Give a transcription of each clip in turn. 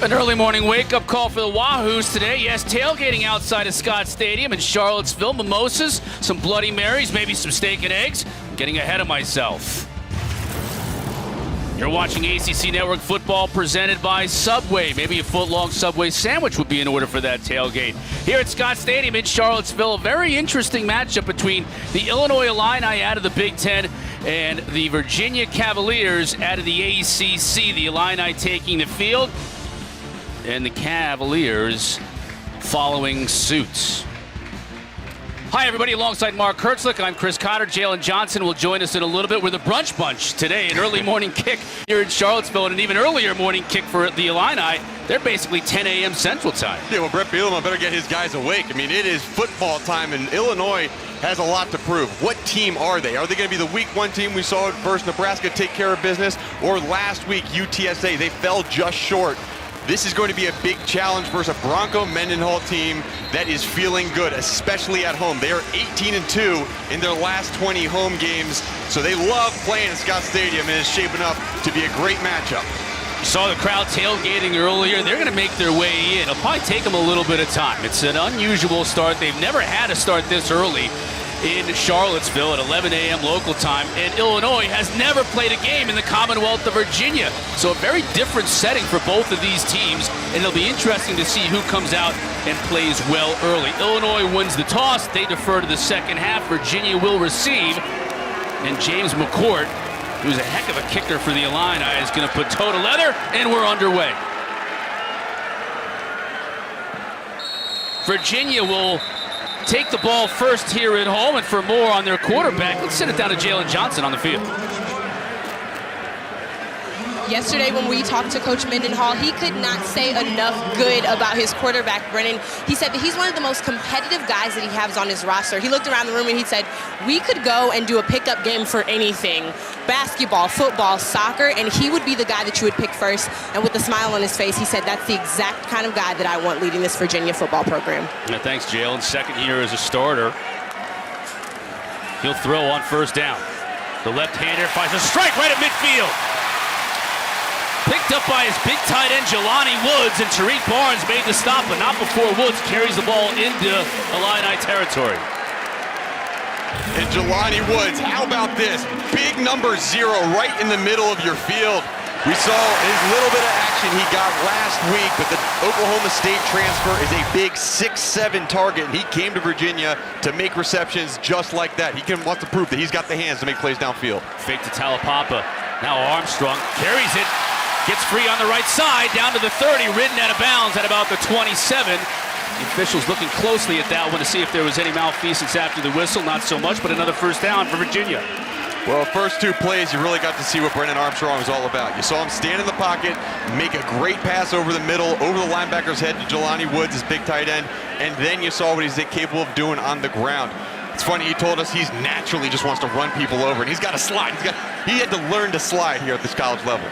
An early morning wake-up call for the Wahoos today. Yes, tailgating outside of Scott Stadium in Charlottesville. Mimosas, some Bloody Marys, maybe some steak and eggs. I'm getting ahead of myself. You're watching ACC Network football presented by Subway. Maybe a foot-long Subway sandwich would be in order for that tailgate. Here at Scott Stadium in Charlottesville, a very interesting matchup between the Illinois Illini out of the Big Ten and the Virginia Cavaliers out of the ACC. The Illini taking the field, and the Cavaliers following suit. Hi, everybody. Alongside Mark Kurtzlick, I'm Chris Cotter. Jalen Johnson will join us in a little bit. We're the Brunch Bunch today, an early morning kick here in Charlottesville, and an even earlier morning kick for the Illini. They're basically 10 a.m. Central Time. Yeah, well, Brett Bielema better get his guys awake. I mean, it is football time, and Illinois has a lot to prove. What team are they? Are they going to be the Week 1 team we saw versus Nebraska take care of business? Or last week, UTSA, they fell just short. This is going to be a big challenge versus a Bronco Mendenhall team that is feeling good, especially at home. They are 18-2 in their last 20 home games, so they love playing at Scott Stadium, and it's shaping up to be a great matchup. You saw the crowd tailgating earlier. They're going to make their way in. It'll probably take them a little bit of time. It's an unusual start. They've never had a start this early in Charlottesville at 11 a.m. local time, and Illinois has never played a game in the Commonwealth of Virginia. So a very different setting for both of these teams, and it'll be interesting to see who comes out and plays well early. Illinois wins the toss. They defer to the second half. Virginia will receive, and James McCourt, who's a heck of a kicker for the Illini, is going to put toe to leather, and we're underway. Virginia will take the ball first here at home, and for more on their quarterback, let's send it down to Jalen Johnson on the field. Yesterday when we talked to Coach Mendenhall, he could not say enough good about his quarterback, Brennan. He said that he's one of the most competitive guys that he has on his roster. He looked around the room and he said, we could go and do a pickup game for anything. Basketball, football, soccer, and he would be the guy that you would pick first. And with a smile on his face, he said that's the exact kind of guy that I want leading this Virginia football program. Yeah, thanks, Jalen. Second year as a starter. He'll throw on first down. The left-hander finds a strike right at midfield. Picked up by his big tight end, Jelani Woods, and Tariq Barnes made the stop, but not before Woods carries the ball into Illini territory. And Jelani Woods, how about this? Big number 0 right in the middle of your field. We saw his little bit of action he got last week, but the Oklahoma State transfer is a big 6'7" target, and he came to Virginia to make receptions just like that. He wants to prove that he's got the hands to make plays downfield. Fake to Talapapa. Now Armstrong carries it. Gets free on the right side, down to the 30, ridden out of bounds at about the 27. The officials looking closely at that one to see if there was any malfeasance after the whistle. Not so much, but another first down for Virginia. Well, first two plays, you really got to see what Brennan Armstrong was all about. You saw him stand in the pocket, make a great pass over the middle, over the linebacker's head to Jelani Woods, his big tight end, and then you saw what he's capable of doing on the ground. It's funny, he told us he's naturally just wants to run people over, and he's got to slide. He had to learn to slide here at this college level.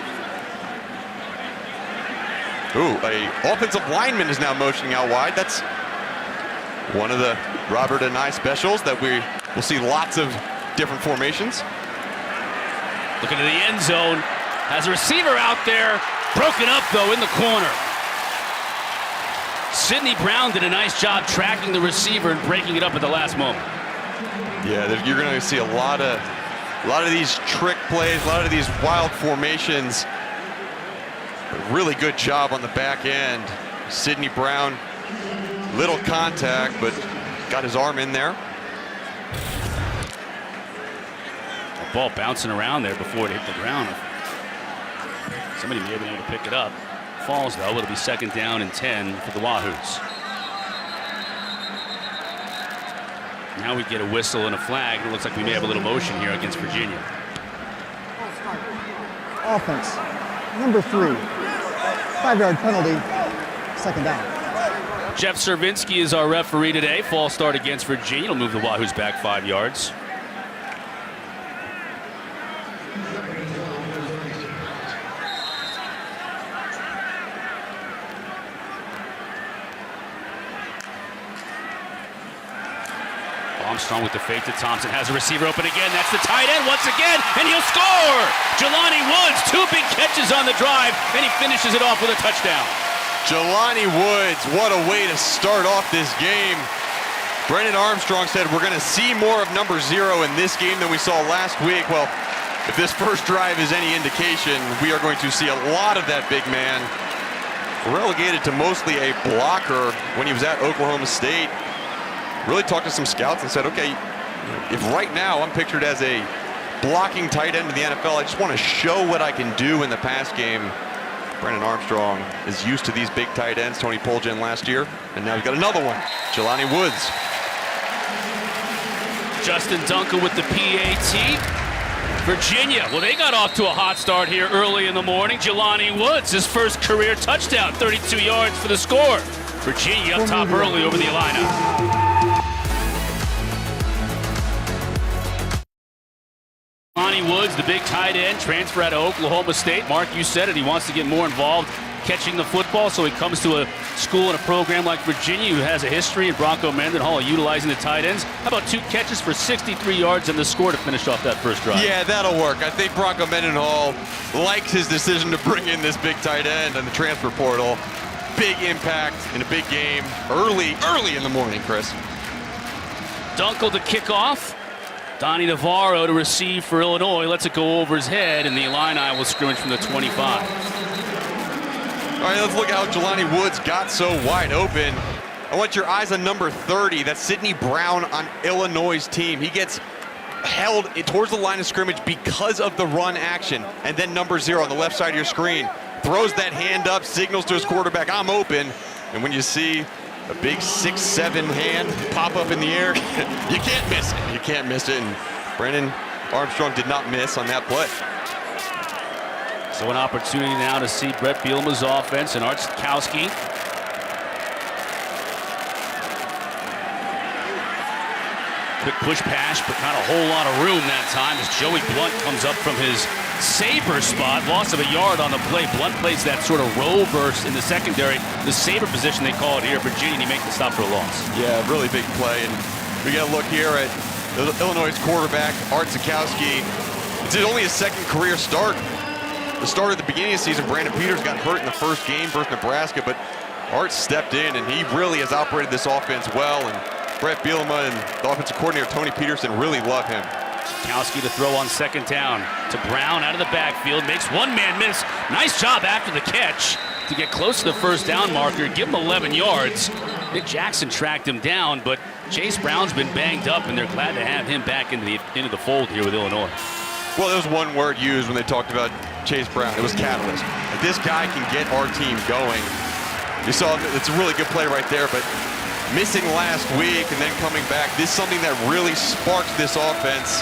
Ooh, a offensive lineman is now motioning out wide. That's one of the Robert and I specials that we will see lots of different formations. Looking to the end zone. Has a receiver out there. Broken up, though, in the corner. Sidney Brown did a nice job tracking the receiver and breaking it up at the last moment. Yeah, you're going to see a lot of these trick plays, a lot of these wild formations. Really good job on the back end. Sidney Brown, little contact, but got his arm in there. The ball bouncing around there before it hit the ground. Somebody may have been able to pick it up. Falls, though. It'll be second down and 10 for the Wahoos. Now we get a whistle and a flag. It looks like we may have a little motion here against Virginia. Offense, number 3. 5-yard penalty, second down. Jeff Servinski is our referee today. False start against Virginia. He'll move the Wahoos back 5 yards. Armstrong with the fake to Thompson. Has a receiver open again. That's the tight end once again, and he'll score! Jelani Woods, 2 big catches on the drive, and he finishes it off with a touchdown. Jelani Woods, what a way to start off this game. Brennan Armstrong said we're going to see more of number 0 in this game than we saw last week. Well, if this first drive is any indication, we are going to see a lot of that big man. Relegated to mostly a blocker when he was at Oklahoma State. Really talked to some scouts and said, okay, if right now I'm pictured as a blocking tight end in the NFL, I just want to show what I can do in the pass game. Brennan Armstrong is used to these big tight ends. Tony Poljan last year, and now he's got another one. Jelani Woods. Justin Dunkel with the PAT. Virginia, well, they got off to a hot start here early in the morning. Jelani Woods, his first career touchdown, 32 yards for the score. Virginia up top early over the Illini. Jelani Woods, the big tight end, transfer out of Oklahoma State. Mark, you said it, he wants to get more involved catching the football, so he comes to a school and a program like Virginia, who has a history in Bronco Mendenhall utilizing the tight ends. How about 2 catches for 63 yards and the score to finish off that first drive? Yeah, that'll work. I think Bronco Mendenhall likes his decision to bring in this big tight end on the transfer portal. Big impact in a big game early in the morning, Chris. Dunkel to kick off. Donnie Navarro to receive for Illinois. Lets it go over his head, and the Illini will scrimmage from the 25. All right, let's look at how Jelani Woods got so wide open. I want your eyes on number 30. That's Sidney Brown on Illinois' team. He gets held towards the line of scrimmage because of the run action. And then number 0 on the left side of your screen throws that hand up, signals to his quarterback, I'm open. And when you see a big 6'7" hand pop up in the air, you can't miss it. You can't miss it. And Brennan Armstrong did not miss on that play. So an opportunity now to see Brett Bielema's offense and Art Sikowski. Quick push pass, but not a whole lot of room that time as Joey Blunt comes up from his saber spot. Loss of a yard on the play. Blunt plays that sort of roll burst in the secondary. The saber position they call it here. Virginia, and he makes the stop for a loss. Yeah, really big play. And we got to look here at Illinois' quarterback, Art Sikowski. It's only his second career start. The start at the beginning of the season, Brandon Peters got hurt in the first game versus Nebraska, but Art stepped in, and he really has operated this offense well. And Brett Bielema and the offensive coordinator, Tony Peterson, really love him. Sikowski to throw on second down to Brown out of the backfield. Makes one man miss. Nice job after the catch to get close to the first down marker. Give him 11 yards. Nick Jackson tracked him down, but Chase Brown's been banged up, and they're glad to have him back into the fold here with Illinois. Well, there was one word used when they talked about Chase Brown. It was catalyst. If this guy can get our team going. You saw it's a really good play right there, but missing last week and then coming back, this is something that really sparks this offense.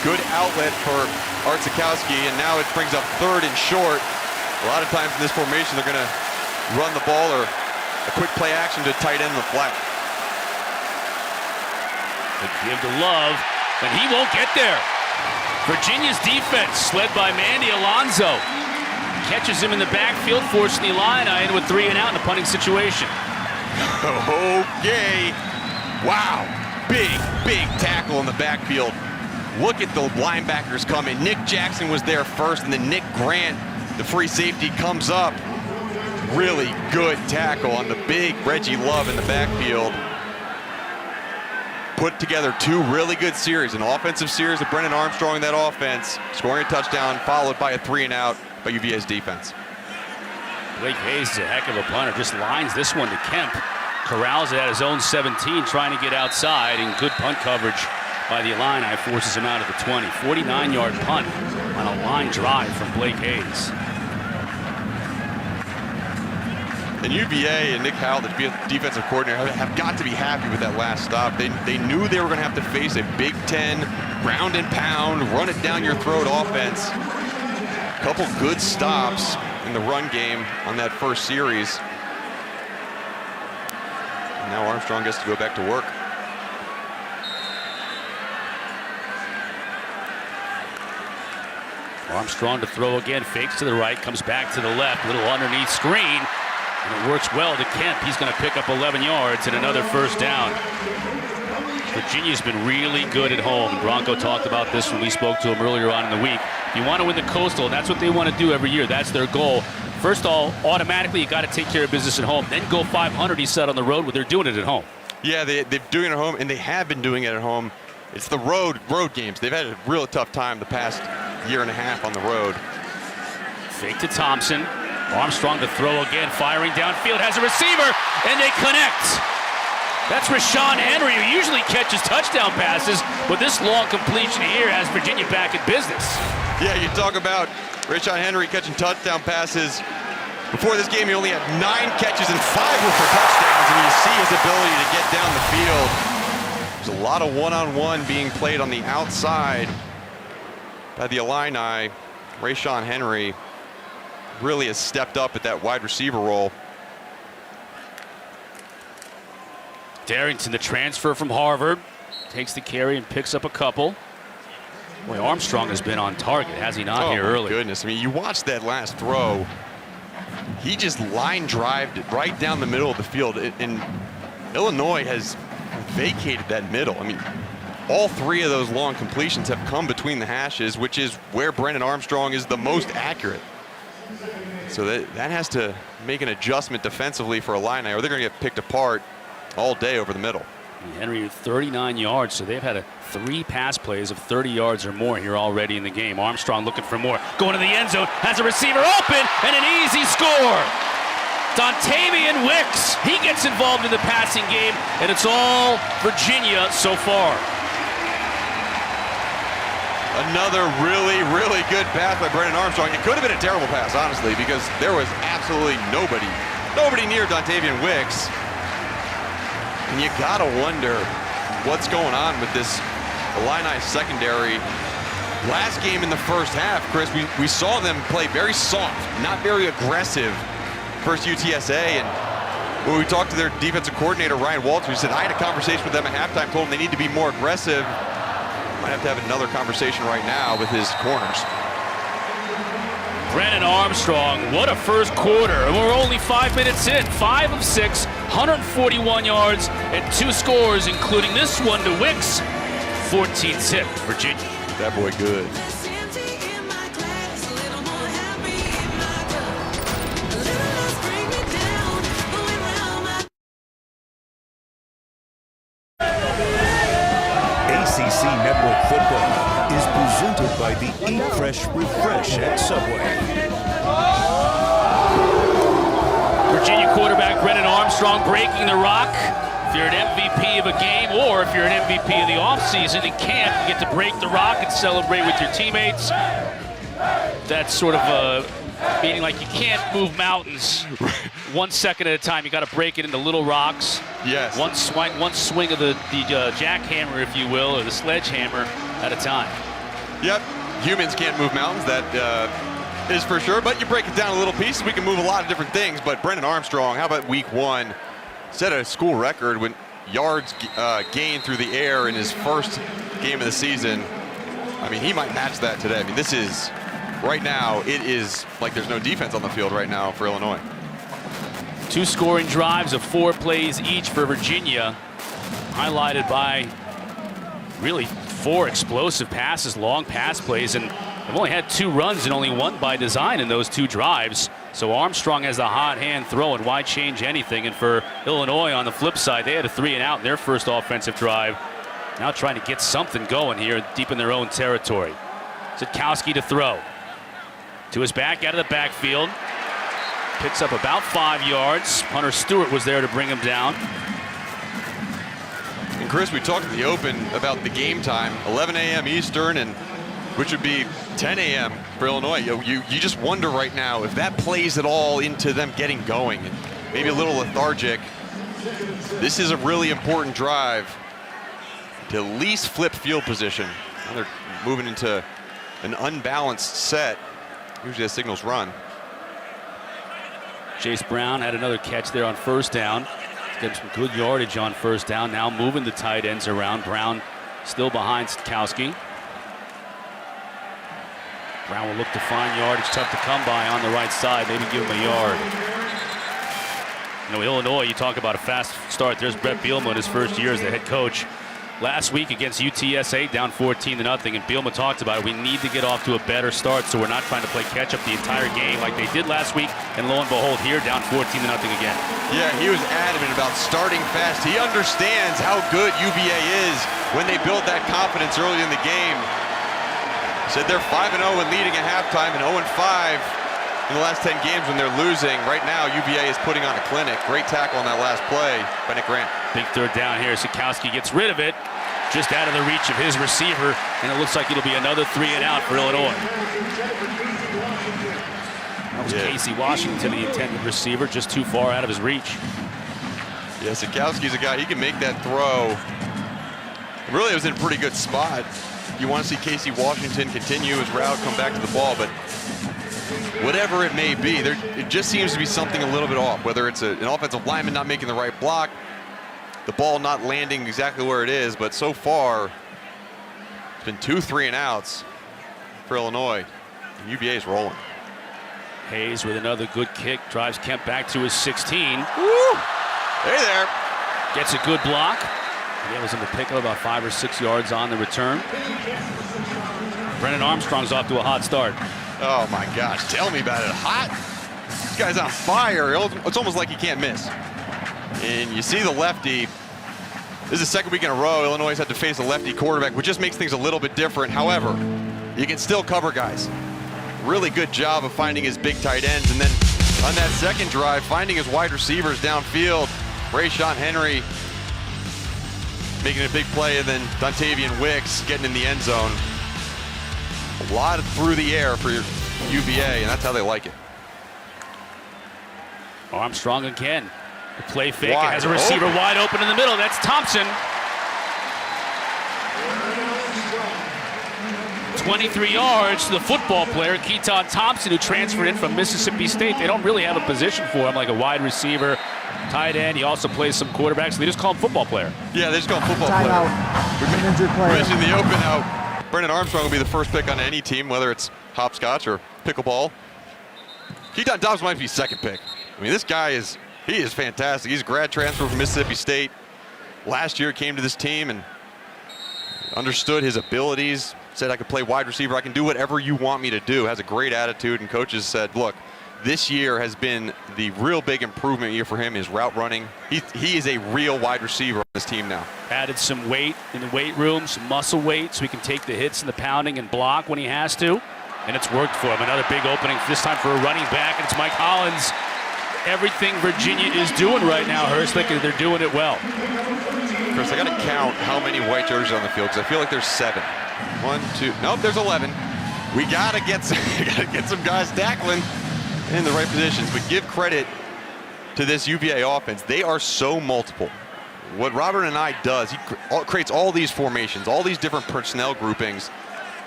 Good outlet for Art Sikowski, and now it brings up 3rd and short. A lot of times in this formation, they're going to run the ball or a quick play action to tight end in the flat. They give to Love, but he won't get there. Virginia's defense, led by Mandy Alonso, catches him in the backfield, forcing the Illini in with 3 and out in a punting situation. Okay. Wow. Big tackle in the backfield. Look at the linebackers coming. Nick Jackson was there first, and then Nick Grant, the free safety, comes up. Really good tackle on the big Reggie Love in the backfield. Put together 2 really good series, an offensive series of Brennan Armstrong in that offense, scoring a touchdown, followed by a 3 and out by UVA's defense. Blake Hayes is a heck of a punter, just lines this one to Kemp. Corrals it at his own 17, trying to get outside, and good punt coverage by the Illini forces him out of the 20. 49-yard punt on a line drive from Blake Hayes. And UVA and Nick Howell, the defensive coordinator, have got to be happy with that last stop. They knew they were going to have to face a Big Ten ground and pound, run it down your throat offense. A couple good stops in the run game on that first series. And now Armstrong gets to go back to work. Armstrong to throw again, fakes to the right, comes back to the left, little underneath screen. And it works well to Kemp. He's going to pick up 11 yards and another first down. Virginia's been really good at home. Bronco talked about this when we spoke to him earlier on in the week. If you want to win the Coastal, that's what they want to do every year. That's their goal. First of all, automatically, you got to take care of business at home. Then go 500, he said, on the road, but they're doing it at home. Yeah, they're doing it at home, and they have been doing it at home. It's the road games. They've had a real tough time the past year and a half on the road. Fake to Thompson. Armstrong to throw again, firing downfield, has a receiver, and they connect. That's Rashawn Henry, who usually catches touchdown passes, but this long completion here has Virginia back in business. Yeah, you talk about Rashawn Henry catching touchdown passes. Before this game, he only had 9 catches and 5 were for touchdowns, and you see his ability to get down the field. There's a lot of one-on-one being played on the outside by the Illini. Rashawn Henry really has stepped up at that wide receiver role. Darrington, the transfer from Harvard, takes the carry and picks up a couple. Boy, Armstrong has been on target, has he not, here early? Oh, goodness. I mean, you watched that last throw. He just line drived it right down the middle of the field. And Illinois has vacated that middle. I mean, all 3 of those long completions have come between the hashes, which is where Brennan Armstrong is the most accurate. So that has to make an adjustment defensively for Illini, or they're going to get picked apart all day over the middle. Henry 39 yards, so they've had 3 pass plays of 30 yards or more here already in the game. Armstrong looking for more, going to the end zone, has a receiver open, and an easy score. Dontavian Wicks, he gets involved in the passing game, and it's all Virginia so far. Another really, really good pass by Brennan Armstrong. It could have been a terrible pass, honestly, because there was absolutely nobody near Dontavian Wicks. And you gotta wonder what's going on with this Illini secondary. Last game in the first half, Chris, we saw them play very soft, not very aggressive versus UTSA. And when we talked to their defensive coordinator, Ryan Walters, we said, I had a conversation with them at halftime, told them they need to be more aggressive. Might have to have another conversation right now with his corners. Brennan Armstrong, what a first quarter. And we're only 5 minutes in. 5 of 6, 141 yards, and 2 scores, including this one to Wicks. 14th tip, Virginia. That boy good. ACC Network Football is presented by the Eat Fresh Refresh at Subway. Virginia quarterback Brennan Armstrong breaking the rock. If you're an MVP of a game, or if you're an MVP of the offseason in camp, you get to break the rock and celebrate with your teammates. That's sort of meaning like you can't move mountains 1 second at a time. You got to break it into little rocks. Yes. One swing of the jackhammer, if you will, or the sledgehammer at a time. Yep. Humans can't move mountains. That is for sure. But you break it down a little piece, we can move a lot of different things. But Brennan Armstrong, how about week 1? Set a school record when yards gained through the air in his first game of the season. I mean, he might match that today. I mean, this is, right now, it is like there's no defense on the field right now for Illinois. 2 scoring drives of 4 plays each for Virginia, highlighted by really 4 explosive passes, long pass plays, and they've only had 2 runs and only 1 by design in those 2 drives. So Armstrong has the hot hand throwing. Why change anything? And for Illinois on the flip side, they had a 3 and out in their first offensive drive. Now trying to get something going here deep in their own territory. Zitkowski to throw. To his back, out of the backfield. Picks up about 5 yards. Hunter Stewart was there to bring him down. And Chris, we talked in the open about the game time, 11 a.m. Eastern, and which would be 10 a.m. for Illinois. You just wonder right now if that plays at all into them getting going and maybe a little lethargic. This is a really important drive to at least flip field position. Now they're moving into an unbalanced set. Usually that signals run. Chase Brown had another catch there on first down. Getting some good yardage on first down. Now moving the tight ends around. Brown still behind Zitkowski. Brown will look to find yardage. Tough to come by on the right side. Maybe give him a yard. You know, Illinois, you talk about a fast start. There's Brett Bielema in his first year as the head coach. Last week against UTSA, down 14-0, and Bielema talked about it. We need to get off to a better start so we're not trying to play catch-up the entire game like they did last week. And lo and behold, here, down 14-0 again. Yeah, he was adamant about starting fast. He understands how good UVA is when they build that confidence early in the game. Said they're 5-0 and leading at halftime and 0-5 in the last 10 games when they're losing. Right now, UVA is putting on a clinic. Great tackle on that last play by Nick Grant. Big third down here. Sikowski gets rid of it, just out of the reach of his receiver, and it looks like it'll be another 3-and-out for Illinois. That was Casey Washington, the intended receiver, just too far out of his reach. Yeah, Sikowski's a guy, he can make that throw. Really, it was in a pretty good spot. You want to see Casey Washington continue his route, come back to the ball, but whatever it may be, it just seems to be something a little bit off, whether it's an offensive lineman not making the right block, the ball not landing exactly where it is, but so far, it's been 2 3-and-outs for Illinois. And UVA is rolling. Hayes with another good kick, drives Kemp back to his 16. Woo! Hey there. Gets a good block. He was in the pickup about 5 or 6 yards on the return. Brennan Armstrong's off to a hot start. Oh my gosh, tell me about it. Hot. This guy's on fire. It's almost like he can't miss. And you see the lefty. This is the second week in a row Illinois has had to face a lefty quarterback, which just makes things a little bit different. However, you can still cover guys. Really good job of finding his big tight ends. And then on that second drive, finding his wide receivers downfield. Rayshon Henry making a big play, and then Dontavian Wicks getting in the end zone. A lot through the air for UVA, and that's how they like it. Armstrong again. The play fake. It has a receiver wide open in the middle. That's Thompson. 23 yards to the football player, Keaton Thompson, who transferred in from Mississippi State. They don't really have a position for him, like a wide receiver, tight end. He also plays some quarterbacks. So they just call him football player. Yeah, they just call him football player. Timeout. Injured player. Mentioned the open out. Brennan Armstrong will be the first pick on any team, whether it's hopscotch or pickleball. Keaton Thompson might be second pick. I mean, this guy is fantastic. He's a grad transfer from Mississippi State. Last year came to this team and understood his abilities. Said, I could play wide receiver. I can do whatever you want me to do. Has a great attitude, and coaches said, look, this year has been the real big improvement year for him, his route running. He is a real wide receiver on this team now. Added some weight in the weight room, some muscle weight, so he can take the hits and the pounding and block when he has to. And it's worked for him. Another big opening, this time for a running back, and it's Mike Hollins. Everything Virginia is doing right now, Hurst, they're doing it well. Chris, I got to count how many white jerseys on the field, because I feel like there's 7. 1, 2, nope, there's 11. We gotta get some guys tackling in the right positions, but give credit to this UVA offense. They are so multiple. What Robert and I does, he creates all these formations, all these different personnel groupings,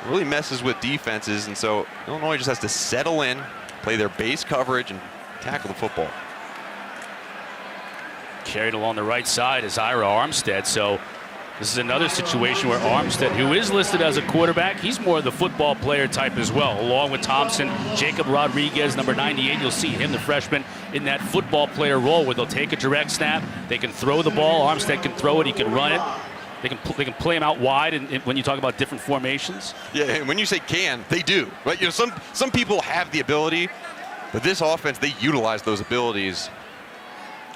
really messes with defenses, and so Illinois just has to settle in, play their base coverage, and tackle the football. Carried along the right side is Ira Armstead, so this is another situation where Armstead, who is listed as a quarterback, he's more of the football player type as well, along with Thompson. Jacob Rodriguez, number 98, you'll see him, the freshman, in that football player role where they'll take a direct snap, they can throw the ball, Armstead can throw it, he can run it, they can play him out wide, and when you talk about different formations. Yeah, and when you say can, they do, right? You know, some people have the ability, but this offense, they utilize those abilities.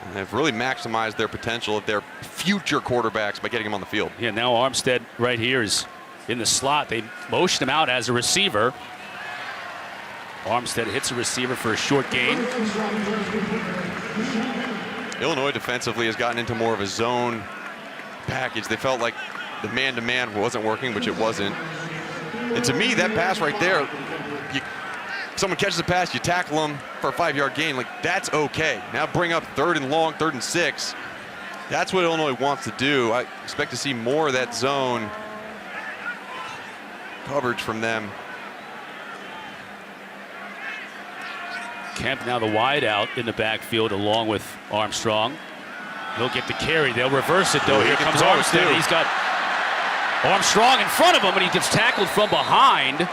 And they've really maximized their potential of their future quarterbacks by getting them on the field. Yeah, now Armstead right here is in the slot. They motioned him out as a receiver. Armstead hits a receiver for a short gain. Illinois defensively has gotten into more of a zone package. They felt like the man-to-man wasn't working, which it wasn't. And to me, that pass right there, someone catches a pass, you tackle them for a 5-yard gain, like that's okay. Now bring up 3rd and long, 3rd and 6. That's what Illinois wants to do. I expect to see more of that zone coverage from them. Kemp now the wide out in the backfield along with Armstrong. He'll get the carry. They'll reverse it though. Here comes Armstead. He's got Armstrong in front of him, and he gets tackled from behind.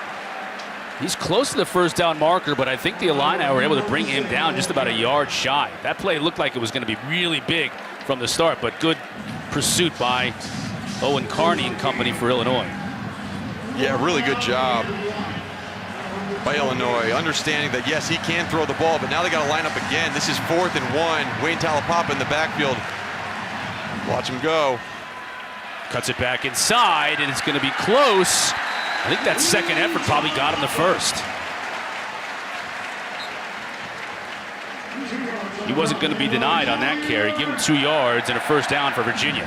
He's close to the first down marker, but I think the Illini were able to bring him down just about a yard shy. That play looked like it was going to be really big from the start, but good pursuit by Owen Carney and company for Illinois. Yeah, really good job by Illinois, understanding that, yes, he can throw the ball, but now they got to line up again. This is 4th and 1. Wayne Talapapa in the backfield. Watch him go. Cuts it back inside, and it's going to be close. I think that second effort probably got him the first. He wasn't going to be denied on that carry. Give him 2 yards and a first down for Virginia.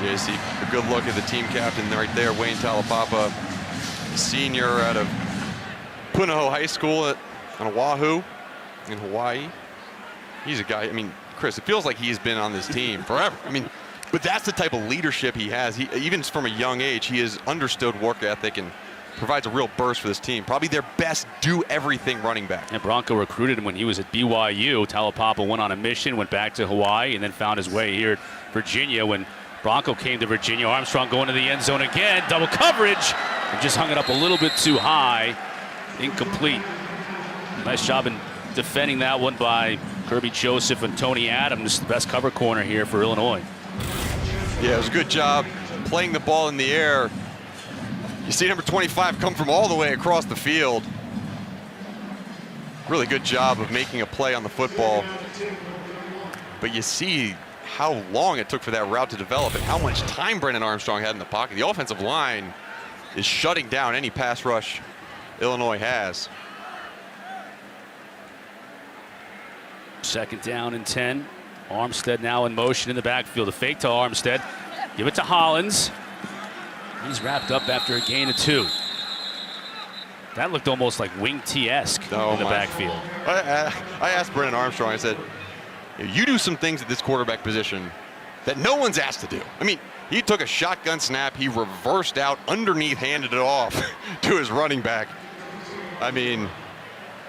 Yeah, you see a good look at the team captain right there, Wayne Talapapa, senior out of Punahou High School on Oahu in Hawaii. He's a guy, I mean, Chris, it feels like he's been on this team forever. I mean, but that's the type of leadership he has. Even from a young age, he has understood work ethic and provides a real burst for this team. Probably their best do-everything running back. And Bronco recruited him when he was at BYU. Talapapa went on a mission, went back to Hawaii, and then found his way here at Virginia. When Bronco came to Virginia, Armstrong going to the end zone again. Double coverage. And just hung it up a little bit too high. Incomplete. Nice job in defending that one by Kirby Joseph and Tony Adams, the best cover corner here for Illinois. Yeah, it was a good job playing the ball in the air. You see number 25 come from all the way across the field. Really good job of making a play on the football. But you see how long it took for that route to develop and how much time Brennan Armstrong had in the pocket. The offensive line is shutting down any pass rush Illinois has. 2nd down and 10. Armstead now in motion in the backfield. A fake to Armstead. Give it to Hollins. He's wrapped up after a gain of 2. That looked almost like wing T-esque in the backfield. I asked Brennan Armstrong, I said, you do some things at this quarterback position that no one's asked to do. I mean, he took a shotgun snap, he reversed out underneath, handed it off to his running back. I mean,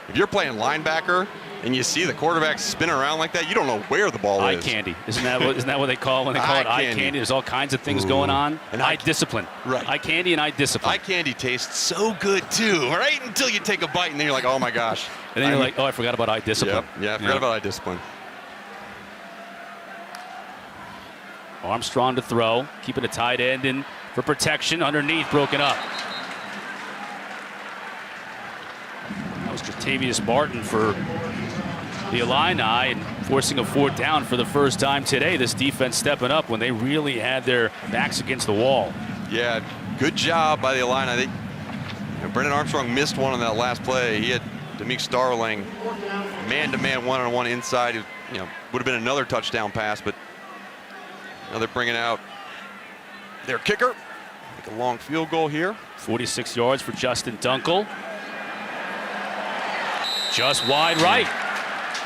if you're playing linebacker and you see the quarterback spin around like that, you don't know where the ball is. Eye candy. Isn't that what they call it when they call it eye candy? There's all kinds of things going on. And eye discipline. Right. Eye candy and eye discipline. Eye candy tastes so good too, right? Until you take a bite and then you're like, oh my gosh. And then you're like, oh, I forgot about eye discipline. Yeah, I forgot about eye discipline. Armstrong to throw, keeping a tight end in for protection. Underneath, broken up. That was Jatavius Martin for the Illini and forcing a 4th down for the first time today. This defense stepping up when they really had their backs against the wall. Yeah, good job by the Illini. Brennan Armstrong missed one on that last play. He had Demick Starling man-to-man, one-on-one inside. It, would have been another touchdown pass, but now they're bringing out their kicker. Make a long field goal here. 46 yards for Justin Dunkel. Just wide right.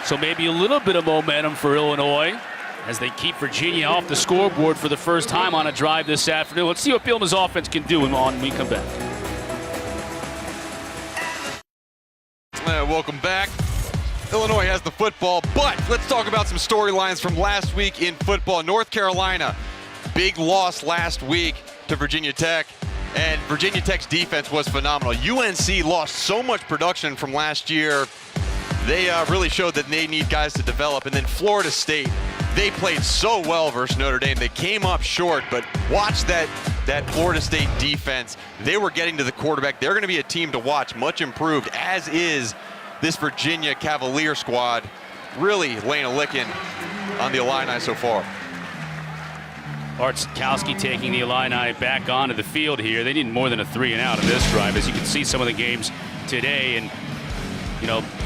So maybe a little bit of momentum for Illinois as they keep Virginia off the scoreboard for the first time on a drive this afternoon. Let's see what Bielema's offense can do when we come back. Welcome back. Illinois has the football, but let's talk about some storylines from last week in football. North Carolina, big loss last week to Virginia Tech, and Virginia Tech's defense was phenomenal. UNC lost so much production from last year. They really showed that they need guys to develop. And then Florida State, they played so well versus Notre Dame. They came up short, but watch that Florida State defense. They were getting to the quarterback. They're going to be a team to watch, much improved, as is this Virginia Cavalier squad. Really laying a licking on the Illini so far. Art Sikowski taking the Illini back onto the field here. They need more than a 3 and out of this drive, as you can see some of the games today. And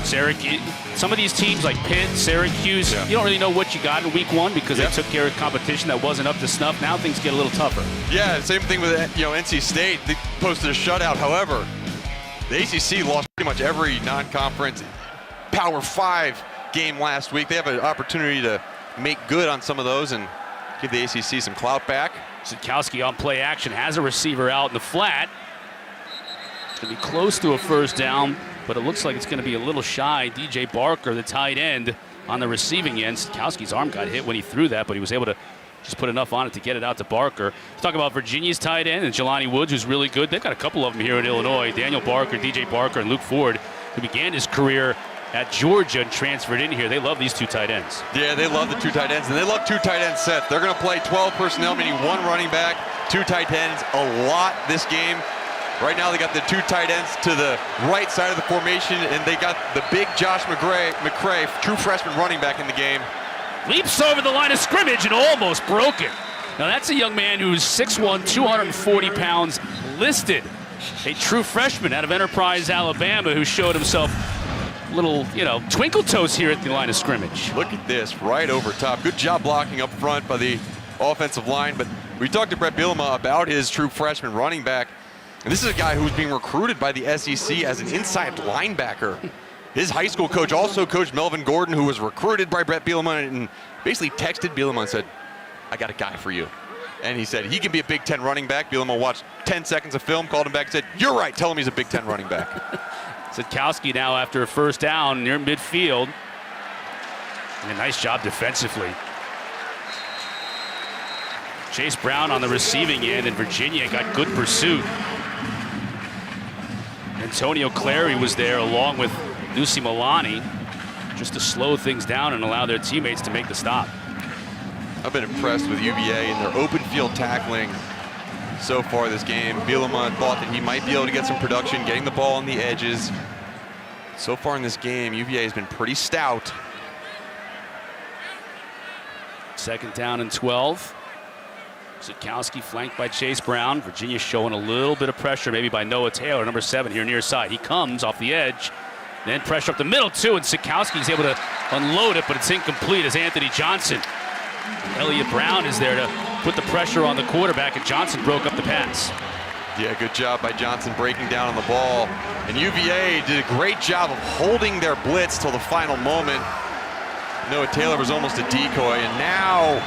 Syracuse, some of these teams like Pitt, Syracuse, you don't really know what you got in week 1 because they took care of competition that wasn't up to snuff. Now things get a little tougher. Yeah, same thing with NC State. They posted a shutout. However, the ACC lost pretty much every non-conference Power 5 game last week. They have an opportunity to make good on some of those and give the ACC some clout back. Sikowski on play action, has a receiver out in the flat. It's going to be close to a first down, but it looks like it's going to be a little shy. DJ Barker, the tight end, on the receiving end. Sikowski's arm got hit when he threw that, but he was able to just put enough on it to get it out to Barker. Let's talk about Virginia's tight end and Jelani Woods, who's really good. They've got a couple of them here at Illinois. Daniel Barker, DJ Barker, and Luke Ford, who began his career at Georgia and transferred in here. They love these two tight ends. Yeah, they love the two tight ends, and they love two tight end sets. They're going to play 12 personnel, meaning one running back, two tight ends a lot this game. Right now they got the two tight ends to the right side of the formation, and they got the big Josh McCray, true freshman running back in the game. Leaps over the line of scrimmage and almost broke it. Now that's a young man who's 6'1", 240 pounds, listed. A true freshman out of Enterprise, Alabama, who showed himself a little, twinkle toes here at the line of scrimmage. Look at this, right over top. Good job blocking up front by the offensive line, but we talked to Brett Bielema about his true freshman running back. And this is a guy who's being recruited by the SEC as an inside linebacker. His high school coach also coached Melvin Gordon, who was recruited by Brett Bielema, and basically texted Bielema and said, I got a guy for you. And he said, he can be a Big Ten running back. Bielema watched 10 seconds of film, called him back and said, you're right, tell him he's a Big Ten running back. Sitkowski now after a first down near midfield. And a nice job defensively. Chase Brown on the receiving end, and Virginia got good pursuit. Antonio Clary was there along with Nusi Milani just to slow things down and allow their teammates to make the stop. I've been impressed with UVA and their open field tackling so far this game. Bielema thought that he might be able to get some production, getting the ball on the edges. So far in this game, UVA has been pretty stout. Second down and 12. Sitkowski flanked by Chase Brown. Virginia showing a little bit of pressure, maybe by Noah Taylor, number 7 here near side. He comes off the edge, then pressure up the middle too, and Sitkowski's able to unload it, but it's incomplete as Anthony Johnson. Elliott Brown is there to put the pressure on the quarterback, and Johnson broke up the pass. Yeah, good job by Johnson breaking down on the ball. And UVA did a great job of holding their blitz till the final moment. Noah Taylor was almost a decoy, and now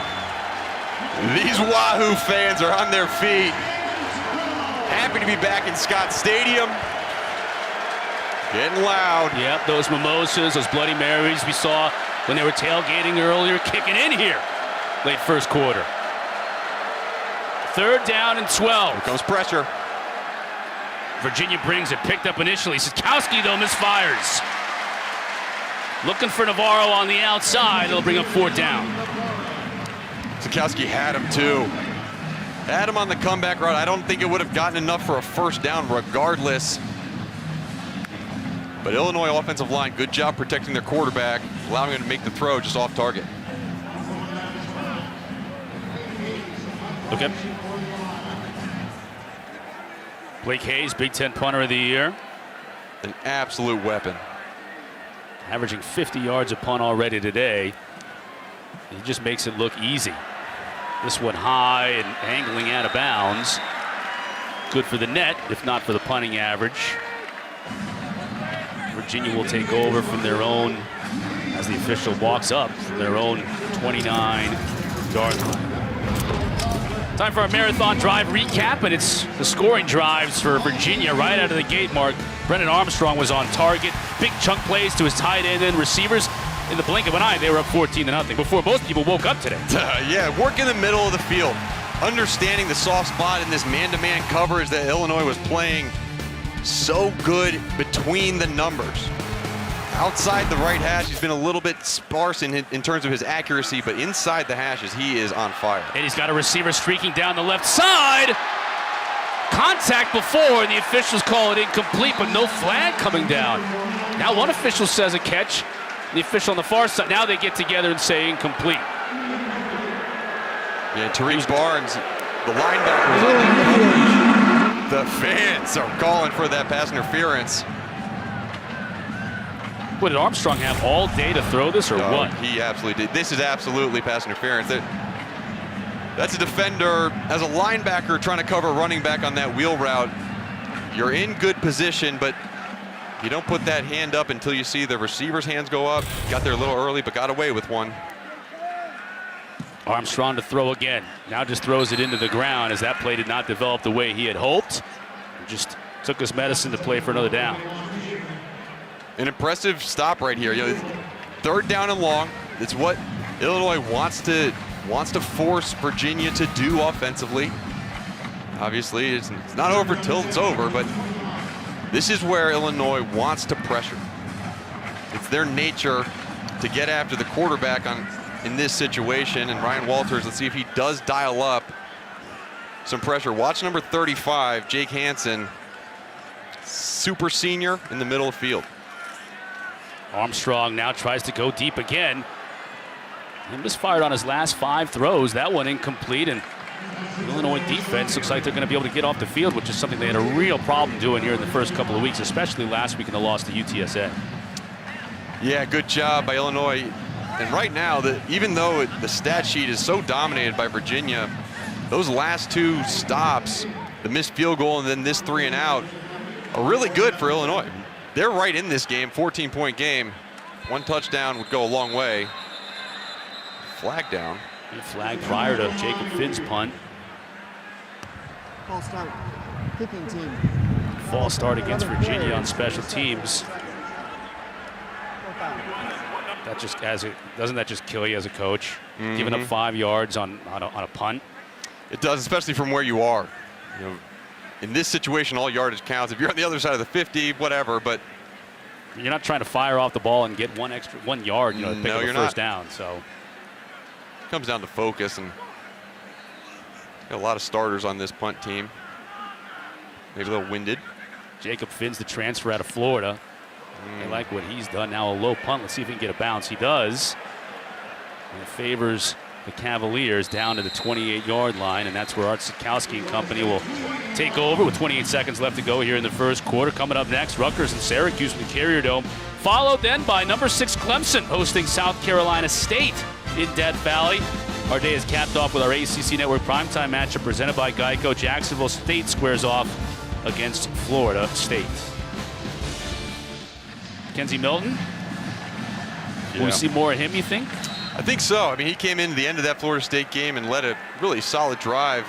these Wahoo fans are on their feet. Happy to be back in Scott Stadium. Getting loud. Yep, those mimosas, those Bloody Marys we saw when they were tailgating earlier, kicking in here late first quarter. Third down and 12. Here comes pressure. Virginia brings it, picked up initially. Sitkowski, though, misfires. Looking for Navarro on the outside. They'll bring up fourth down. Sitkowski had him too. Had him on the comeback route. I don't think it would have gotten enough for a first down regardless. But Illinois offensive line, good job protecting their quarterback, allowing him to make the throw just off target. Okay. Blake Hayes, Big Ten punter of the year. An absolute weapon. Averaging 50 yards a punt already today. He just makes it look easy. This one high and angling out of bounds. Good for the net, if not for the punting average. Virginia will take over from their own, as the official walks up, from their own 29-yard line. Time for our marathon drive recap, and it's the scoring drives for Virginia right out of the gate. Mark, Brennan Armstrong was on target. Big chunk plays to his tight end and receivers. In the blink of an eye, they were up 14-0 before most people woke up today. Yeah, work in the middle of the field. Understanding the soft spot in this man-to-man coverage that Illinois was playing so good between the numbers. Outside the right hash, he's been a little bit sparse in terms of his accuracy, but inside the hashes, he is on fire. And he's got a receiver streaking down the left side. Contact before, and the officials call it incomplete, but no flag coming down. Now one official says a catch. The official on the far side, now they get together and say incomplete. Yeah, Tariq Barnes, the linebacker. The fans are calling for that pass interference. What, did Armstrong have all day to throw this, or what? He absolutely did. This is absolutely pass interference. That's a defender, as a linebacker trying to cover a running back on that wheel route. You're in good position, but you don't put that hand up until you see the receiver's hands go up. Got there a little early, but got away with one. Armstrong to throw again. Now just throws it into the ground as that play did not develop the way he had hoped. Just took his medicine to play for another down. An impressive stop right here. Third down and long. It's what Illinois wants to wants to force Virginia to do offensively. Obviously, it's not over till it's over, but this is where Illinois wants to pressure. It's their nature to get after the quarterback in this situation. And Ryan Walters, let's see if he does dial up some pressure. Watch number 35, Jake Hansen, super senior in the middle of the field. Armstrong now tries to go deep again. He misfired on his last 5 throws. That one incomplete, and the Illinois defense looks like they're going to be able to get off the field, which is something they had a real problem doing here in the first couple of weeks, especially last week in the loss to UTSA. Yeah, good job by Illinois. And right now, even though the stat sheet is so dominated by Virginia, those last 2 stops, the missed field goal and then this 3 and out, are really good for Illinois. They're right in this game, 14-point game. 1 touchdown would go a long way. Flag down. Flag prior to Jacob Finn's punt. False start. Kicking team. False start against Virginia on special teams. That just doesn't that just kill you as a coach? Giving up 5 yards on a punt. It does, especially from where you are. You know, in this situation, all yardage counts. If you're on the other side of the 50, whatever, but you're not trying to fire off the ball and get 1 yard, to pick up a first down. So it comes down to focus, and got a lot of starters on this punt team. Maybe a little winded. Jacob Finn's the transfer out of Florida. I like what he's done. Now a low punt. Let's see if he can get a bounce. He does. And it favors the Cavaliers down to the 28-yard line, and that's where Art Sikowski and company will take over with 28 seconds left to go here in the first quarter. Coming up next, Rutgers and Syracuse from the Carrier Dome, followed then by number 6 Clemson hosting South Carolina State in Death Valley. Our day is capped off with our ACC Network primetime matchup presented by Geico. Jacksonville State squares off against Florida State. Kenzie Milton, will we see more of him, you think? I think so. I mean, he came into the end of that Florida State game and led a really solid drive.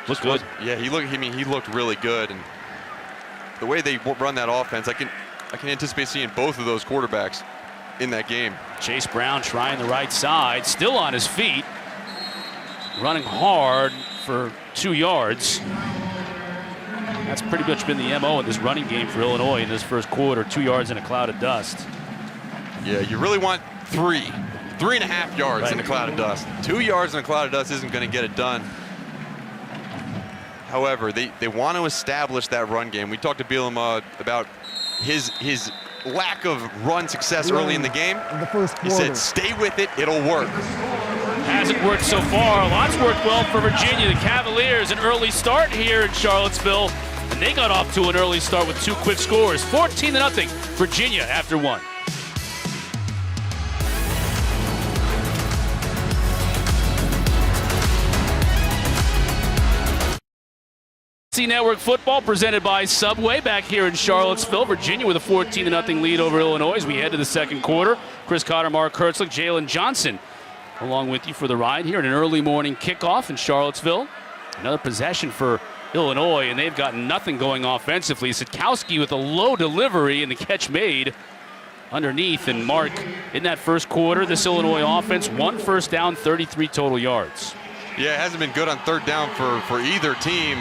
Looked good. Yeah, he looked really good, and the way they run that offense, I can anticipate seeing both of those quarterbacks in that game. Chase Brown trying the right side, still on his feet, running hard for 2 yards. That's pretty much been the MO in this running game for Illinois in this first quarter. 2 yards in a cloud of dust. Yeah, you really want 3.5 yards in a cloud of dust. 2 yards in a cloud of dust isn't going to get it done. However, they want to establish that run game. We talked to Bielema about his lack of run success early in the game. He said, stay with it, it'll work. Hasn't worked so far. Lots worked well for Virginia. The Cavaliers, an early start here in Charlottesville, and they got off to an early start with 2 quick scores. 14-0, Virginia after 1. ACC Network football presented by Subway back here in Charlottesville. Virginia with a 14-0 lead over Illinois as we head to the second quarter. Chris Cotter, Mark Hertzlich, Jalen Johnson along with you for the ride here at an early morning kickoff in Charlottesville. Another possession for Illinois, and they've got nothing going offensively. Sitkowski with a low delivery and the catch made underneath. And Mark, in that first quarter, this Illinois offense, 1 first down, 33 total yards. Yeah, it hasn't been good on third down for either team.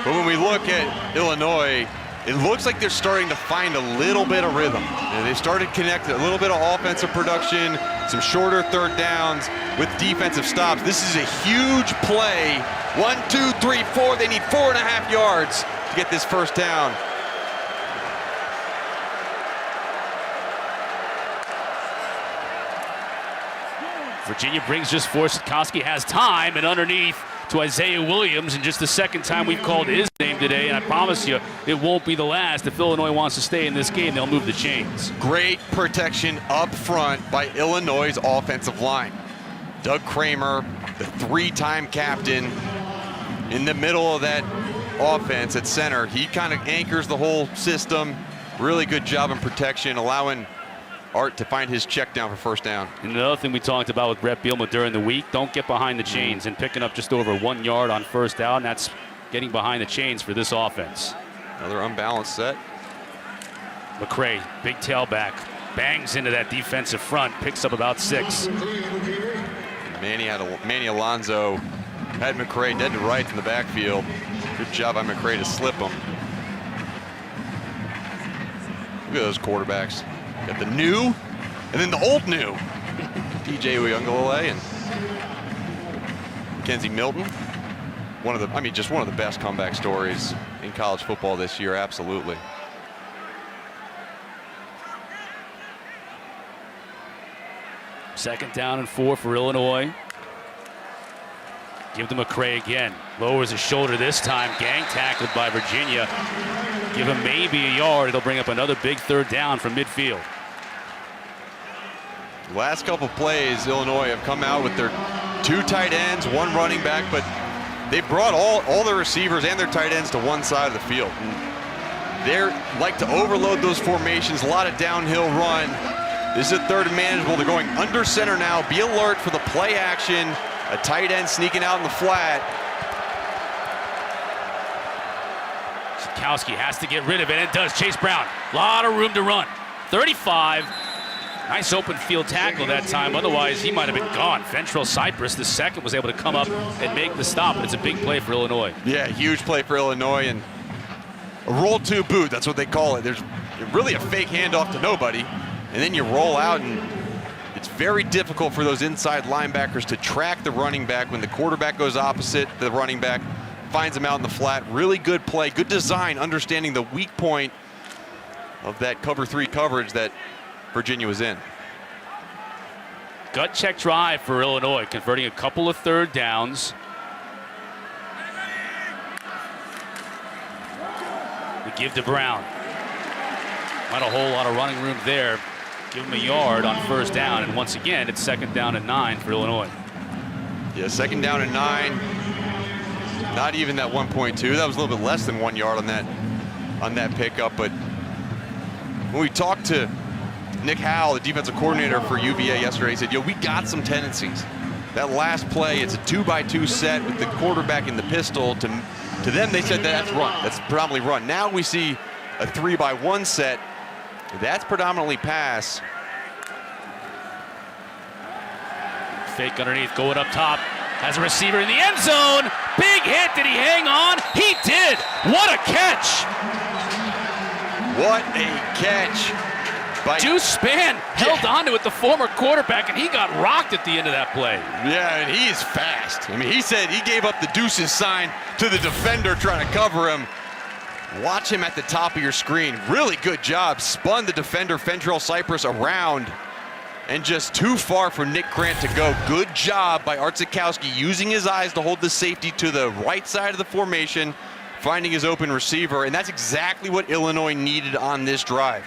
But when we look at Illinois, it looks like they're starting to find a little bit of rhythm. And they started connecting a little bit of offensive production, some shorter third downs with defensive stops. This is a huge play. 1, 2, 3, 4. They need 4.5 yards to get this first down. Virginia brings just 4. Sitkowski has time, and underneath to Isaiah Williams, and just the second time we've called his name today, and I promise you it won't be the last. If Illinois wants to stay in this game, they'll move the chains. Great protection up front by Illinois' offensive line. Doug Kramer, the 3-time captain, in the middle of that offense at center. He kind of anchors the whole system. Really good job in protection, allowing Art to find his check down for first down. And another thing we talked about with Brett Bielema during the week, don't get behind the chains, and picking up just over 1 yard on first down. That's getting behind the chains for this offense. Another unbalanced set. McCray, big tailback, bangs into that defensive front, picks up about 6. Manny Alonso had McCray dead to rights in the backfield. Good job by McCray to slip him. Look at those quarterbacks. Got the new and then the old new. DJ Uyunglele and Kenzie Milton. Just one of the best comeback stories in college football this year, absolutely. Second down and 4 for Illinois. Give to McCray again. Lowers his shoulder this time. Gang tackled by Virginia. Give him maybe a yard. It'll bring up another big third down from midfield. Last couple plays, Illinois have come out with their 2 tight ends, 1 running back, but they brought all their receivers and their tight ends to one side of the field. They like to overload those formations, a lot of downhill run. This is a third and manageable. They're going under center now. Be alert for the play action. A tight end sneaking out in the flat. Sikowski has to get rid of it, and does. Chase Brown, a lot of room to run. 35. Nice open field tackle that time. Otherwise, he might have been gone. Ventrell Cypress, the second, was able to come up and make the stop. It's a big play for Illinois. Yeah, huge play for Illinois, and a roll to boot. That's what they call it. There's really a fake handoff to nobody, and then you roll out, and it's very difficult for those inside linebackers to track the running back when the quarterback goes opposite the running back, finds him out in the flat. Really good play, good design, understanding the weak point of that cover 3 coverage that Virginia was in. Gut check drive for Illinois, converting a couple of third downs. We give to Brown. Not a whole lot of running room there. Give him a yard on first down, and once again, it's second down and 9 for Illinois. Yeah, second down and 9. Not even that 1.2. That was a little bit less than 1 yard on that pickup. But when we talked to Nick Howell, the defensive coordinator for UVA yesterday, he said, we got some tendencies. That last play, it's a 2-by-2 set with the quarterback in the pistol. To them, they said that's run. That's predominantly run. Now we see a 3-by-1 set. That's predominantly pass. Fake underneath, going up top. Has a receiver in the end zone. Big hit. Did he hang on? He did. What a catch. What a catch. Deuce Spann held onto it, the former quarterback, and he got rocked at the end of that play. Yeah, and he is fast. He said he gave up the deuces sign to the defender trying to cover him. Watch him at the top of your screen. Really good job. Spun the defender, Ventrell Cypress, around, and just too far for Nick Grant to go. Good job by Art Sikowski, using his eyes to hold the safety to the right side of the formation, finding his open receiver, and that's exactly what Illinois needed on this drive.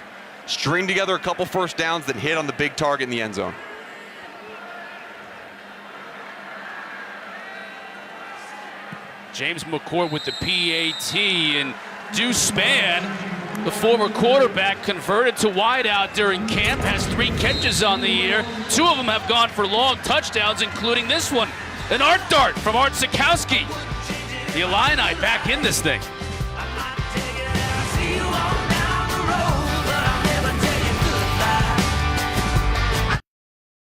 String together a couple first downs that hit on the big target in the end zone. James McCourt with the PAT, and Deuce Spann, the former quarterback, converted to wideout during camp, has 3 catches on the year. 2 of them have gone for long touchdowns, including this one. An art dart from Art Sikowski. The Illini back in this thing.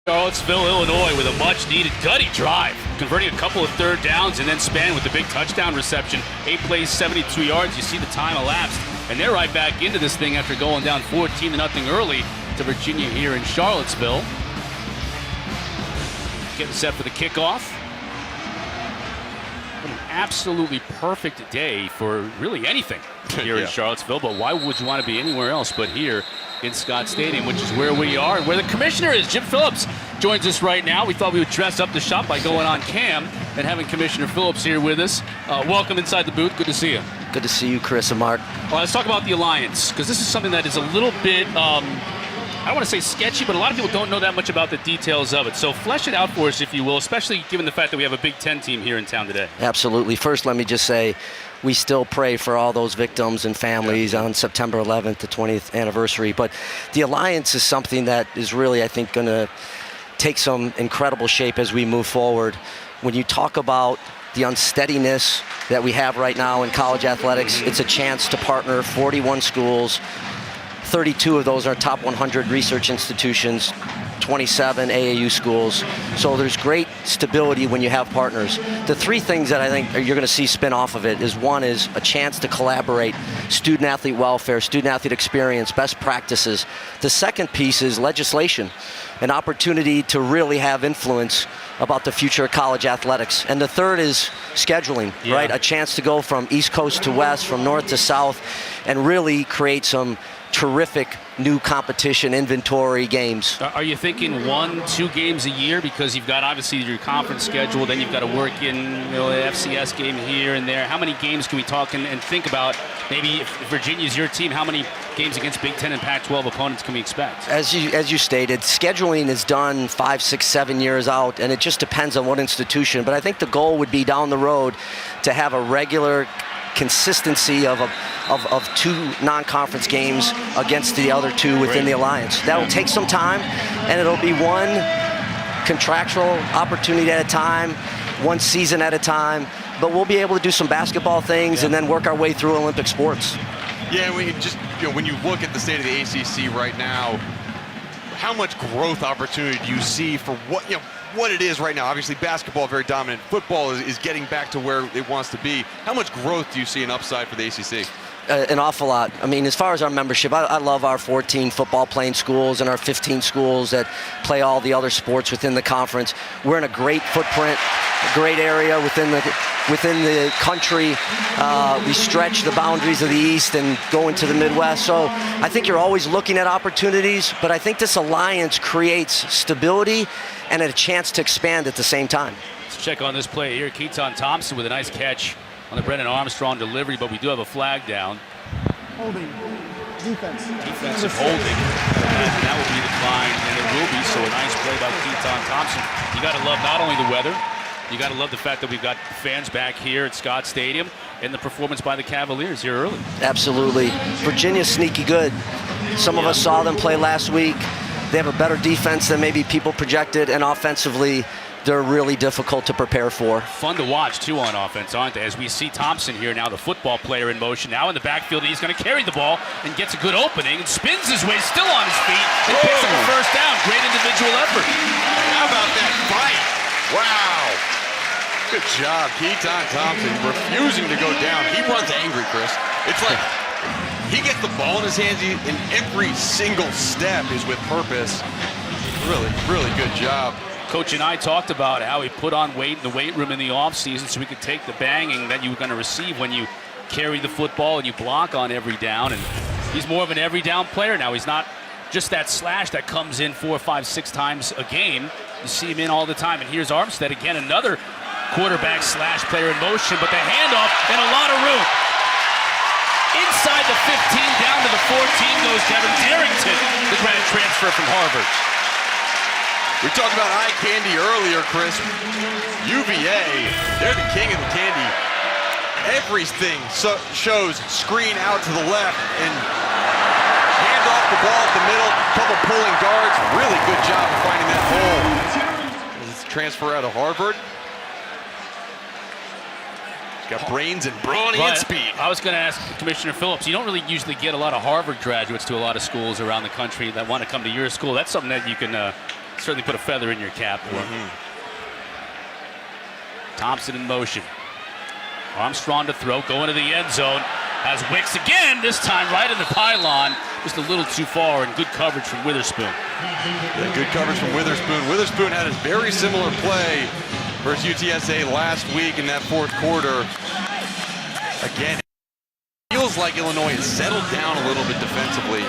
Charlottesville, Illinois, with a much-needed gutty drive, converting a couple of third downs, and then Spann with the big touchdown reception. 8 plays, 72 yards. You see the time elapsed, and they're right back into this thing after going down 14-0 early to Virginia here in Charlottesville. Getting set for the kickoff. What an absolutely perfect day for really anything here in Charlottesville, but why would you want to be anywhere else but here in Scott Stadium, which is where we are and where the commissioner is. Jim Phillips joins us right now. We thought we would dress up the shop by going on cam and having Commissioner Phillips here with us. Welcome inside the booth. Good to see you. Good to see you, Chris and Mark. Well, let's talk about the Alliance, because this is something that is a little bit, I don't want to say sketchy, but a lot of people don't know that much about the details of it. So flesh it out for us, if you will, especially given the fact that we have a Big Ten team here in town today. Absolutely. First, let me just say, we still pray for all those victims and families on September 11th, the 20th anniversary. But the Alliance is something that is really, I think, going to take some incredible shape as we move forward. When you talk about the unsteadiness that we have right now in college athletics, it's a chance to partner 41 schools. 32 of those are top 100 research institutions. 27 AAU schools. So there's great stability when you have partners. The three things that I think you're going to see spin off of it is, one is a chance to collaborate, student-athlete welfare, student-athlete experience, best practices. The second piece is legislation, an opportunity to really have influence about the future of college athletics. And the third is scheduling, right? A chance to go from East Coast to West, from North to South, and really create some terrific new competition inventory games. Are you thinking 1-2 games a year? Because you've got obviously your conference schedule, then you've got to work in the FCS game here and there. How many games can we talk and think about? Maybe if Virginia's your team, how many games against Big Ten and Pac-12 opponents can we expect? As you stated, scheduling is done 5, 6, 7 years out, and it just depends on what institution. But I think the goal would be down the road to have a regular consistency of 2 non-conference games against the other 2 within the alliance. That'll take some time, and it'll be one contractual opportunity at a time, one season at a time, but we'll be able to do some basketball things and then work our way through Olympic sports. Yeah, we just, when you look at the state of the ACC right now, how much growth opportunity do you see for what it is right now? Obviously, basketball very dominant. Football is getting back to where it wants to be. How much growth do you see an upside for the ACC? An awful lot. I mean, as far as our membership, I love our 14 football playing schools and our 15 schools that play all the other sports within the conference. We're in a great footprint, a great area within the country. We stretch the boundaries of the East and go into the Midwest. So I think you're always looking at opportunities, but I think this alliance creates stability and a chance to expand at the same time. Let's check on this play here. Keaton Thompson with a nice catch on the Brennan Armstrong delivery, but we do have a flag down. Holding. Defense. Defensive holding. And that will be declined, and it will be. So a nice play by Keaton Thompson. You got to love not only the weather, you got to love the fact that we've got fans back here at Scott Stadium and the performance by the Cavaliers here early. Absolutely. Virginia's sneaky good. Some of us saw them play last week. They have a better defense than maybe people projected, and offensively, they're really difficult to prepare for. Fun to watch, too, on offense, aren't they? As we see Thompson here now, the football player in motion, now in the backfield, and he's going to carry the ball and gets a good opening and spins his way, still on his feet, and picks up a first down. Great individual effort. How about that fight? Wow. Good job, Keaton Thompson, refusing to go down. He runs angry, Chris. It's like he gets the ball in his hands, and every single step is with purpose. Really, really good job. Coach and I talked about how he put on weight in the weight room in the offseason so he could take the banging that you were going to receive when you carry the football and you block on every down. And he's more of an every down player now. He's not just that slash that comes in 4, 5, 6 times a game. You see him in all the time. And here's Armstead again, another quarterback slash player in motion, but the handoff and a lot of room. Inside the 15, down to the 14 goes Devin Darrington, the grad transfer from Harvard. We talked about eye candy earlier, Chris. UVA, they're the king of the candy. Everything shows screen out to the left and hand off the ball at the middle. Couple pulling guards. Really good job of finding that hole. Let's transfer out of Harvard. He's got brains and brawny and speed. I was going to ask Commissioner Phillips, you don't really usually get a lot of Harvard graduates to a lot of schools around the country that want to come to your school. That's something that you can certainly put a feather in your cap for. Thompson in motion. Armstrong to throw, going to the end zone. Has Wicks again, this time right in the pylon. Just a little too far, and good coverage from Witherspoon. Yeah, good coverage from Witherspoon. Witherspoon had a very similar play versus UTSA last week in that fourth quarter. Again, it feels like Illinois has settled down a little bit defensively.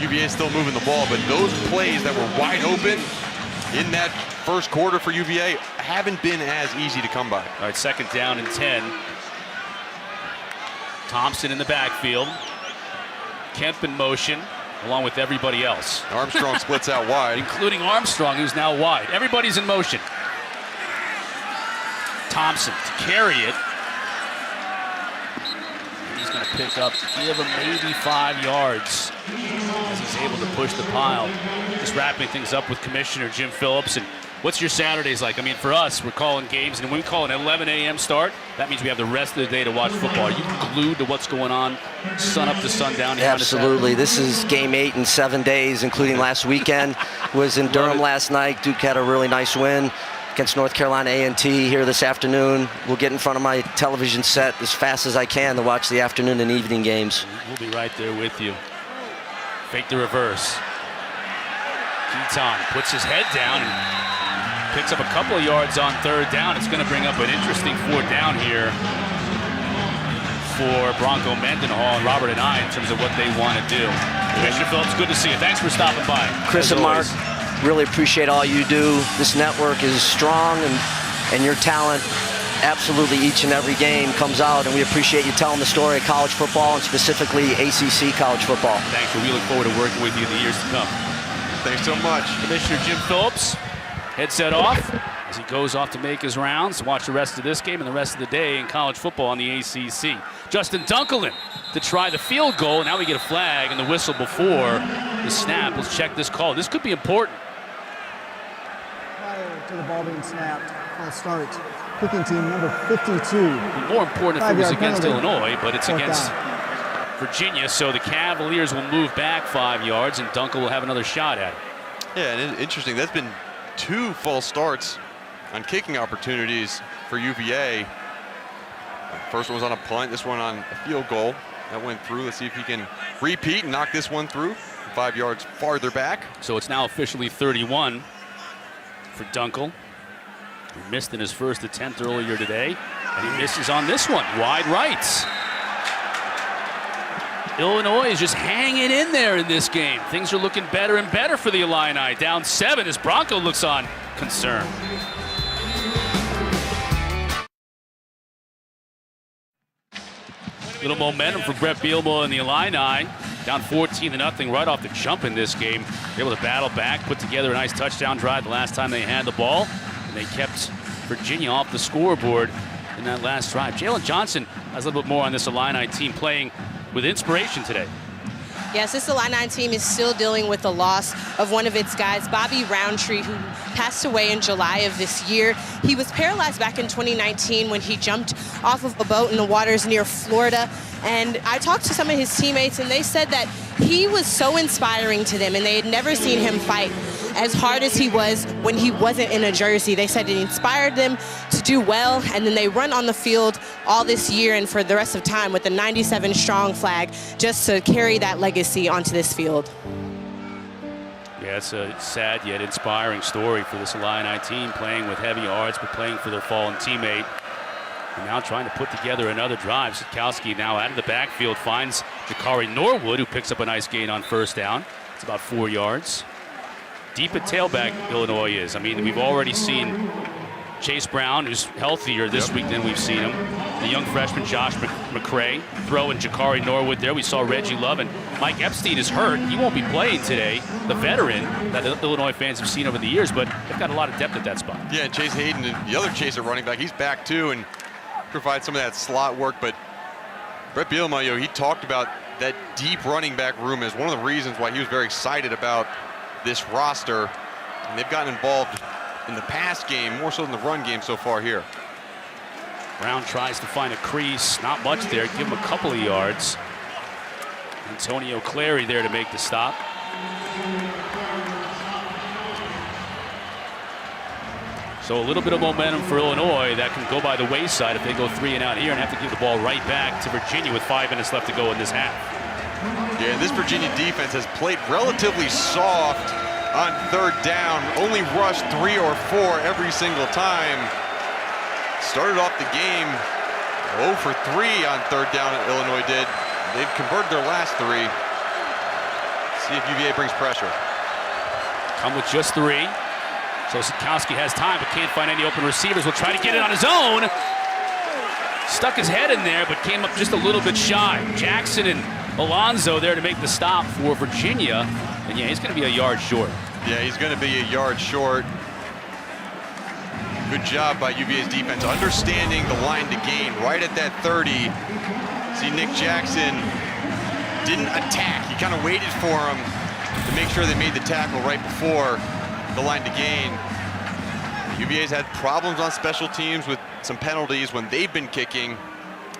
UVA is still moving the ball, but those plays that were wide open in that first quarter for UVA haven't been as easy to come by. All right, second down and 10. Thompson in the backfield. Kemp in motion, along with everybody else. Armstrong splits out wide. Including Armstrong, who's now wide. Everybody's in motion. Thompson to carry it. He's going to pick up, give him maybe 5 yards as he's able to push the pile. Just wrapping things up with Commissioner Jim Phillips. And What's your Saturdays like? I mean, for us, we're calling games, and when we call an 11 a.m. start, that means we have the rest of the day to watch football. Are you glued to what's going on, sun up to sundown? Absolutely. This is game 8 in 7 days, including last weekend. Was in Durham last night. Duke had a really nice win against North Carolina A&T here this afternoon. We'll get in front of my television set as fast as I can to watch the afternoon and evening games. We'll be right there with you. Fake the reverse. Keaton puts his head down and picks up a couple of yards on 3rd down. It's going to bring up an interesting 4th down here for Bronco Mendenhall and Robert and I in terms of what they want to do. Commissioner Phillips, good to see you. Thanks for stopping by. Chris and Mark, really appreciate all you do. This network is strong, and your talent absolutely each and every game comes out, and we appreciate you telling the story of college football and specifically ACC college football. Thanks. We look forward to working with you in the years to come. Thanks so much. Commissioner Jim Phillips, headset off as he goes off to make his rounds. Watch the rest of this game and the rest of the day in college football on the ACC. Justin Dunkelin to try the field goal. Now we get a flag and the whistle before the snap. Let's check this call. This could be important. Prior to the ball being snapped, false start. Kicking team number 52. More important if it was against penalty. Illinois, but it's 4th against down. Virginia, so the Cavaliers will move back 5 yards, and Dunkel will have another shot at it. Yeah, and interesting. That's been 2 false starts on kicking opportunities for UVA. First one was on a punt. This one on a field goal. That went through. Let's see if he can repeat and knock this one through 5 yards farther back. So it's now officially 31 for Dunkel. He missed in his first attempt earlier today, and he misses on this one. Wide right. Illinois is just hanging in there in this game. Things are looking better and better for the Illini. Down 7 as Bronco looks on concerned. Little momentum for Brett Bielema and the Illini. Down 14-0 right off the jump in this game. They're able to battle back, put together a nice touchdown drive the last time they had the ball. And they kept Virginia off the scoreboard in that last drive. Jalen Johnson has a little bit more on this Illini team playing with inspiration today. Yes, this Illini team is still dealing with the loss of one of its guys, Bobby Roundtree, who passed away in July of this year. He was paralyzed back in 2019 when he jumped off of a boat in the waters near Florida. And I talked to some of his teammates, and they said that he was so inspiring to them, and they had never seen him fight as hard as he was when he wasn't in a jersey. They said it inspired them to do well, and then they run on the field all this year and for the rest of time with the 97 strong flag just to carry that legacy onto this field. Yeah, it's a sad yet inspiring story for this Illini team, playing with heavy odds but playing for their fallen teammate. And now trying to put together another drive. Sikowski now out of the backfield finds Jakari Norwood, who picks up a nice gain on 1st down. It's about 4 yards. Deep at tailback, Illinois is. I mean, we've already seen Chase Brown, who's healthier this week than we've seen him. The young freshman Josh McCray throwing Jakari Norwood there. We saw Reggie Love, and Mike Epstein is hurt. He won't be playing today. The veteran that the Illinois fans have seen over the years, but they've got a lot of depth at that spot. Yeah, Chase Hayden, and the other Chase at running back, he's back too and provides some of that slot work. But Brett Bielema, he talked about that deep running back room as one of the reasons why he was very excited about this roster. And they've gotten involved in the pass game more so than the run game so far here. Brown tries to find a crease. Not much there. Give him a couple of yards. Antonio Clary there to make the stop. So a little bit of momentum for Illinois that can go by the wayside if they go 3 and out here and have to give the ball right back to Virginia with 5 minutes left to go in this half. Yeah, and this Virginia defense has played relatively soft on 3rd down, only rushed 3 or 4 every single time. Started off the game 0 for 3 on 3rd down, Illinois did. They've converted their last 3. See if UVA brings pressure. Come with just 3. So Sikowski has time but can't find any open receivers. Will try to get it on his own. Stuck his head in there but came up just a little bit shy. Jackson and Alonzo there to make the stop for Virginia. And yeah, he's going to be a yard short. Yeah, he's going to be a yard short. Good job by UVA's defense, understanding the line to gain right at that 30. See, Nick Jackson didn't attack. He kind of waited for him to make sure they made the tackle right before the line to gain. UVA's had problems on special teams with some penalties when they've been kicking.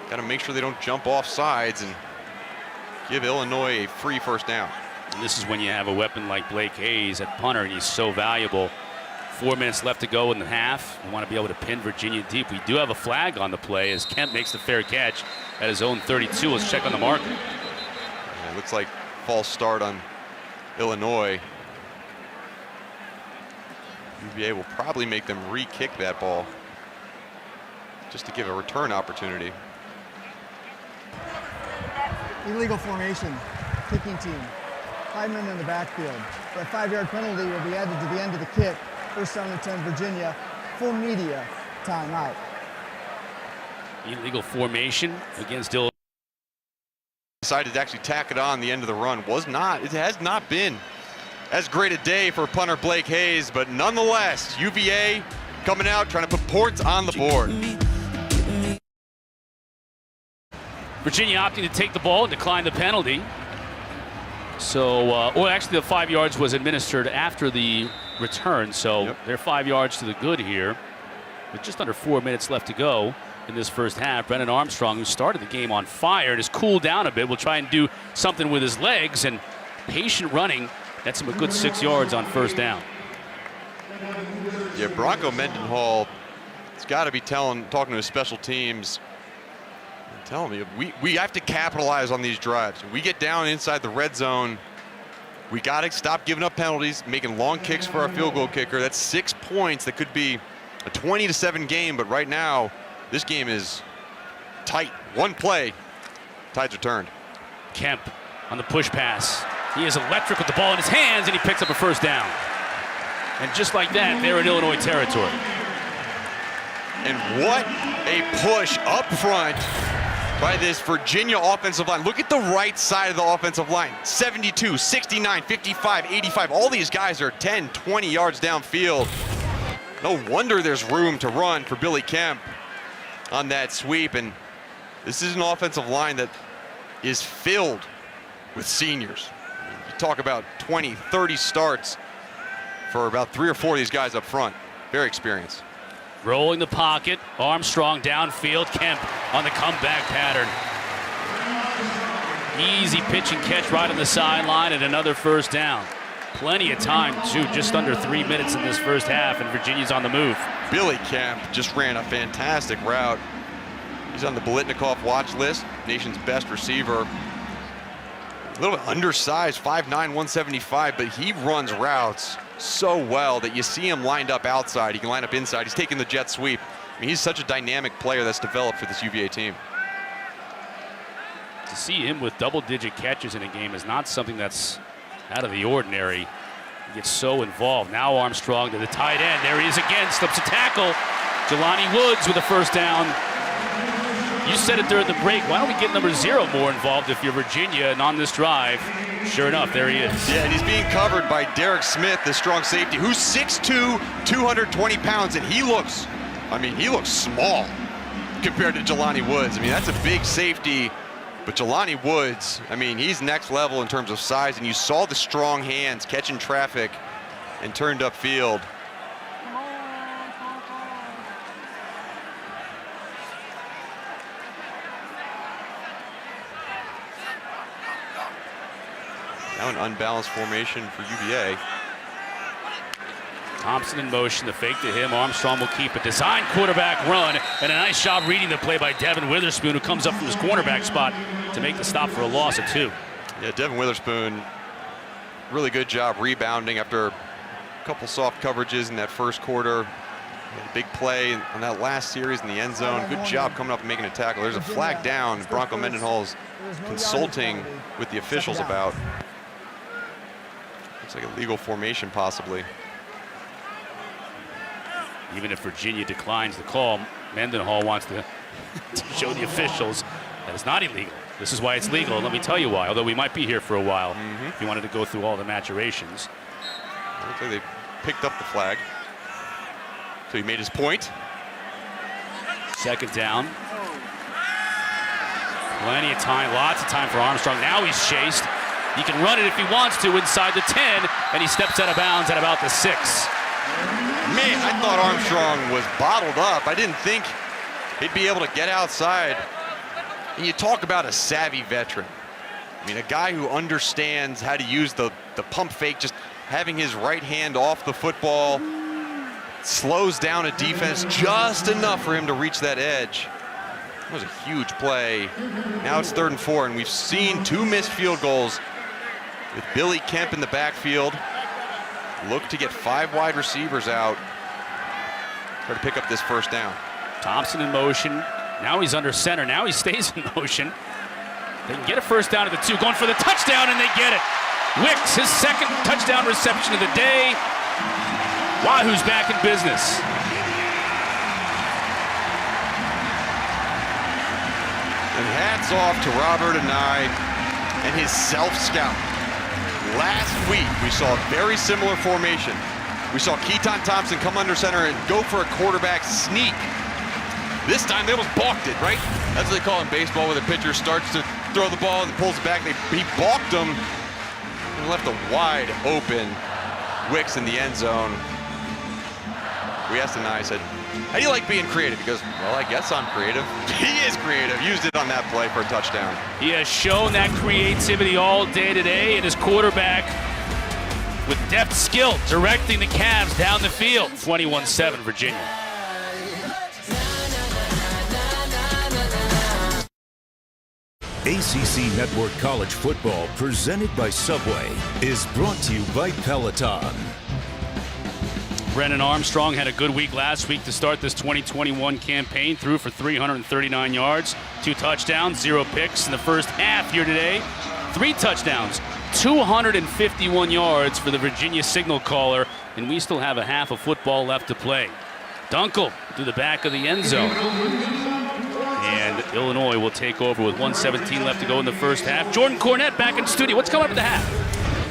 Got to make sure they don't jump off sides and give Illinois a free first down. And this is when you have a weapon like Blake Hayes at punter, and he's so valuable. 4 minutes left to go in the half. We want to be able to pin Virginia deep. We do have a flag on the play as Kemp makes the fair catch at his own 32. Let's check on the marker. Yeah, it looks like false start on Illinois. UVA will probably make them re-kick that ball just to give a return opportunity. Illegal formation, kicking team. 5 men in the backfield. That 5-yard penalty will be added to the end of the kick. First down and 10, Virginia. Full media timeout. Illegal formation against Illinois. Decided to actually tack it on the end of the run. It has not been as great a day for punter Blake Hayes, but nonetheless, UVA coming out trying to put points on the board. Virginia opting to take the ball and decline the penalty. So, or actually the 5 yards was administered after the return, so they're 5 yards to the good here. With just under 4 minutes left to go in this first half, Brennan Armstrong, who started the game on fire and has cooled down a bit, will try and do something with his legs, and patient running gets him a good 6 yards on first down. Yeah, Bronco Mendenhall has got to be talking to his special teams. Tell me, we have to capitalize on these drives. We get down inside the red zone. We got to stop giving up penalties, making long kicks for our field goal kicker. That's 6 points. That could be a 20-7 game, but right now, this game is tight. One play, tides are turned. Kemp on the push pass. He is electric with the ball in his hands, and he picks up a first down. And just like that, they're in Illinois territory. And what a push up front by this Virginia offensive line. Look at the right side of the offensive line. 72, 69, 55, 85. All these guys are 10, 20 yards downfield. No wonder there's room to run for Billy Kemp on that sweep. And this is an offensive line that is filled with seniors. You talk about 20, 30 starts for about 3 or 4 of these guys up front. Very experienced. Rolling the pocket, Armstrong downfield, Kemp on the comeback pattern. Easy pitch and catch right on the sideline, and another first down. Plenty of time, too, just under 3 minutes in this first half, and Virginia's on the move. Billy Kemp just ran a fantastic route. He's on the Biletnikoff watch list, nation's best receiver. A little bit undersized, 5'9", 175, but he runs routes so well that you see him lined up outside. He can line up inside. He's taking the jet sweep. I mean, he's such a dynamic player that's developed for this UVA team. To see him with double-digit catches in a game is not something that's out of the ordinary. He gets so involved. Now Armstrong to the tight end. There he is again, slips a tackle. Jelani Woods with a first down. You said it during the break. Why don't we get number 0 more involved if you're Virginia and on this drive? Sure enough, there he is. Yeah, and he's being covered by Derek Smith, the strong safety, who's 6'2", 220 pounds, and he looks small compared to Jelani Woods. I mean, that's a big safety, but Jelani Woods, I mean, he's next level in terms of size, and you saw the strong hands catching traffic and turned upfield. Now an unbalanced formation for UVA. Thompson in motion, the fake to him. Armstrong will keep it. Design quarterback run, and a nice job reading the play by Devin Witherspoon, who comes up from his cornerback spot to make the stop for a loss of 2. Yeah, Devin Witherspoon, really good job rebounding after a couple soft coverages in that first quarter. Big play on that last series in the end zone. Good job coming up and making a tackle. There's a flag down. Bronco Mendenhall's consulting with the officials about. Looks like a legal formation, possibly. Even if Virginia declines the call, Mendenhall wants to show the officials that it's not illegal. This is why it's legal, and let me tell you why, although we might be here for a while if you wanted to go through all the maturations. Looks like they picked up the flag. So he made his point. Second down. Plenty of time, lots of time for Armstrong. Now he's chased. He can run it if he wants to inside the 10, and he steps out of bounds at about the 6. Man, I thought Armstrong was bottled up. I didn't think he'd be able to get outside. And you talk about a savvy veteran. I mean, a guy who understands how to use the pump fake, just having his right hand off the football, slows down a defense just enough for him to reach that edge. That was a huge play. Now it's 3rd and 4, and we've seen 2 missed field goals with Billy Kemp in the backfield. Look to get 5 wide receivers out. Try to pick up this first down. Thompson in motion. Now he's under center. Now he stays in motion. They can get a first down at the 2, going for the touchdown, and they get it. Wicks, his 2nd touchdown reception of the day. Wahoo's back in business. And hats off to Robert Anai and his self-scout. Last week, we saw a very similar formation. We saw Keaton Thompson come under center and go for a quarterback sneak. This time, they almost balked it, right? That's what they call in baseball, where the pitcher starts to throw the ball and pulls it back. He balked him and left a wide open Wicks in the end zone. We asked Anai, I said, how do you like being creative? He goes, well, I guess I'm creative. He is creative. Used it on that play for a touchdown. He has shown that creativity all day today, and his quarterback with deft skill directing the Cavs down the field. 21-7 Virginia. ACC Network College Football, presented by Subway, is brought to you by Peloton. Brennan Armstrong had a good week last week to start this 2021 campaign. Threw for 339 yards, 2 touchdowns, 0 picks in the first half here today. 3 touchdowns, 251 yards for the Virginia signal caller, and we still have a half of football left to play. Dunkel to the back of the end zone. And Illinois will take over with 1:17 left to go in the first half. Jordan Cornette back in studio. What's coming up at the half?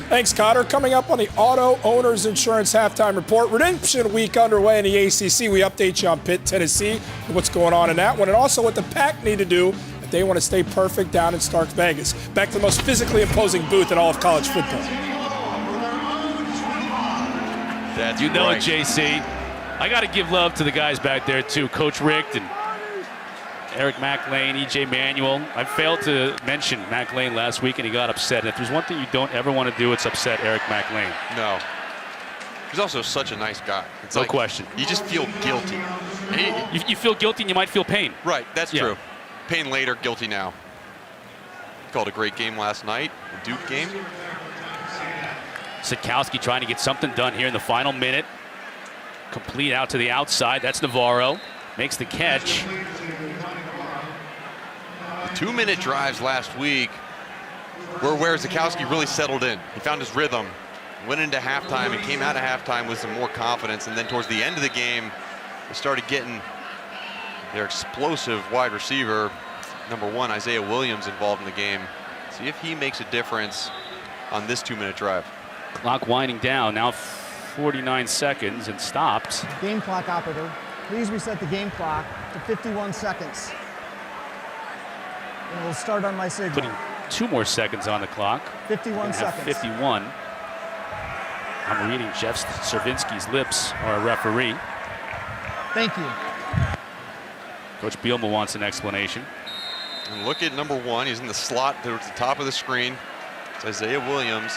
Thanks, Cotter. Coming up on the Auto Owners Insurance Halftime Report, Redemption Week underway in the ACC. We update you on Pitt, Tennessee, and what's going on in that one, and also what the Pack need to do if they want to stay perfect down in Stark Vegas. Back to the most physically imposing booth in all of college football. That's you know right. it, JC. I got to give love to the guys back there, too. Coach Rick and Eric McLean, E.J. Manuel. I failed to mention McLean last week, and he got upset. And if there's one thing you don't ever want to do, it's upset Eric McLean. No. He's also such a nice guy. It's No question. You just feel guilty. You feel guilty and you might feel pain. Right, that's true. Pain later, guilty now. Called a great game last night, the Duke game. Sikowski trying to get something done here in the final minute. Complete out to the outside. That's Navarro. Makes the catch. The 2-minute drives last week were where Sikowski really settled in. He found his rhythm, went into halftime, and came out of halftime with some more confidence. And then towards the end of the game, they started getting their explosive wide receiver, number 1, Isaiah Williams, involved in the game. See if he makes a difference on this 2-minute drive. Clock winding down. Now 49 seconds and stopped. Game clock operator, please reset the game clock to 51 seconds. And we'll start on my signal. Putting 2 more seconds on the clock. 51 seconds. 51. I'm reading Jeff Cervinsky's lips, our referee. Thank you. Coach Bielema wants an explanation. And look at number 1. He's in the slot towards the top of the screen. It's Isaiah Williams.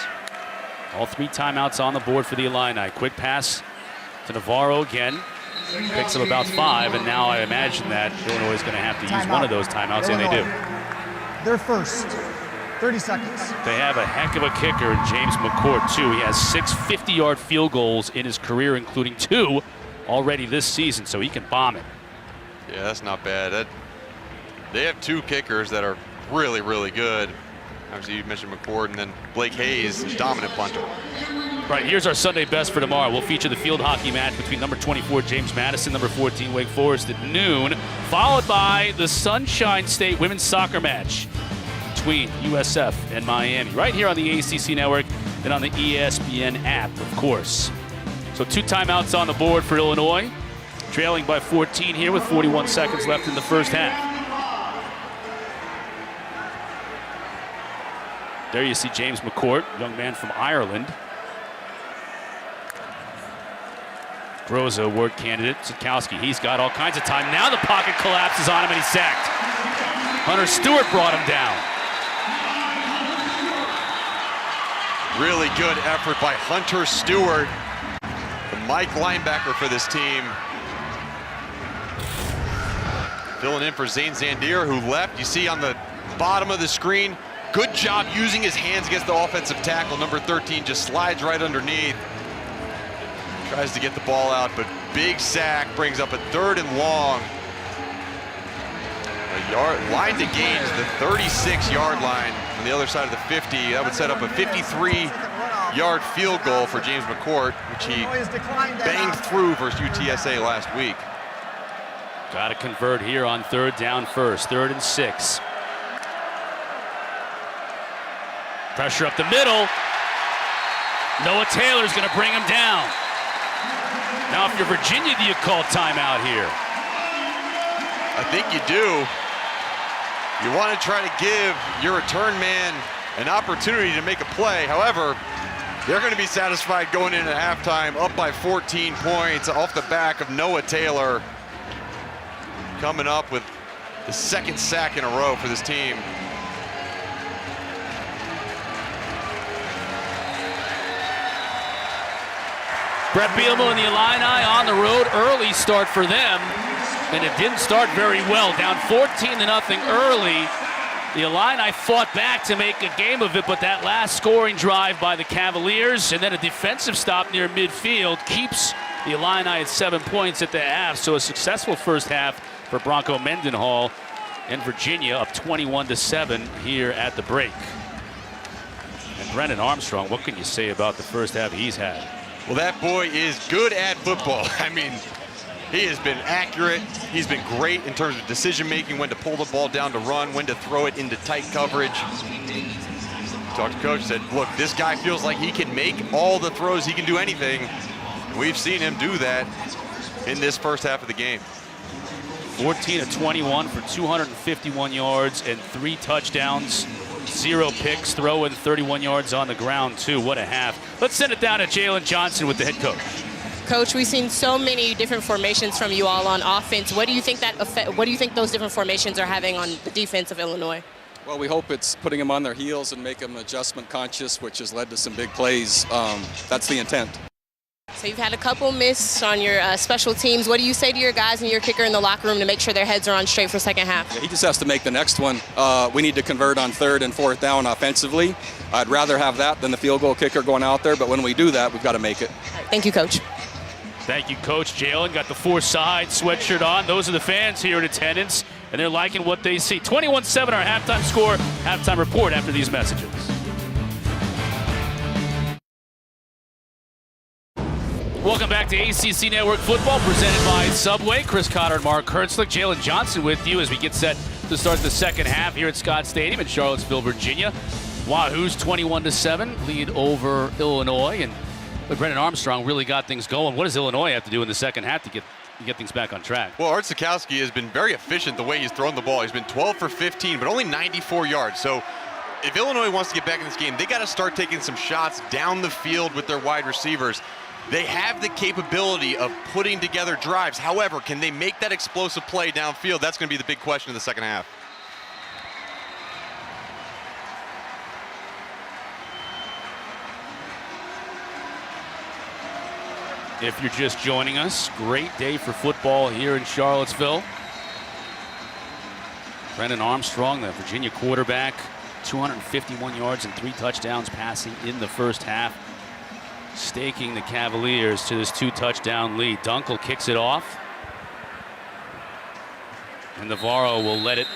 All 3 timeouts on the board for the Illini. Quick pass to Navarro again. Picks up about 5, and now I imagine that Illinois is going to have to use one of those timeouts, and they do. They're first. 30 seconds. They have a heck of a kicker in James McCourt, too. He has 6 50-yard field goals in his career, including 2 already this season, so he can bomb it. Yeah, that's not bad. They have 2 kickers that are really, really good. Obviously, you mentioned McCourt, and then Blake Hayes, dominant punter. Right, here's our Sunday best for tomorrow. We'll feature the field hockey match between number 24, James Madison, number 14, Wake Forest at noon, followed by the Sunshine State women's soccer match between USF and Miami, right here on the ACC Network and on the ESPN app, of course. So 2 timeouts on the board for Illinois, trailing by 14 here with 41 seconds left in the first half. There you see James McCourt, young man from Ireland. Groza, award candidate. Sikowski, he's got all kinds of time. Now the pocket collapses on him and he's sacked. Hunter Stewart brought him down. Really good effort by Hunter Stewart, the Mike linebacker for this team. Filling in for Zane Zandier, who left. You see on the bottom of the screen, good job using his hands against the offensive tackle. Number 13 just slides right underneath. Tries to get the ball out, but big sack brings up a 3rd and long. A yard line to gain is the 36-yard line on the other side of the 50. That would set up a 53-yard field goal for James McCourt, which he banged through versus UTSA last week. Got to convert here on 3rd down first. 3rd and 6. Pressure up the middle. Noah Taylor's going to bring him down. Now, if you're Virginia, do you call timeout here? I think you do. You want to try to give your return man an opportunity to make a play. However, they're going to be satisfied going into halftime up by 14 points off the back of Noah Taylor, coming up with the 2nd sack in a row for this team. Brett Bielema and the Illini on the road. Early start for them, and it didn't start very well. Down 14-0 early. The Illini fought back to make a game of it, but that last scoring drive by the Cavaliers and then a defensive stop near midfield keeps the Illini at 7 points at the half. So a successful first half for Bronco Mendenhall, and Virginia up 21-7 here at the break. And Brennan Armstrong, what can you say about the first half he's had? Well, that boy is good at football. I mean, he has been accurate. He's been great in terms of decision making, when to pull the ball down to run, when to throw it into tight coverage. Talked to coach, said, look, this guy feels like he can make all the throws. He can do anything. We've seen him do that in this first half of the game. 14 of 21 for 251 yards and 3 touchdowns. 0 picks, throwing 31 yards on the ground, too. What a half. Let's send it down to Jalen Johnson with the head coach. Coach, we've seen so many different formations from you all on offense. What do you think those different formations are having on the defense of Illinois? Well, we hope it's putting them on their heels and make them adjustment conscious, which has led to some big plays. That's the intent. So you've had a couple miss on your special teams. What do you say to your guys and your kicker in the locker room to make sure their heads are on straight for second half? Yeah, he just has to make the next one. We need to convert on 3rd and 4th down offensively. I'd rather have that than the field goal kicker going out there, but when we do that, we've got to make it. Thank you, Coach. Thank you, Coach. Jalen got the 4-side sweatshirt on. Those are the fans here in attendance, and they're liking what they see. 21-7 our halftime score. Halftime report after these messages. Welcome back to ACC Network Football, presented by Subway. Chris Cotter and Mark Hertzlick. Jalen Johnson with you as we get set to start the second half here at Scott Stadium in Charlottesville, Virginia. Wahoo's 21-7 lead over Illinois, but Brennan Armstrong really got things going. What does Illinois have to do in the second half to get things back on track? Well, Art Sikowski has been very efficient the way he's thrown the ball. He's been 12 for 15, but only 94 yards. So if Illinois wants to get back in this game, they got to start taking some shots down the field with their wide receivers. They have the capability of putting together drives. However, can they make that explosive play downfield? That's going to be the big question in the second half. If you're just joining us, great day for football here in Charlottesville. Brennan Armstrong, the Virginia quarterback, 251 yards and 3 touchdowns passing in the first half, staking the Cavaliers to this 2-touchdown lead. Dunkel kicks it off, and Navarro will let it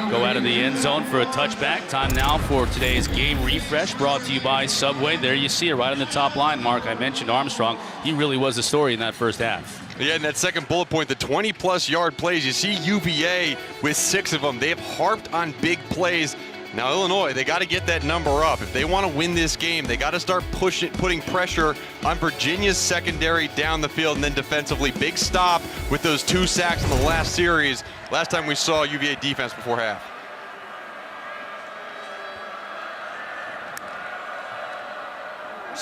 go out of the end zone for a touchback. Time now for today's game refresh, brought to you by Subway. There you see it right on the top line, Mark. I mentioned Armstrong. He really was the story in that first half. Yeah, in that second bullet point, the 20-plus yard plays, you see UVA with 6 of them. They have harped on big plays. Now, Illinois, they got to get that number up. If they want to win this game, they got to start putting pressure on Virginia's secondary down the field, and then defensively, big stop with those 2 sacks in the last series. Last time we saw UVA defense before half.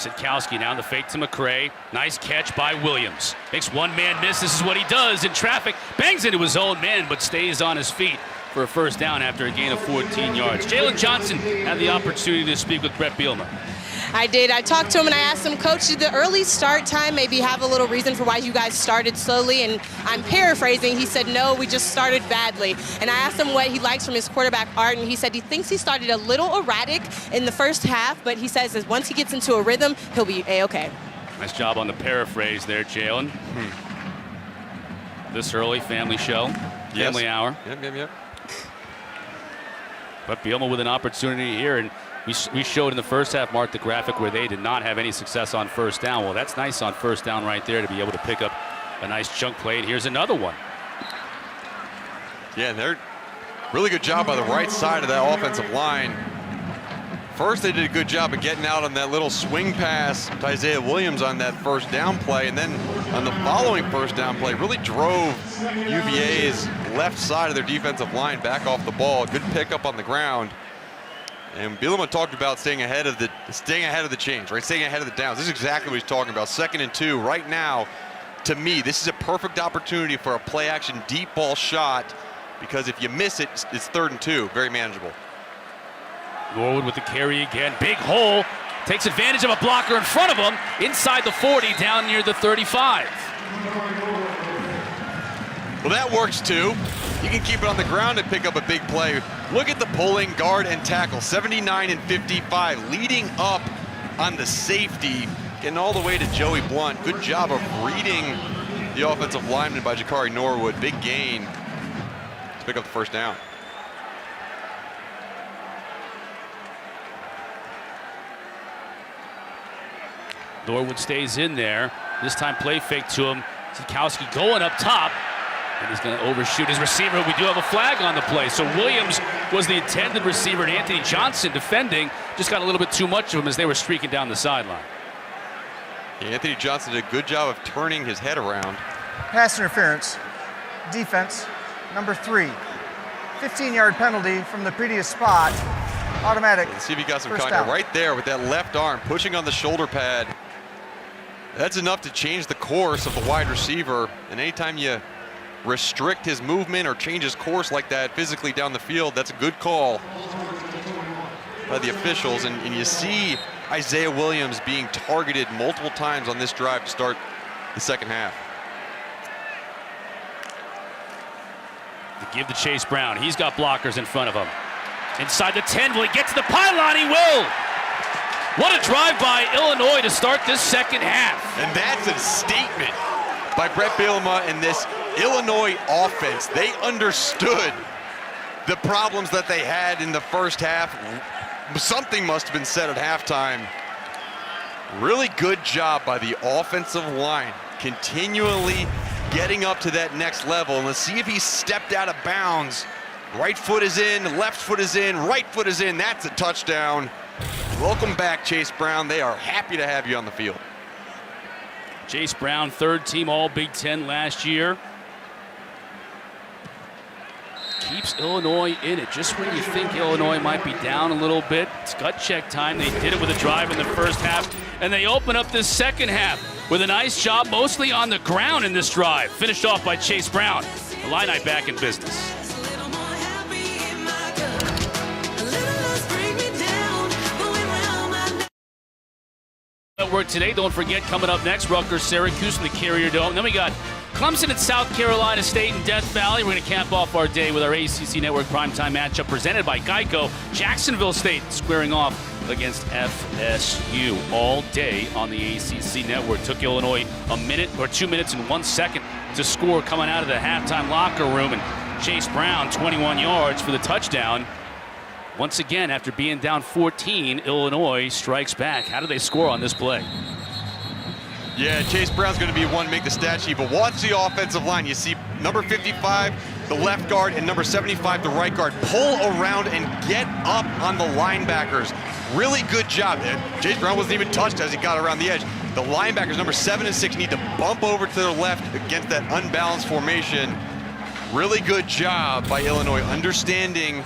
Sitkowski now the fake to McCray. Nice catch by Williams. Makes one man miss. This is what he does in traffic. Bangs into his own man, but stays on his feet for a first down after a gain of 14 yards. Jalen Johnson had the opportunity to speak with Brett Bielema. I did. I talked to him and I asked him, Coach, did the early start time maybe have a little reason for why you guys started slowly? And I'm paraphrasing. He said, no, we just started badly. And I asked him what he likes from his quarterback, Art, and he said he thinks he started a little erratic in the first half, but he says that once he gets into a rhythm, he'll be A-okay. Nice job on the paraphrase there, Jalen. This early, family show, family hour. Yep. But Bielema with an opportunity here, and we showed in the first half, Mark, the graphic where they did not have any success on first down. Well, that's nice on first down right there to be able to pick up a nice chunk play, and here's another one. Yeah, they're really good job by the right side of that offensive line. First, they did a good job of getting out on that little swing pass to Isaiah Williams on that first down play, and then on the following first down play, really drove UVA's left side of their defensive line back off the ball. Good pickup on the ground. And Bielema talked about staying ahead of the chains, right? Staying ahead of the downs. This is exactly what he's talking about. 2nd and 2 right now. To me, this is a perfect opportunity for a play-action deep ball shot, because if you miss it, it's 3rd and 2. Very manageable. Norwood with the carry again. Big hole. Takes advantage of a blocker in front of him. Inside the 40, down near the 35. Well, that works too. You can keep it on the ground and pick up a big play. Look at the pulling, guard, and tackle. 79 and 55, leading up on the safety, getting all the way to Joey Blunt. Good job of reading the offensive lineman by Jakari Norwood. Big gain to pick up the first down. Norwood stays in there. This time play fake to him. Sitkowski going up top. And he's going to overshoot his receiver. We do have a flag on the play. So Williams was the intended receiver, and Anthony Johnson defending. Just got a little bit too much of him as they were streaking down the sideline. Yeah, Anthony Johnson did a good job of turning his head around. Pass interference. Defense, number 3. 15-yard penalty from the previous spot. Automatic. Let's see if he got some first contact down. right there with that left arm, pushing on the shoulder pad. That's enough to change the course of the wide receiver. And anytime you restrict his movement or change his course like that physically down the field, that's a good call by the officials. And you see Isaiah Williams being targeted multiple times on this drive to start the second half. To give to Chase Brown. He's got blockers in front of him. Inside the 10, will he get to the pylon? He will! What a drive by Illinois to start this second half. And that's a statement by Brett Bielema and this Illinois offense. They understood the problems that they had in the first half. Something must have been said at halftime. Really good job by the offensive line, continually getting up to that next level. And let's see if he stepped out of bounds. Right foot is in, left foot is in, right foot is in. That's a touchdown. Welcome back, Chase Brown. They are happy to have you on the field. Chase Brown, 3rd team All Big Ten last year. Keeps Illinois in it. Just when you think Illinois might be down a little bit, it's gut check time. They did it with a drive in the first half, and they open up this second half with a nice job, mostly on the ground in this drive. Finished off by Chase Brown. Illini back in business. Network today. Don't forget, coming up next, Rutgers, Syracuse in the Carrier Dome. Then we got Clemson and South Carolina State in Death Valley. We're going to cap off our day with our ACC Network primetime matchup presented by Geico. Jacksonville State squaring off against FSU all day on the ACC Network. Took Illinois a minute or 2 minutes and 1 second to score coming out of the halftime locker room. And Chase Brown, 21 yards for the touchdown. Once again, after being down 14, Illinois strikes back. How do they score on this play? Yeah, Chase Brown's going to be one to make the stat sheet, but watch the offensive line. You see number 55, the left guard, and number 75, the right guard, pull around and get up on the linebackers. Really good job. Chase Brown wasn't even touched as he got around the edge. The linebackers, number 7 and 6, need to bump over to their left against that unbalanced formation. Really good job by Illinois, understanding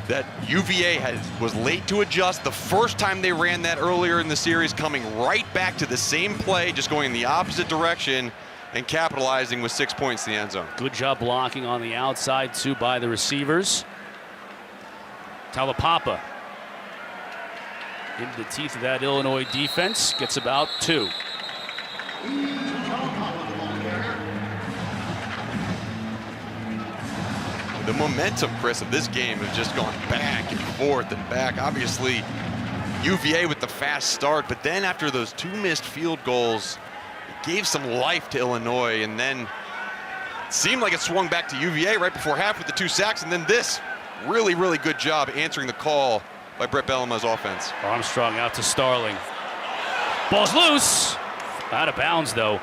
that UVA was late to adjust. The first time they ran that earlier in the series, coming right back to the same play, just going in the opposite direction and capitalizing with 6 points in the end zone. Good job blocking on the outside, too, by the receivers. Talapapa into the teeth of that Illinois defense, gets about 2. The momentum, Chris, of this game has just gone back and forth and back. Obviously, UVA with the fast start, but then after those 2 missed field goals, it gave some life to Illinois, and then it seemed like it swung back to UVA right before half with the 2 sacks, and then this really, really good job answering the call by Brett Bellama's offense. Armstrong out to Starling. Ball's loose. Out of bounds, though.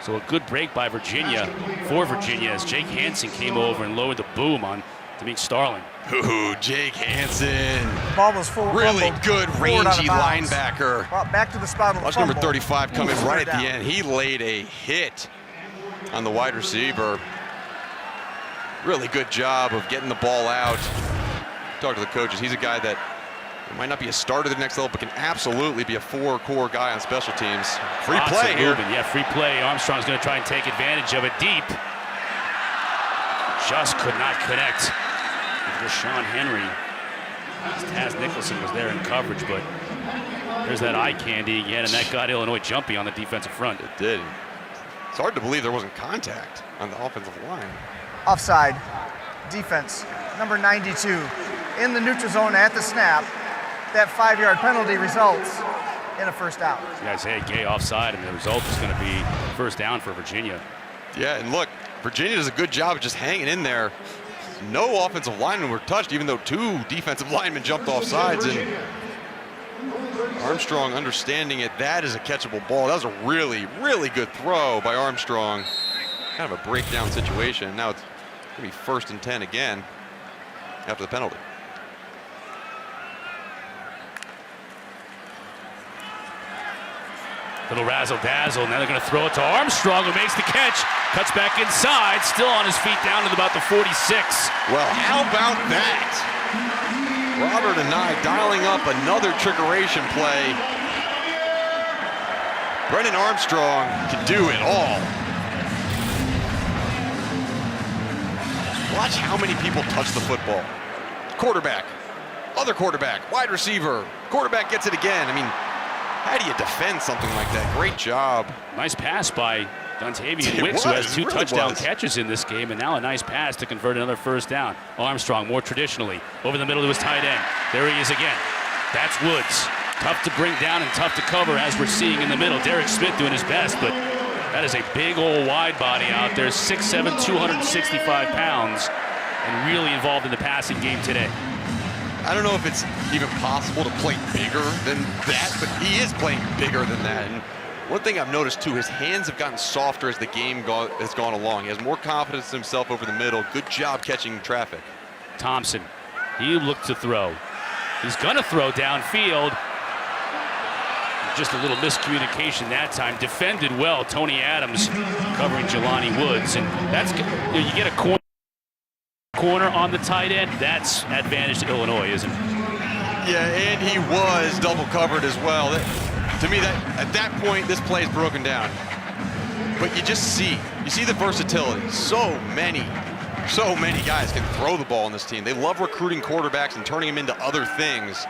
So a good break by Virginia, for Virginia, as Jake Hansen came over and lowered the boom on to meet Starling. Ooh, Jake Hansen. Ball was full. Really good, rangy linebacker. Well, back to the spot. Watch number 35 come in right at the end. He laid a hit on the wide receiver. Really good job of getting the ball out. Talk to the coaches. He's a guy that might not be a starter at the next level, but can absolutely be a 4-core guy on special teams. Free play here. Yeah, free play. Armstrong's going to try and take advantage of it deep. Just could not connect with Rashawn Henry. Taz Nicholson was there in coverage, but there's that eye candy again, and that got Illinois jumpy on the defensive front. It did. It's hard to believe there wasn't contact on the offensive line. Offside. Defense. Number 92. In the neutral zone at the snap. That 5-yard penalty results in a first down. You guys say Gay offside, and the result is going to be first down for Virginia. Yeah, and look, Virginia does a good job of just hanging in there. No offensive linemen were touched, even though 2 defensive linemen jumped off sides. And Armstrong understanding it, that is a catchable ball. That was a really, really good throw by Armstrong. Kind of a breakdown situation. Now it's going to be 1st and 10 again after the penalty. Little razzle-dazzle, now they're going to throw it to Armstrong, who makes the catch, cuts back inside, still on his feet down to about the 46. Well, how about that? Robert and I dialing up another trickeration play. Brennan Armstrong can do it all. Watch how many people touch the football. Quarterback, other quarterback, wide receiver, quarterback gets it again. I mean, how do you defend something like that? Great job. Nice pass by Dontavian Wicks, who has 2 touchdown catches in this game, and now a nice pass to convert another first down. Armstrong, more traditionally, over the middle to his tight end. There he is again. That's Woods. Tough to bring down and tough to cover, as we're seeing in the middle. Derek Smith doing his best, but that is a big old wide body out there, 6'7", 265 pounds, and really involved in the passing game today. I don't know if it's even possible to play bigger than that, but he is playing bigger than that. And one thing I've noticed too, his hands have gotten softer as the game has gone along. He has more confidence in himself over the middle. Good job catching traffic. Thompson, he looked to throw. He's gonna throw downfield. Just a little miscommunication that time. Defended well, Tony Adams covering Jelani Woods, and that's, you get a corner on the tight end, that's advantage to Illinois, isn't it? Yeah, and he was double covered as well. To me, that at that point, this play is broken down. But you just see the versatility. So many guys can throw the ball on this team. They love recruiting quarterbacks and turning them into other things.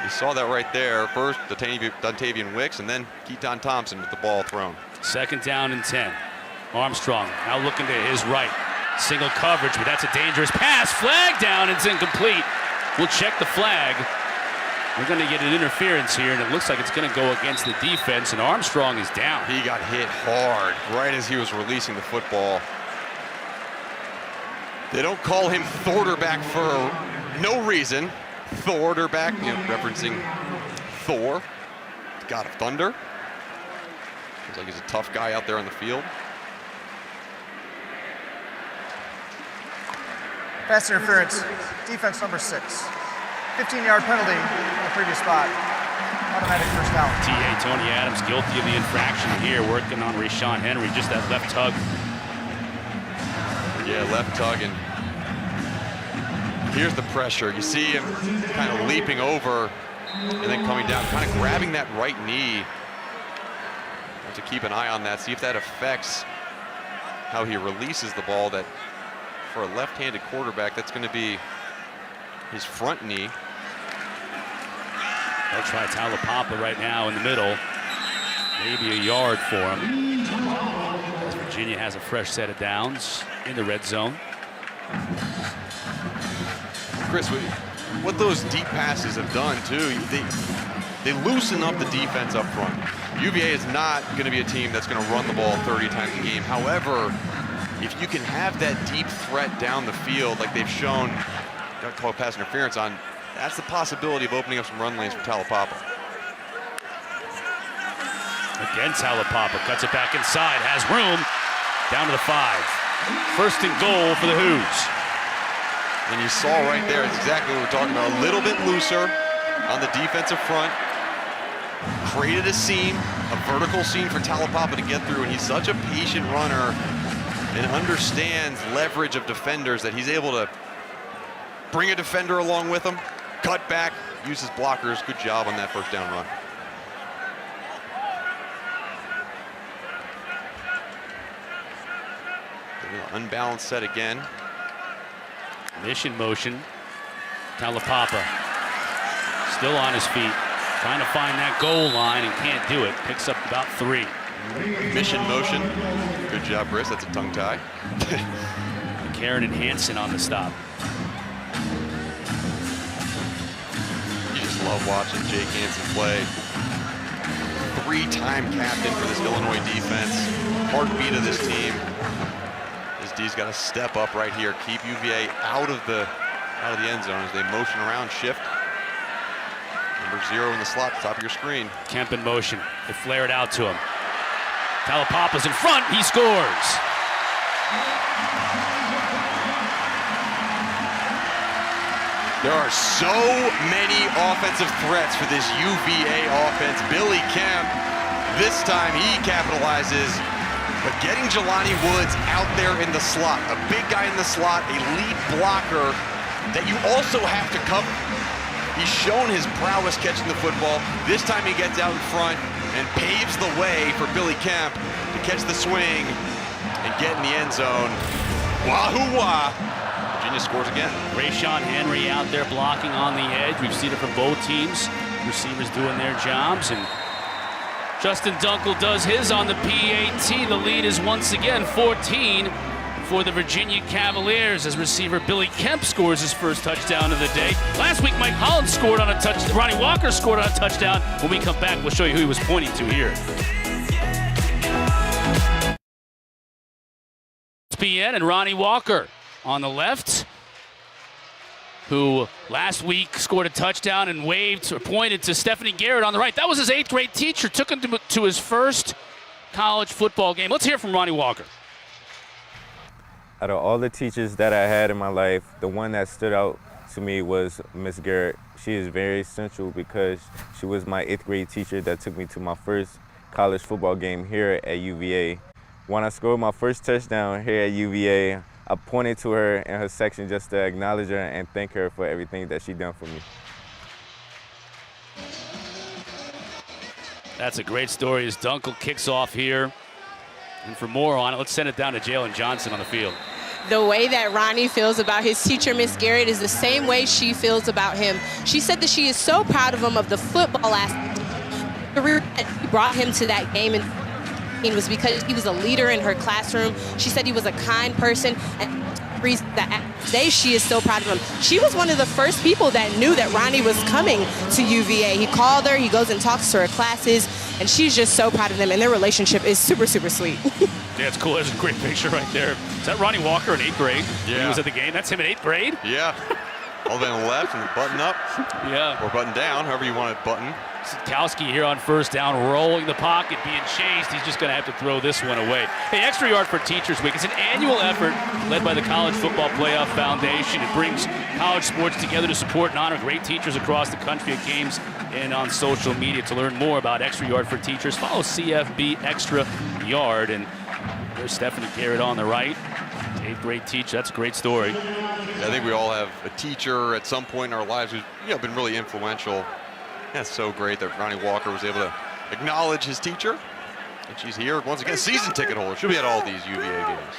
You saw that right there. First, Dontavian Wicks, and then Keaton Thompson with the ball thrown. 2nd down and 10. Armstrong now looking to his right. Single coverage, but that's a dangerous pass. Flag down, it's incomplete. We'll check the flag. We're going to get an interference here, and it looks like it's going to go against the defense, and Armstrong is down. He got hit hard right as he was releasing the football. They don't call him Thorderback for no reason. Thorderback, referencing Thor, God of Thunder. Looks like he's a tough guy out there on the field. Pass interference, defense number 6. 15-yard penalty on the previous spot. Automatic first down. T.A. Tony Adams guilty of the infraction here, working on Rashawn Henry, just that left tug. Yeah, left tug, and Here's the pressure. You see him kind of leaping over and then coming down, kind of grabbing that right knee. Have to keep an eye on that, see if that affects how he releases the ball. That for a left-handed quarterback, that's going to be his front knee. They'll try Talapapa right now in the middle. Maybe a yard for him. As Virginia has a fresh set of downs in the red zone. Chris, what those deep passes have done too, they loosen up the defense up front. UVA is not going to be a team that's going to run the ball 30 times a game. However, if you can have that deep threat down the field like they've shown, don't call it pass interference on, that's the possibility of opening up some run lanes for Talapapa. Again, Talapapa cuts it back inside, has room, down to the 5. First and goal for the Hoos. And you saw right there, it's exactly what we're talking about. A little bit looser on the defensive front. Created a seam, a vertical seam for Talapapa to get through, and he's such a patient runner and understands leverage of defenders that he's able to bring a defender along with him, cut back, use his blockers. Good job on that first down run. Unbalanced set again. Mission motion. Talapapa still on his feet, trying to find that goal line and can't do it. Picks up about 3. Mission motion. Good job, Chris. That's a tongue tie. Karen and Hansen on the stop. You just love watching Jake Hansen play. 3-time captain for this Illinois defense. Heartbeat of this team. This D's got to step up right here, keep UVA out of the end zone as they motion around, shift. Number 0 in the slot, top of your screen. Kemp in motion. They flare it out to him. Talapapa's in front. He scores. There are so many offensive threats for this UVA offense. Billy Kemp, this time he capitalizes. But getting Jelani Woods out there in the slot, a big guy in the slot, a lead blocker that you also have to cover. He's shown his prowess catching the football. This time he gets out in front and paves the way for Billy Kemp to catch the swing and get in the end zone. Wahoo-wah! Virginia scores again. Rayshawn Henry out there blocking on the edge. We've seen it from both teams. Receivers doing their jobs, and Justin Dunkel does his on the PAT. The lead is once again 14 for the Virginia Cavaliers as receiver Billy Kemp scores his first touchdown of the day. Last week, Mike Holland scored on a touchdown. Ronnie Walker scored on a touchdown. When we come back, we'll show you who he was pointing to here. ESPN and Ronnie Walker on the left, who last week scored a touchdown and waved or pointed to Stephanie Garrett on the right. That was his 8th grade teacher, took him to his first college football game. Let's hear from Ronnie Walker. Out of all the teachers that I had in my life, the one that stood out to me was Miss Garrett. She is very essential because she was my 8th grade teacher that took me to my first college football game here at UVA. When I scored my first touchdown here at UVA, I pointed to her in her section just to acknowledge her and thank her for everything that she done for me. That's a great story as Dunkel kicks off here. And for more on it, let's send it down to Jalen Johnson on the field. The way that Ronnie feels about his teacher, Miss Garrett, is the same way she feels about him. She said that she is so proud of him of the football aspect. The reason that he brought him to that game and it was because he was a leader in her classroom. She said he was a kind person, and the reason that today she is so proud of him. She was one of the first people that knew that Ronnie was coming to UVA. He called her, he goes and talks to her classes, and she's just so proud of them, and their relationship is super, super sweet. Yeah, it's cool. There's a great picture right there. Is that Ronnie Walker in 8th grade? Yeah. He was at the game. That's him in 8th grade? Yeah. All the way on the left and button up. Yeah. Or button down, however you want it button. Sitkowski here on first down, rolling the pocket, being chased. He's just going to have to throw this one away. Hey, Extra Yard for Teachers Week. It's an annual effort led by the College Football Playoff Foundation. It brings college sports together to support and honor great teachers across the country at games and on social media. To learn more about Extra Yard for Teachers, follow CFB Extra Yard. And there's Stephanie Garrett on the right. Eighth grade teacher, that's a great story. Yeah, I think we all have a teacher at some point in our lives who's been really influential. That's so great that Ronnie Walker was able to acknowledge his teacher. And she's here once again, season ticket holder. She'll be at all these UVA games.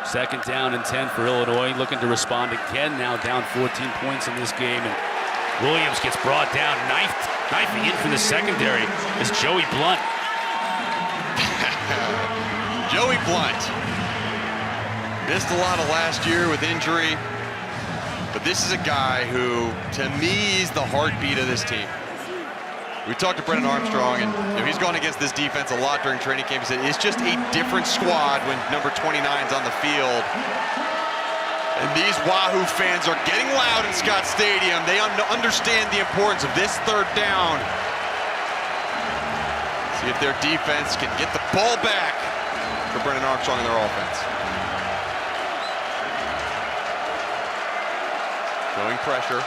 Second down and 10 for Illinois, looking to respond again. Now down 14 points in this game, and Williams gets brought down, knifing in from the secondary is Joey Blunt. Joey Blunt missed a lot of last year with injury, but this is a guy who, to me, is the heartbeat of this team. We talked to Brennan Armstrong, and he's gone against this defense a lot during training camp. He said it's just a different squad when number 29's on the field. And these Wahoo fans are getting loud in Scott Stadium. They understand the importance of this third down. See if their defense can get the ball back for Brennan Armstrong and their offense. Showing pressure.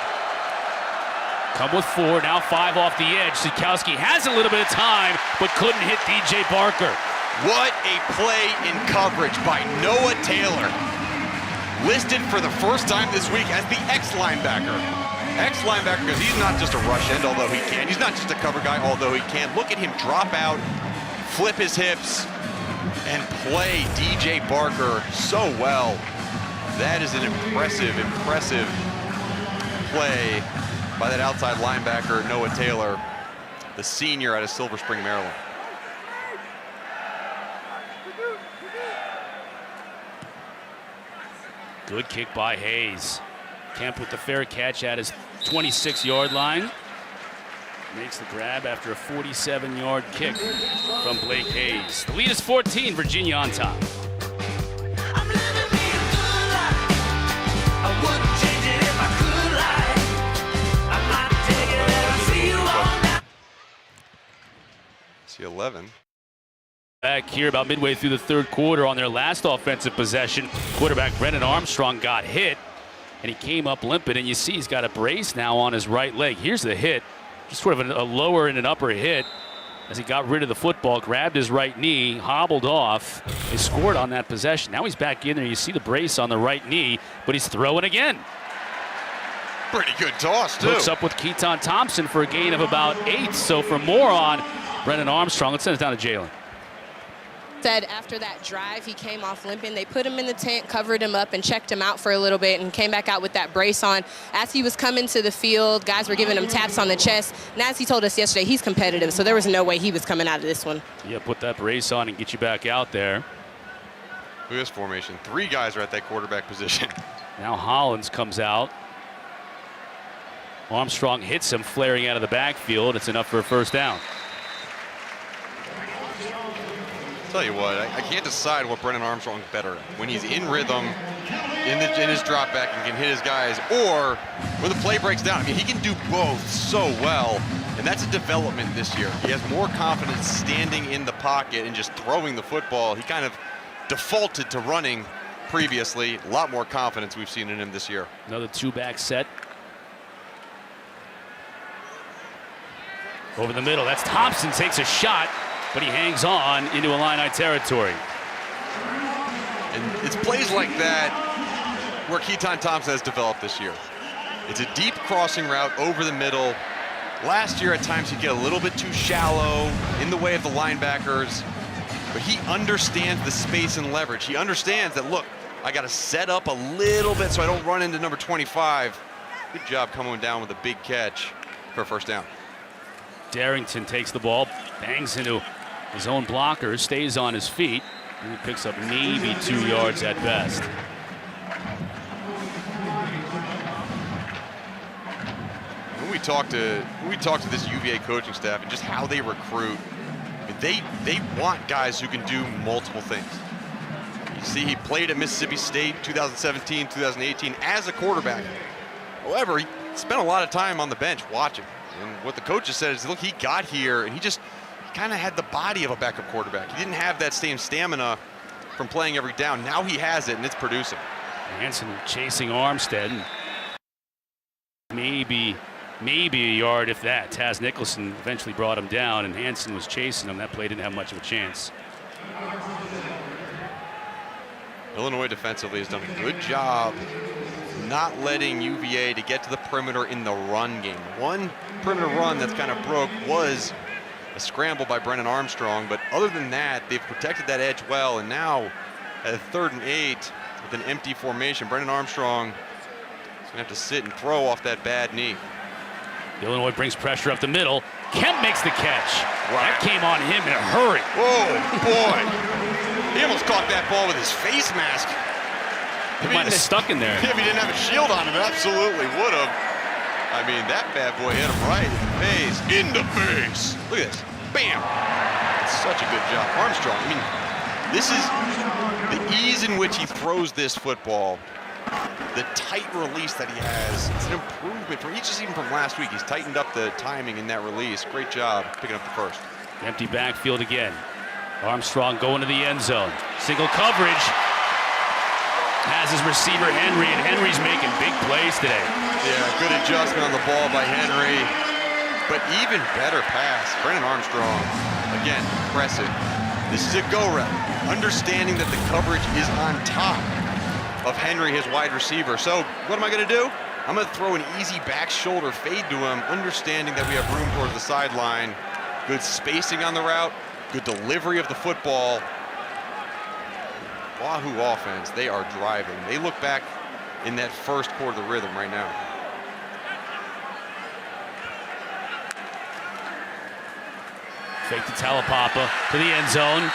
Come with 4, now 5 off the edge. Sikowski has a little bit of time, but couldn't hit DJ Barker. What a play in coverage by Noah Taylor. Listed for the first time this week as the X-linebacker. X-linebacker because he's not just a rush end, although he can. He's not just a cover guy, although he can. Look at him drop out, flip his hips, and play DJ Barker so well. That is an impressive play by that outside linebacker, Noah Taylor, the senior out of Silver Spring, Maryland. Good kick by Hayes. Kemp with the fair catch at his 26-yard line. Makes the grab after a 47-yard kick from Blake Hayes. The lead is 14, Virginia on top. I'm living me a good life. I wouldn't change it if I could lie. I might take it and I'll see you all night. See 11. Back here about midway through the third quarter on their last offensive possession, quarterback Brennan Armstrong got hit, and he came up limping, and you see he's got a brace now on his right leg. Here's the hit, just sort of a lower and an upper hit as he got rid of the football, grabbed his right knee, hobbled off. They scored on that possession. Now he's back in there. You see the brace on the right knee, but he's throwing again. Pretty good toss, too. Hooks up with Keaton Thompson for a gain of about 8. So for more on Brennan Armstrong, let's send it down to Jalen. Said after that drive, he came off limping. They put him in the tent, covered him up, and checked him out for a little bit, and came back out with that brace on. As he was coming to the field, guys were giving him taps on the chest. And as he told us yesterday, he's competitive, so there was no way he was coming out of this one. Yeah, put that brace on and get you back out there. Look at this formation. 3 guys are at that quarterback position. Now Hollins comes out. Armstrong hits him, flaring out of the backfield. It's enough for a first down. Tell you what, I can't decide what Brennan Armstrong's better at. When he's in rhythm, in his drop back and can hit his guys, or when the play breaks down. I mean, he can do both so well, and that's a development this year. He has more confidence standing in the pocket and just throwing the football. He kind of defaulted to running previously. A lot more confidence we've seen in him this year. Another 2-back set. Over the middle, that's Thompson, takes a shot, but he hangs on into Illini territory. And it's plays like that where Keaton Thompson has developed this year. It's a deep crossing route over the middle. Last year, at times, he'd get a little bit too shallow in the way of the linebackers, but he understands the space and leverage. He understands that, look, I got to set up a little bit so I don't run into number 25. Good job coming down with a big catch for a first down. Darrington takes the ball, bangs into his own blocker, stays on his feet, and he picks up maybe 2 yards at best. When we talk to this UVA coaching staff and just how they recruit, they want guys who can do multiple things. You see, he played at Mississippi State 2017, 2018 as a quarterback. However, he spent a lot of time on the bench watching. And what the coaches said is, look, he got here and he kind of had the body of a backup quarterback. He didn't have that same stamina from playing every down. Now he has it, and it's producing. Hansen chasing Armstead. Maybe a yard, if that. Taz Nicholson eventually brought him down, and Hansen was chasing him. That play didn't have much of a chance. Illinois defensively has done a good job not letting UVA to get to the perimeter in the run game. One perimeter run that's kind of broke was a scramble by Brennan Armstrong, but other than that, they've protected that edge well, and now at 3rd and 8 with an empty formation, Brennan Armstrong is gonna have to sit and throw off that bad knee. Illinois brings pressure up the middle. Kemp makes the catch. That came on him in a hurry. Whoa, boy. He almost caught that ball with his face mask. He might have stuck in there. If he didn't have a shield on him, absolutely would have. I mean, that bad boy hit him right in the face. In the face. Look at this. Bam. It's such a good job. Armstrong, I mean, this is the ease in which he throws this football. The tight release that he has, it's an improvement from even from last week. He's tightened up the timing in that release. Great job picking up the first. Empty backfield again. Armstrong going to the end zone. Single coverage. Has his receiver Henry, and Henry's making big plays today. Yeah, good adjustment on the ball by Henry, but even better pass. Brennan Armstrong, again, impressive. This is a go route, understanding that the coverage is on top of Henry, his wide receiver. So what am I gonna do? I'm gonna throw an easy back shoulder fade to him, understanding that we have room towards the sideline. Good spacing on the route, good delivery of the football. Wahoo offense, they are driving. They look back in that first quarter of the rhythm right now. Fake to Talapapa to the end zone.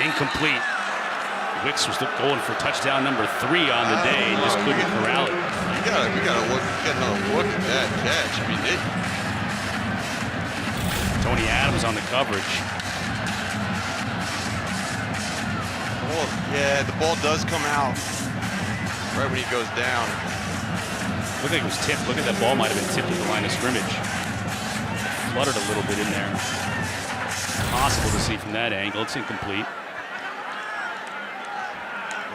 Incomplete. Wicks was going for touchdown number 3 on the day and just couldn't corral it. We gotta look, get another look at that catch. I mean, Tony Adams on the coverage. yeah, the ball does come out right when he goes down. Looked like it was tipped. Look at that ball, might have been tipped at the line of scrimmage. Fluttered a little bit in there. Impossible to see from that angle. It's incomplete.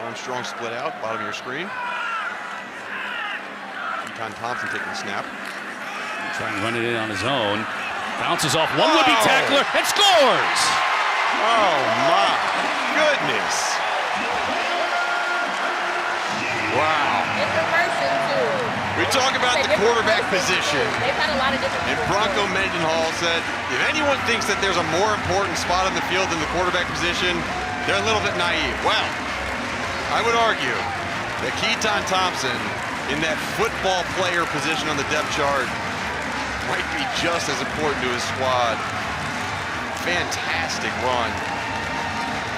Armstrong split out, bottom of your screen. Keaton Thompson taking the snap. Trying to run it in on his own. Bounces off one would-be tackler and scores! Oh my goodness. Wow. We talk about the quarterback position. They've had a lot of different. And Bronco Mendenhall said, if anyone thinks that there's a more important spot on the field than the quarterback position, they're a little bit naive. Well, I would argue that Keaton Thompson in that football player position on the depth chart might be just as important to his squad. Fantastic run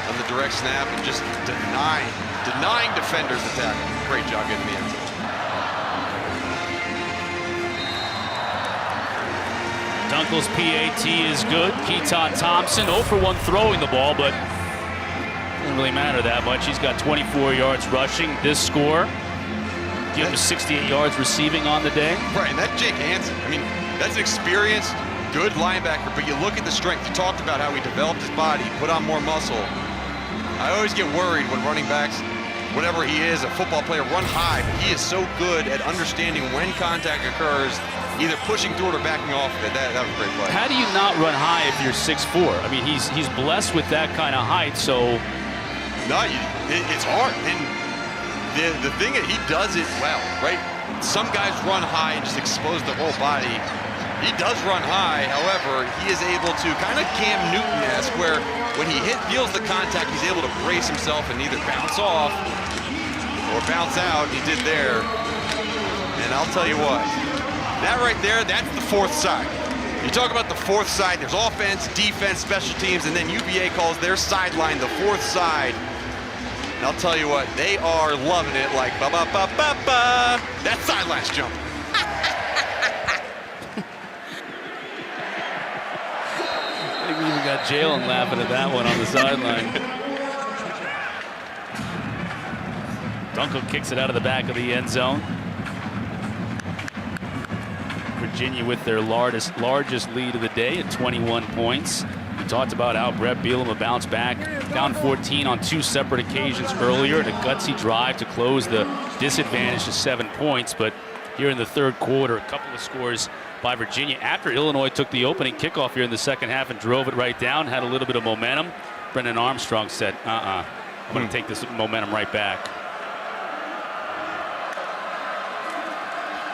on the direct snap and just denying defenders the tackle. Great job getting the end zone. Dunkel's PAT is good. Keaton Thompson 0 for 1 throwing the ball, but doesn't really matter that much. He's got 24 yards rushing. This score give him 68 yards receiving on the day. Right, and that Jake Hansen, I mean, that's an experienced, good linebacker, but you look at the strength. You talked about how he developed his body, put on more muscle. I always get worried when running backs, whatever he is, a football player, run high, but he is so good at understanding when contact occurs, either pushing through it or backing off of it. That was a great play. How do you not run high if you're 6'4"? I mean, he's blessed with that kind of height, so... No, it's hard. And the thing that he does it well, right? Some guys run high and just expose the whole body. He does run high, however, he is able to kind of Cam Newton-esque, where when he feels the contact, he's able to brace himself and either bounce off or bounce out. He did there. And I'll tell you what, that right there, that's the fourth side. You talk about the fourth side, there's offense, defense, special teams, and then UVA calls their sideline the fourth side. And I'll tell you what, they are loving it like ba-ba-ba-ba-ba. That sideline's jumping. I think we even got Jalen laughing at that one on the sideline. Dunkel kicks it out of the back of the end zone. Virginia with their largest lead of the day at 21 points. We talked about how Brett Bielema bounced back, down 14 on 2 separate occasions earlier, and a gutsy drive to close the disadvantage to 7 points. But here in the third quarter, a couple of scores by Virginia after Illinois took the opening kickoff here in the second half and drove it right down, had a little bit of momentum. Brennan Armstrong said, I'm going to take this momentum right back.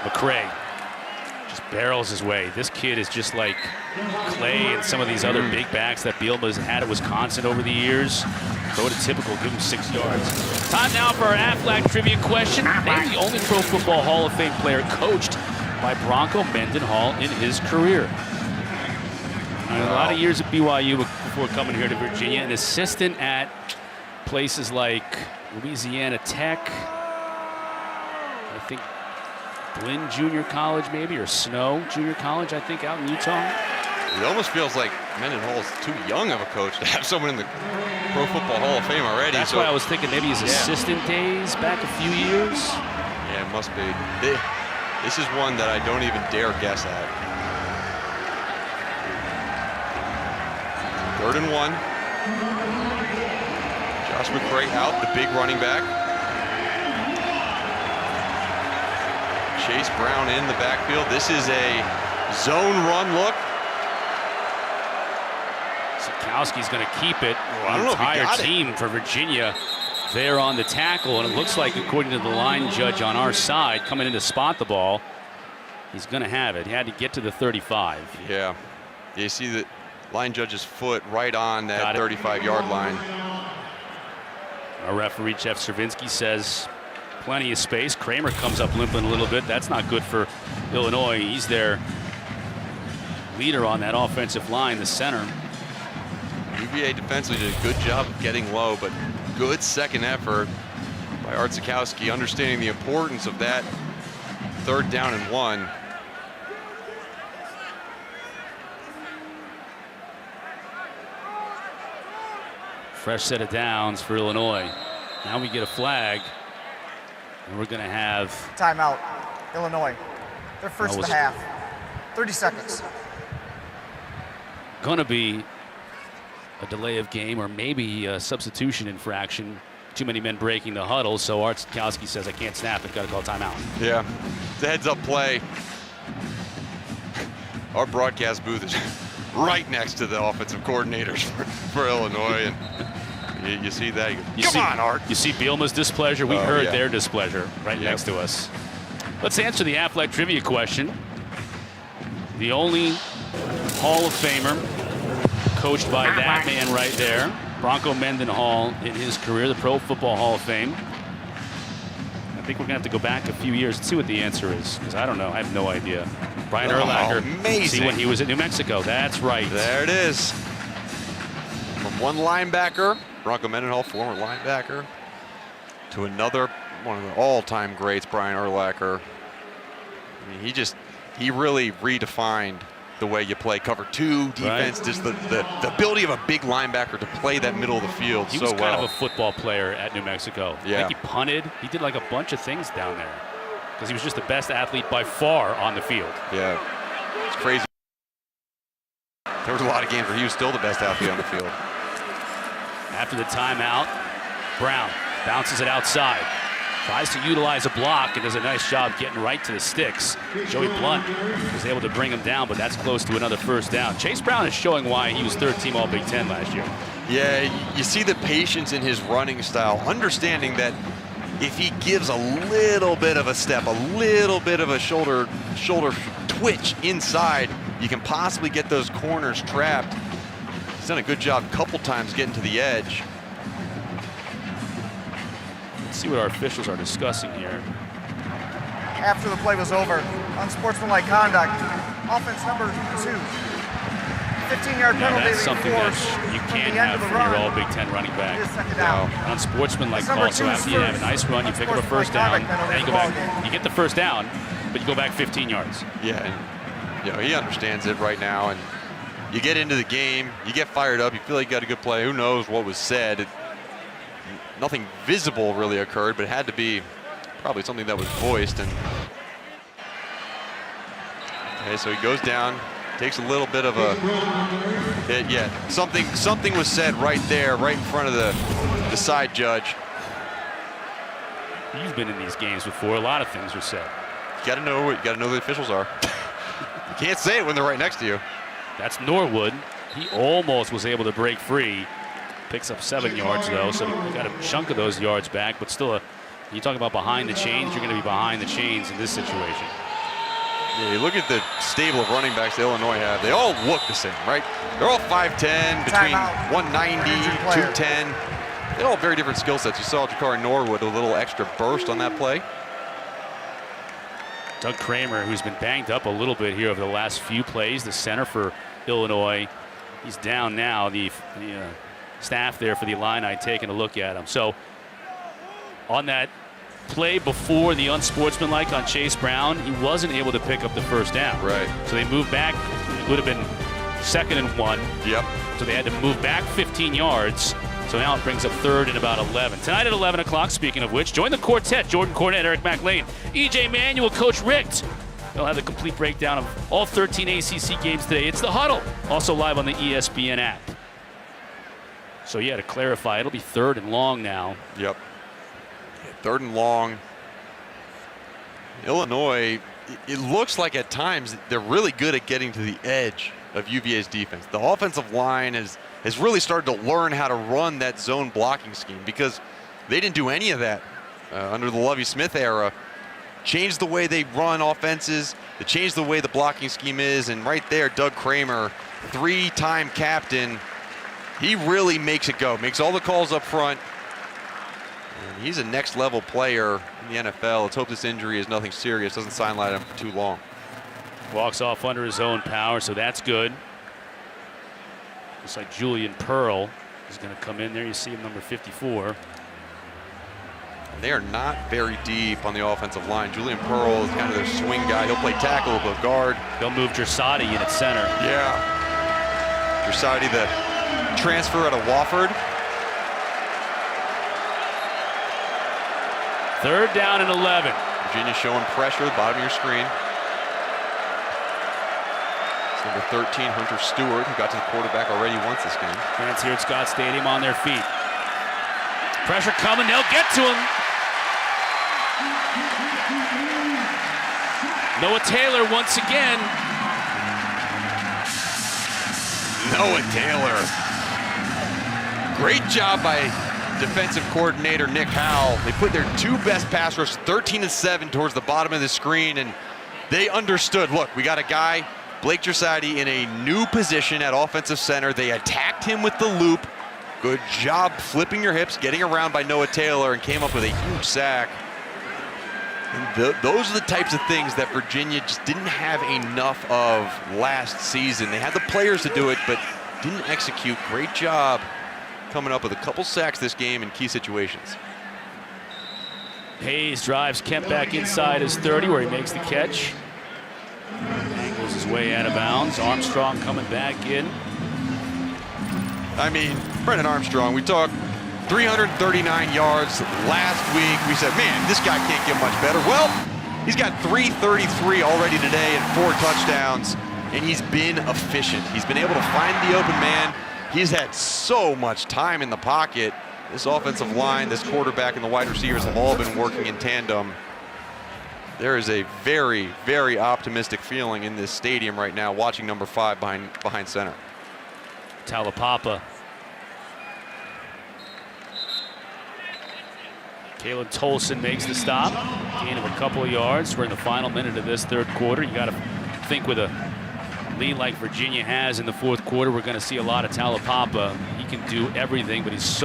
McCray just barrels his way. This kid is just like Clay and some of these other big backs that Bielema's had at Wisconsin over the years. Prototypical, give him 6 yards. Time now for our Aflac trivia question. Name the only Pro Football Hall of Fame player coached by Bronco Mendenhall in his career. A lot of years at BYU before coming here to Virginia. An assistant at places like Louisiana Tech. I think Blinn Junior College maybe, or Snow Junior College, I think, out in Utah. It almost feels like Mendenhall's too young of a coach to have someone in the Pro Football Hall of Fame already. That's why I was thinking maybe his assistant days back a few years. Yeah, it must be. This is one that I don't even dare guess at. 3rd and 1. Josh McCray out, the big running back. Chase Brown in the backfield. This is a zone run look. Sikowski's going to keep it. I don't The know if he entire got team for Virginia there on the tackle, and it looks like, according to the line judge on our side, coming in to spot the ball, he's going to have it. He had to get to the 35. Yeah. You see the line judge's foot right on that 35-yard line. Our referee, Jeff Cervinsky, says plenty of space. Kramer comes up limping a little bit. That's not good for Illinois. He's their leader on that offensive line, the center. UVA defensively did a good job of getting low, but good second effort by Art Sikowski, understanding the importance of that 3rd down and 1. Fresh set of downs for Illinois. Now we get a flag, and we're going to have Timeout, Illinois. They're first and a half. 30 seconds. going to be a delay of game or maybe a substitution infraction. Too many men breaking the huddle, so Art Sikowski says, I can't snap it, got to call timeout. Yeah, it's a heads-up play. Our broadcast booth is right next to the offensive coordinators for Illinois, and you see that. Come on, Art. You see Bielema's displeasure. We heard their displeasure right next to us. Let's answer the Aflac trivia question. The only Hall of Famer coached by that man right there, Bronco Mendenhall, in his career, the Pro Football Hall of Fame. I think we're going to have to go back a few years and see what the answer is, because I don't know. I have no idea. Brian Urlacher. Amazing. See when he was at New Mexico. That's right. There it is. From one linebacker, Bronco Mendenhall, former linebacker, to another, one of the all-time greats, Brian Urlacher. I mean, he really redefined the way you play cover 2 defense, just the ability of a big linebacker to play that middle of the field so well. He was kind of a football player at New Mexico. Yeah. I think he punted. He did like a bunch of things down there because he was just the best athlete by far on the field. Yeah, it's crazy. There was a lot of games where he was still the best athlete on the field. After the timeout, Brown bounces it outside. Tries to utilize a block and does a nice job getting right to the sticks. Joey Blunt was able to bring him down, but that's close to another first down. Chase Brown is showing why he was 3rd team All-Big Ten last year. Yeah, you see the patience in his running style, understanding that if he gives a little bit of a step, a little bit of a shoulder twitch inside, you can possibly get those corners trapped. He's done a good job a couple times getting to the edge. Let's see what our officials are discussing here. After the play was over, unsportsmanlike conduct, offense number 2. 15-yard Now penalty. that's something that you can't have from your All-Big Ten running back. Unsportsmanlike call, so after you have a nice run, you pick up a first down, then you go back. You get the first down, but you go back 15 yards. Yeah, and he understands it right now, and you get into the game, you get fired up, you feel like you got a good play. Who knows what was said? Nothing visible really occurred, but it had to be probably something that was voiced. And okay, so he goes down, takes a little bit of a hit. Yeah, something was said right there, right in front of the side judge. You've been in these games before. A lot of things are said. You got to know who the officials are. You can't say it when they're right next to you. That's Norwood. He almost was able to break free. Picks up 7 yards, though, so he got a chunk of those yards back, but still, you talk about behind the chains, you're going to be behind the chains in this situation. Yeah, you look at the stable of running backs Illinois have. They all look the same, right? They're all 5'10", between 190, 210. They all have very different skill sets. You saw Jakari Norwood a little extra burst on that play. Doug Kramer, who's been banged up a little bit here over the last few plays, the center for Illinois, he's down now. The staff there for the Illini taking a look at him. So on that play before the unsportsmanlike on Chase Brown, he wasn't able to pick up the first down. Right. So they moved back. It would have been 2nd and 1. Yep. So they had to move back 15 yards. So now it brings up 3rd and about 11. Tonight at 11 o'clock, speaking of which, join the quartet. Jordan Cornett, Eric McLean, E.J. Manuel, Coach Richt. They'll have the complete breakdown of all 13 ACC games today. It's The Huddle, also live on the ESPN app. So yeah, to clarify, it'll be 3rd and long now. Yep. 3rd and long. Illinois, it looks like at times they're really good at getting to the edge of UVA's defense. The offensive line has really started to learn how to run that zone blocking scheme because they didn't do any of that under the Lovie Smith era. Changed the way they run offenses. They changed the way the blocking scheme is. And right there, Doug Kramer, 3-time captain, he really makes it go. Makes all the calls up front. And he's a next-level player in the NFL. Let's hope this injury is nothing serious. Doesn't sideline him for too long. Walks off under his own power, so that's good. Looks like Julian Pearl is going to come in there. You see him, number 54. They are not very deep on the offensive line. Julian Pearl is kind of their swing guy. He'll play tackle, he'll guard. They'll move Gersati in at center. Yeah. Gersati, the transfer out of Wofford. 3rd down and 11. Virginia showing pressure, bottom of your screen. It's number 13, Hunter Stewart, who got to the quarterback already once this game. Fans here at Scott Stadium on their feet. Pressure coming, they'll get to him. Noah Taylor once again. Noah Taylor. Great job by defensive coordinator Nick Howell. They put their 2 best pass rushers, 13 and 7, towards the bottom of the screen, and they understood, look, we got a guy, Blake Gersati, in a new position at offensive center. They attacked him with the loop. Good job flipping your hips, getting around by Noah Taylor, and came up with a huge sack. And those are the types of things that Virginia just didn't have enough of last season. They had the players to do it, but didn't execute. Great job coming up with a couple sacks this game in key situations. Hayes drives Kemp back inside his 30 where he makes the catch. Angles his way out of bounds. Armstrong coming back in. I mean, Brennan Armstrong, we talked 339 yards last week. We said, man, this guy can't get much better. Well, he's got 333 already today and 4 touchdowns, and he's been efficient. He's been able to find the open man. He's had so much time in the pocket. This offensive line, this quarterback, and the wide receivers have all been working in tandem. There is a very, very optimistic feeling in this stadium right now, watching number 5 behind center. Talapapa. Caleb Tolson makes the stop. Gain of a couple of yards. We're in the final minute of this 3rd quarter. You got to think with a lead like Virginia has in the 4th quarter, we're going to see a lot of Talapapa. He can do everything, but he's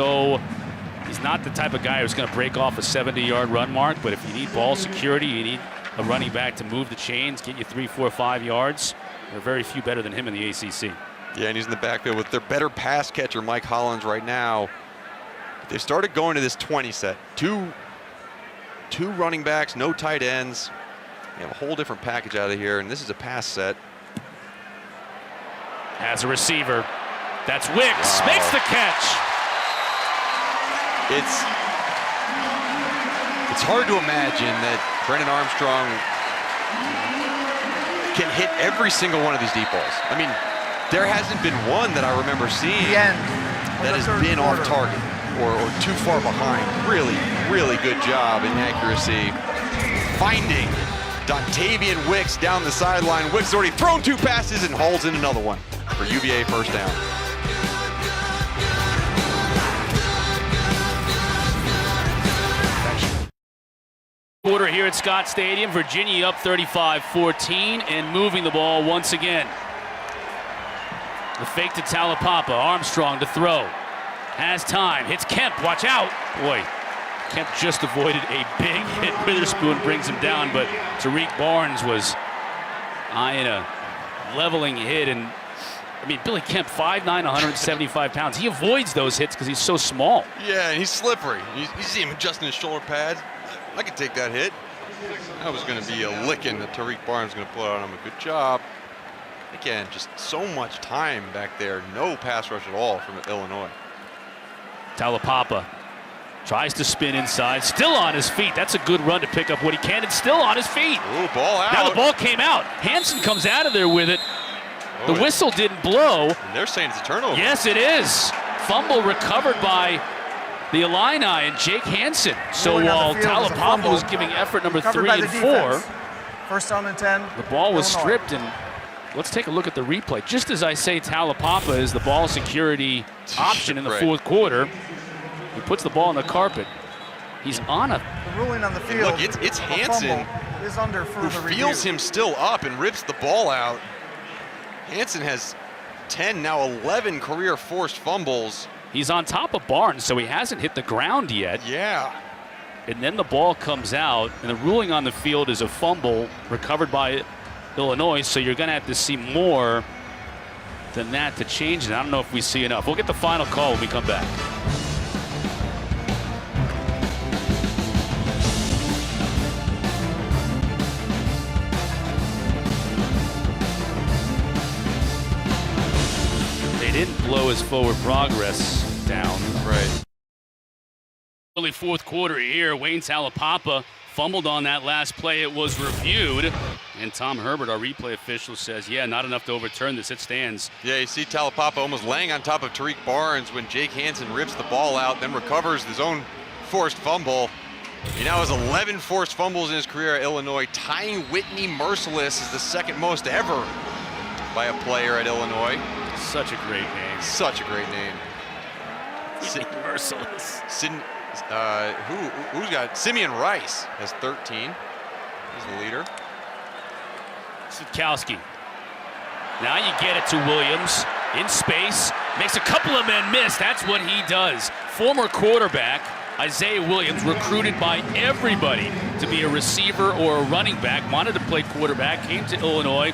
not the type of guy who's going to break off a 70-yard run mark, but if you need ball security, you need a running back to move the chains, get you 3, 4, 5 yards. There are very few better than him in the ACC. Yeah, and he's in the backfield with their better pass catcher, Mike Hollins, right now. They started going to this 20 set. Two running backs, no tight ends. They have a whole different package out of here, and this is a pass set. As a receiver, that's Wicks, makes the catch. It's hard to imagine that Brennan Armstrong can hit every single one of these deep balls. I mean, there hasn't been one that I remember seeing that has been off target or too far behind. Really, really good job in accuracy. Finding Dontavian Wicks down the sideline. Wicks has already thrown 2 passes and hauls in another one for UVA first down. Quarter here at Scott Stadium. Virginia up 35-14 and moving the ball once again. The fake to Talapapa. Armstrong to throw. Has time. Hits Kemp. Watch out. Boy, Kemp just avoided a big hit. Witherspoon brings him down, but Tariq Barnes was eyeing a leveling hit. And I mean, Billy Kemp, 5'9", 175 pounds. He avoids those hits because he's so small. Yeah, and he's slippery. You see him adjusting his shoulder pads. I could take that hit. That was going to be a licking that Tariq Barnes is going to put on him. A good job. Again, just so much time back there. No pass rush at all from Illinois. Talapapa tries to spin inside. Still on his feet. That's a good run to pick up what he can. And still on his feet. Ooh, ball out. Now the ball came out. Hansen comes out of there with it. The whistle didn't blow. And they're saying it's a turnover. Yes, it is. Fumble recovered by the Illini and Jake Hansen. So while Talapapa was giving effort number 3 and 4, First down and 10. the ball was stripped. And let's take a look at the replay. Just as I say Talapapa is the ball security option in the fourth quarter, he puts the ball on the carpet. He's on a... The ruling on the And field. look, it's Hansen is under further who review. feels him still up and rips the ball out. Hansen has 10, now 11 career forced fumbles. He's on top of Barnes, so he hasn't hit the ground yet. Yeah. And then the ball comes out, and the ruling on the field is a fumble recovered by Illinois, so you're going to have to see more than that to change it. I don't know if we see enough. We'll get the final call when we come back. They didn't blow his forward progress down. Right. Early fourth quarter here, Wayne Talapapa fumbled on that last play. It was reviewed. And Tom Herbert, our replay official, says, yeah, not enough to overturn this. It stands. Yeah, you see Talapapa almost laying on top of Tariq Barnes when Jake Hansen rips the ball out, then recovers his own forced fumble. He now has 11 forced fumbles in his career at Illinois, tying Whitney Merciless as the second most ever by a player at Illinois. Such a great name. Such a great name. Merciless. Who's got Simeon Rice has 13. He's the leader. Sitkowski. Now you get it to Williams in space. Makes a couple of men miss. That's what he does. Former quarterback Isaiah Williams, recruited by everybody to be a receiver or a running back, wanted to play quarterback, came to Illinois.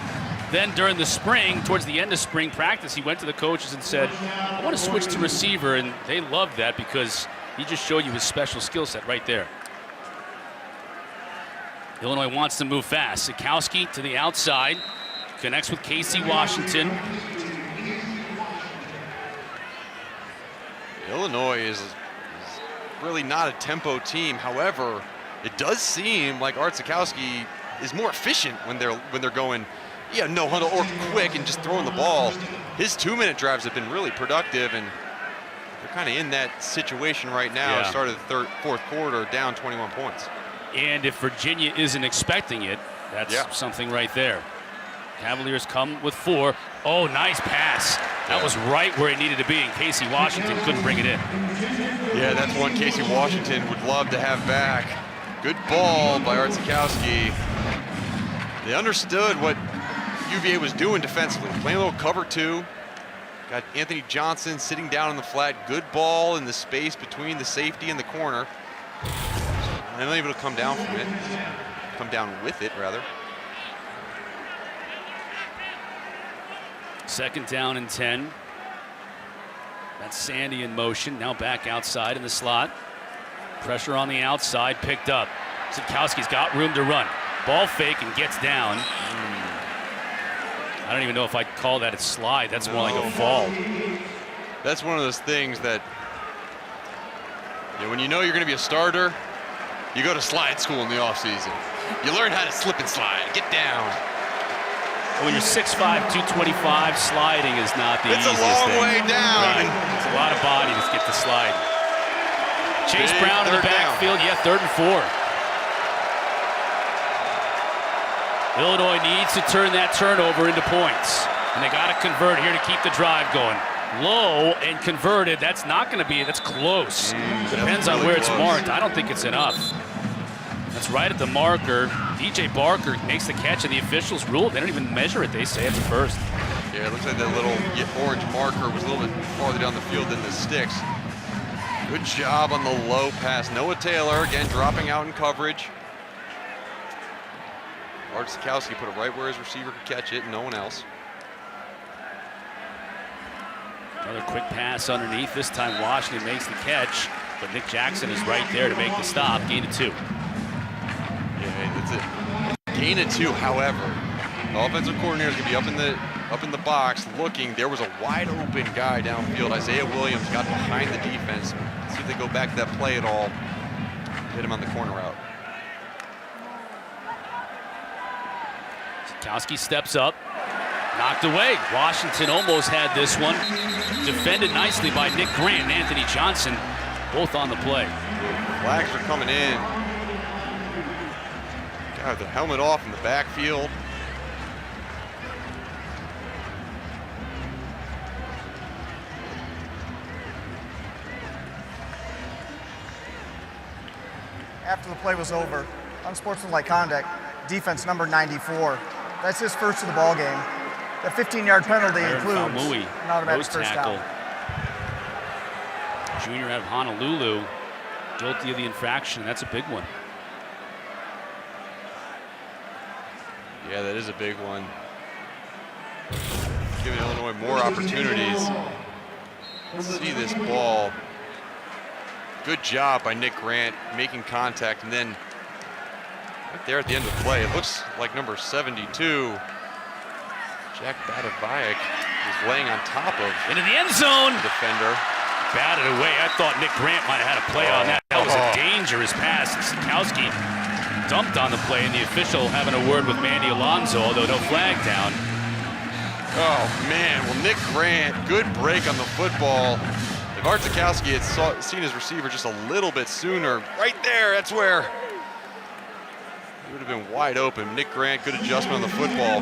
Then during the spring, towards the end of spring practice, he went to the coaches and said, I want to switch to receiver, and they loved that because he just showed you his special skill set right there. Illinois wants to move fast. Sitkowski to the outside, connects with Casey Washington. Illinois is really not a tempo team. However, it does seem like Art Sitkowski is more efficient when they're going, no huddle or quick and just throwing the ball. His 2-minute drives have been really productive, and they're kind of in that situation right now. Yeah. Started the fourth quarter down 21 points. And if Virginia isn't expecting it, that's something right there. Cavaliers come with 4. Oh, nice pass. That was right where it needed to be, and Casey Washington couldn't bring it in. Yeah, that's one Casey Washington would love to have back. Good ball by Art Sitkowski. They understood what UVA was doing defensively, playing a little cover 2. Got Anthony Johnson sitting down in the flat. Good ball in the space between the safety and the corner. And able to come down from it. Come down with it, rather. Second down and 10. That's Sandy in motion. Now back outside in the slot. Pressure on the outside, picked up. Sitkowski's got room to run. Ball fake and gets down. I don't even know if I'd call that a slide. That's more like a fall. That's one of those things that, when you know you're going to be a starter, you go to slide school in the offseason. You learn how to slip and slide. Get down. When you're 6'5", 225, sliding is not the easiest thing. It's a long way down. Right. It's a lot of body to get to slide. Chase Big Brown in the third backfield. down. Yeah, 3rd and 4. Illinois needs to turn that turnover into points. And they got to convert here to keep the drive going. Low and converted. That's not going to be, that's close. Depends on where it's marked. I don't think it's enough. That's right at the marker. DJ Barker makes the catch, and the officials ruled. They don't even measure it. They say it's a first. Yeah, it looks like that little orange marker was a little bit farther down the field than the sticks. Good job on the low pass. Noah Taylor, again, dropping out in coverage. Art Sikowski put it right where his receiver could catch it, and no one else. Another quick pass underneath. This time Washington makes the catch, but Nick Jackson is right there to make the stop. Gain of 2. Yeah, that's it. Gain of 2, however. The offensive coordinator is going to be up in the box looking. There was a wide open guy downfield. Isaiah Williams got behind the defense. Let's see if they go back to that play at all. Hit him on the corner route. Sikowski steps up. Knocked away. Washington almost had this one. Defended nicely by Nick Grant and Anthony Johnson, both on the play. Flags are coming in. Got the helmet off in the backfield. After the play was over, unsportsmanlike conduct, defense number 94. That's his first of the ball game. That 15-yard penalty includes an automatic first down. Junior out of Honolulu, guilty of the infraction. That's a big one. Yeah, that is a big one. Giving Illinois more opportunities. Let's see this ball. Good job by Nick Grant making contact, and then right there at the end of the play, it looks like number 72, Jack Badavayak, is laying on top of into the end zone. Defender. Batted away. I thought Nick Grant might have had a play on that. That was a dangerous pass. Sikowski dumped on the play, and the official having a word with Mandy Alonso, although no flag down. Oh, man. Well, Nick Grant, good break on the football. If Art Sikowski had seen his receiver just a little bit sooner, right there, that's where he would have been wide open. Nick Grant, good adjustment on the football.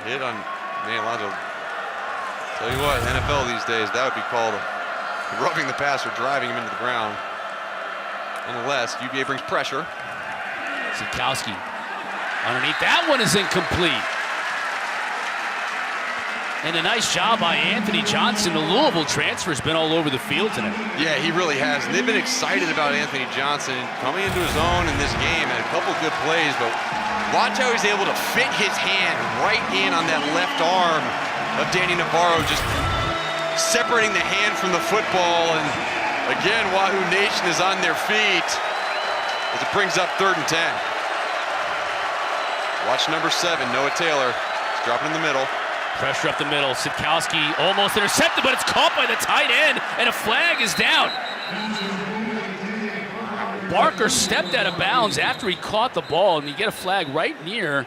Hit on Mandy Alonso. Tell you what, NFL these days, that would be called roughing the passer, driving him into the ground. Nonetheless, UVA brings pressure. Sikowski underneath. That one is incomplete. And a nice job by Anthony Johnson. The Louisville transfer has been all over the field tonight. Yeah, he really has. And they've been excited about Anthony Johnson coming into his own in this game. Had a couple good plays, but watch how he's able to fit his hand right in on that left arm of Danny Navarro, just separating the hand from the football. And again, Wahoo Nation is on their feet as it brings up 3rd and 10. Watch number 7, Noah Taylor. He's dropping in the middle. Pressure up the middle. Sikowski almost intercepted, but it's caught by the tight end, and a flag is down. Barker stepped out of bounds after he caught the ball, and you get a flag right near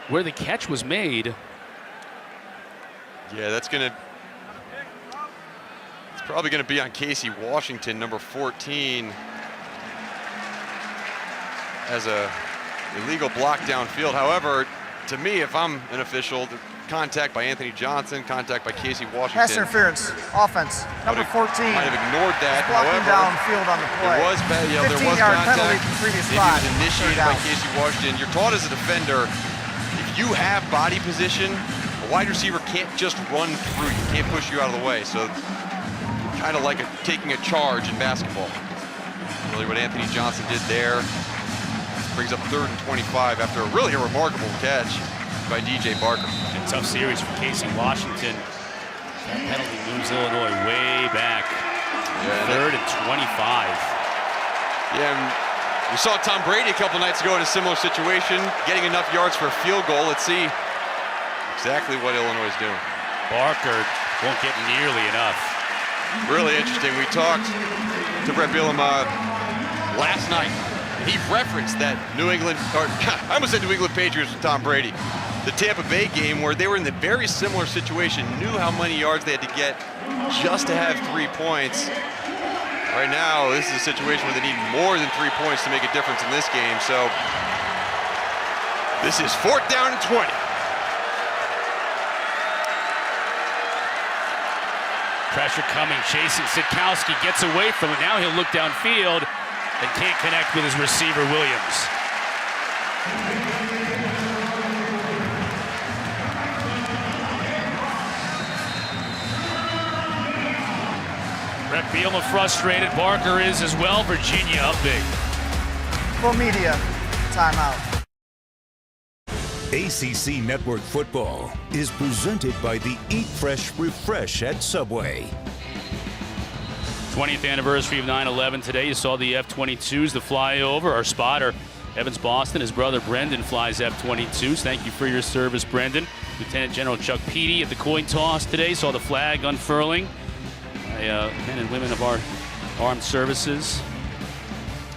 where the catch was made. Yeah, it's probably gonna be on Casey Washington, number 14, as a illegal block downfield. However, to me, if I'm an official, the contact by Anthony Johnson, contact by Casey Washington. Pass interference, offense, number 14. Might have ignored that. Blocking However, downfield on the play. there was 15-yard penalty contact. from the previous Maybe spot. it was initiated by Casey Washington. You're taught as a defender, if you have body position, a wide receiver can't just run through you, can't push you out of the way. So kind of like taking a charge in basketball. Really what Anthony Johnson did there. Brings up 3rd and 25 after a really remarkable catch by DJ Barker. A tough series for Casey Washington. That penalty moves Illinois way back. Yeah, 3rd and 25. Yeah, and we saw Tom Brady a couple nights ago in a similar situation, getting enough yards for a field goal. Let's see exactly what Illinois is doing. Barker won't get nearly enough. Really interesting. We talked to Brett Bielema last night. He referenced that New England, or I almost said New England Patriots with Tom Brady. The Tampa Bay game where they were in the very similar situation, knew how many yards they had to get just to have 3 points. Right now, this is a situation where they need more than 3 points to make a difference in this game. So this is 4th down and 20. Pressure coming, chasing Sitkowski, gets away from it. Now he'll look downfield and can't connect with his receiver, Williams. Brett Bielema frustrated. Barker is as well. Virginia up big. Full media, timeout. ACC Network Football is presented by the Eat Fresh Refresh at Subway. 20th anniversary of 9/11 today. You saw the F-22s, the flyover. Our spotter, Evans Boston, his brother Brendan flies F-22s. Thank you for your service, Brendan. Lieutenant General Chuck Peedy at the coin toss today. Saw the flag unfurling by men and women of our armed services.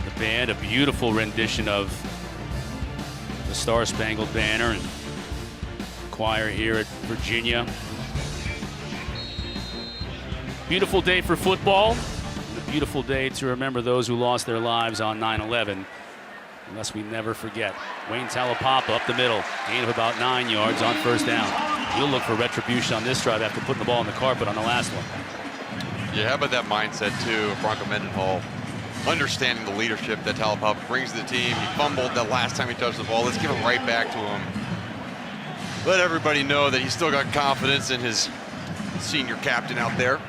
The band, a beautiful rendition of the Star-Spangled Banner, and choir here at Virginia. Beautiful day for football, and a beautiful day to remember those who lost their lives on 9/11, unless we never forget. Wayne Talapapa up the middle, gain of about 9 yards on first down. He'll look for retribution on this drive after putting the ball on the carpet on the last one. Yeah, how about that mindset, too, of Bronco Mendenhall? Understanding the leadership that Talapapa brings to the team. He fumbled that last time he touched the ball. Let's give it right back to him. Let everybody know that he's still got confidence in his senior captain out there.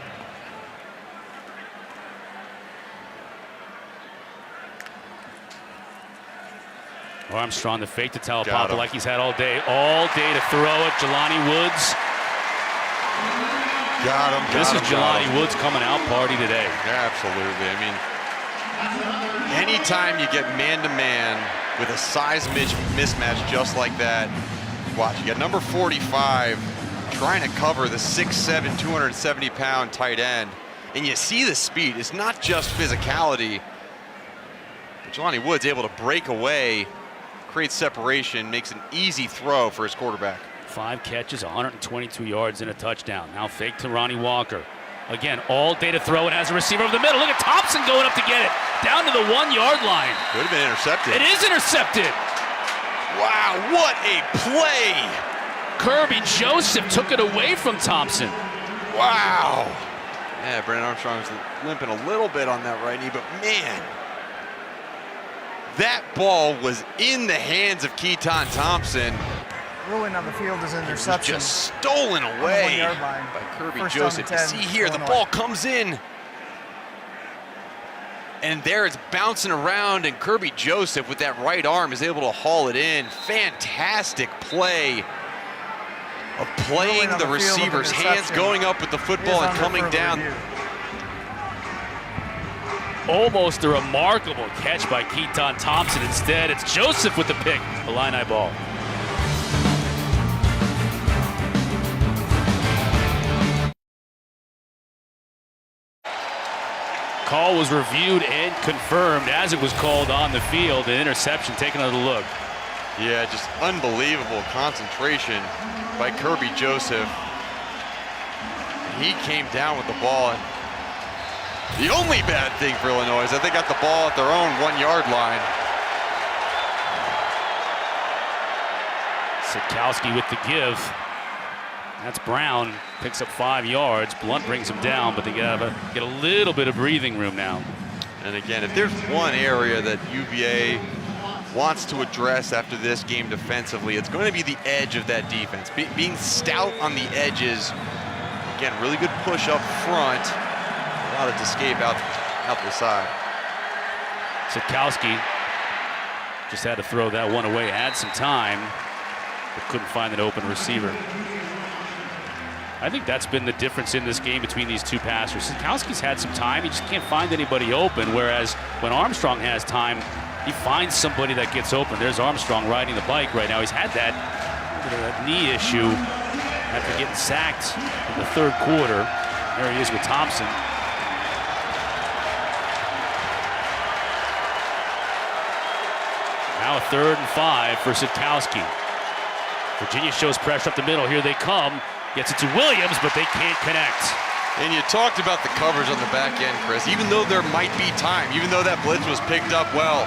Armstrong, the fake to Talapapa like he's had all day to throw it. Jelani Woods. Got him. This is Jelani Woods coming out party today. Absolutely. I mean, anytime you get man-to-man with a size mismatch just like that, watch, you got number 45 trying to cover the 6'7", 270-pound tight end, and you see the speed. It's not just physicality. But Jelani Woods able to break away, create separation, makes an easy throw for his quarterback. 5 catches, 122 yards, and a touchdown. Now fake to Ronnie Walker. Again, all day to throw it as a receiver over the middle. Look at Thompson going up to get it. Down to the 1-yard line. Could have been intercepted. It is intercepted. Wow, what a play. Kirby Joseph took it away from Thompson. Wow. Yeah, Brandon Armstrong's limping a little bit on that right knee, but man, that ball was in the hands of Keaton Thompson. Ruling on the field is an interception. Just stolen away 1 yard line. by Kirby First down Joseph. and 10, See here, the Illinois. ball comes in. And there it's bouncing around, and Kirby Joseph with that right arm is able to haul it in. Fantastic play of playing the receiver's hands, going up with the football and coming down. Review. Almost a remarkable catch by Keaton Thompson. Instead, it's Joseph with the pick, the Illini ball. Call was reviewed and confirmed as it was called on the field. An interception. Take another look. Yeah, just unbelievable concentration by Kirby Joseph. He came down with the ball. And the only bad thing for Illinois is that they got the ball at their own 1 yard line. Sitkowski with the give. That's Brown, picks up 5 yards. Blunt brings him down, but they get a little bit of breathing room now. And again, if there's one area that UVA wants to address after this game defensively, it's going to be the edge of that defense. Being stout on the edges. Again, really good push up front. Allowed it to escape out the side. Sitkowski just had to throw that one away. Had some time, but couldn't find an open receiver. I think that's been the difference in this game between these two passers. Sitkowski's had some time. He just can't find anybody open, whereas when Armstrong has time, he finds somebody that gets open. There's Armstrong riding the bike right now. He's had that knee issue after getting sacked in the third quarter. There he is with Thompson. Now a 3rd and 5 for Sitkowski. Virginia shows pressure up the middle. Here they come. Gets it to Williams, but they can't connect. And you talked about the coverage on the back end, Chris. Even though there might be time, even though that blitz was picked up well,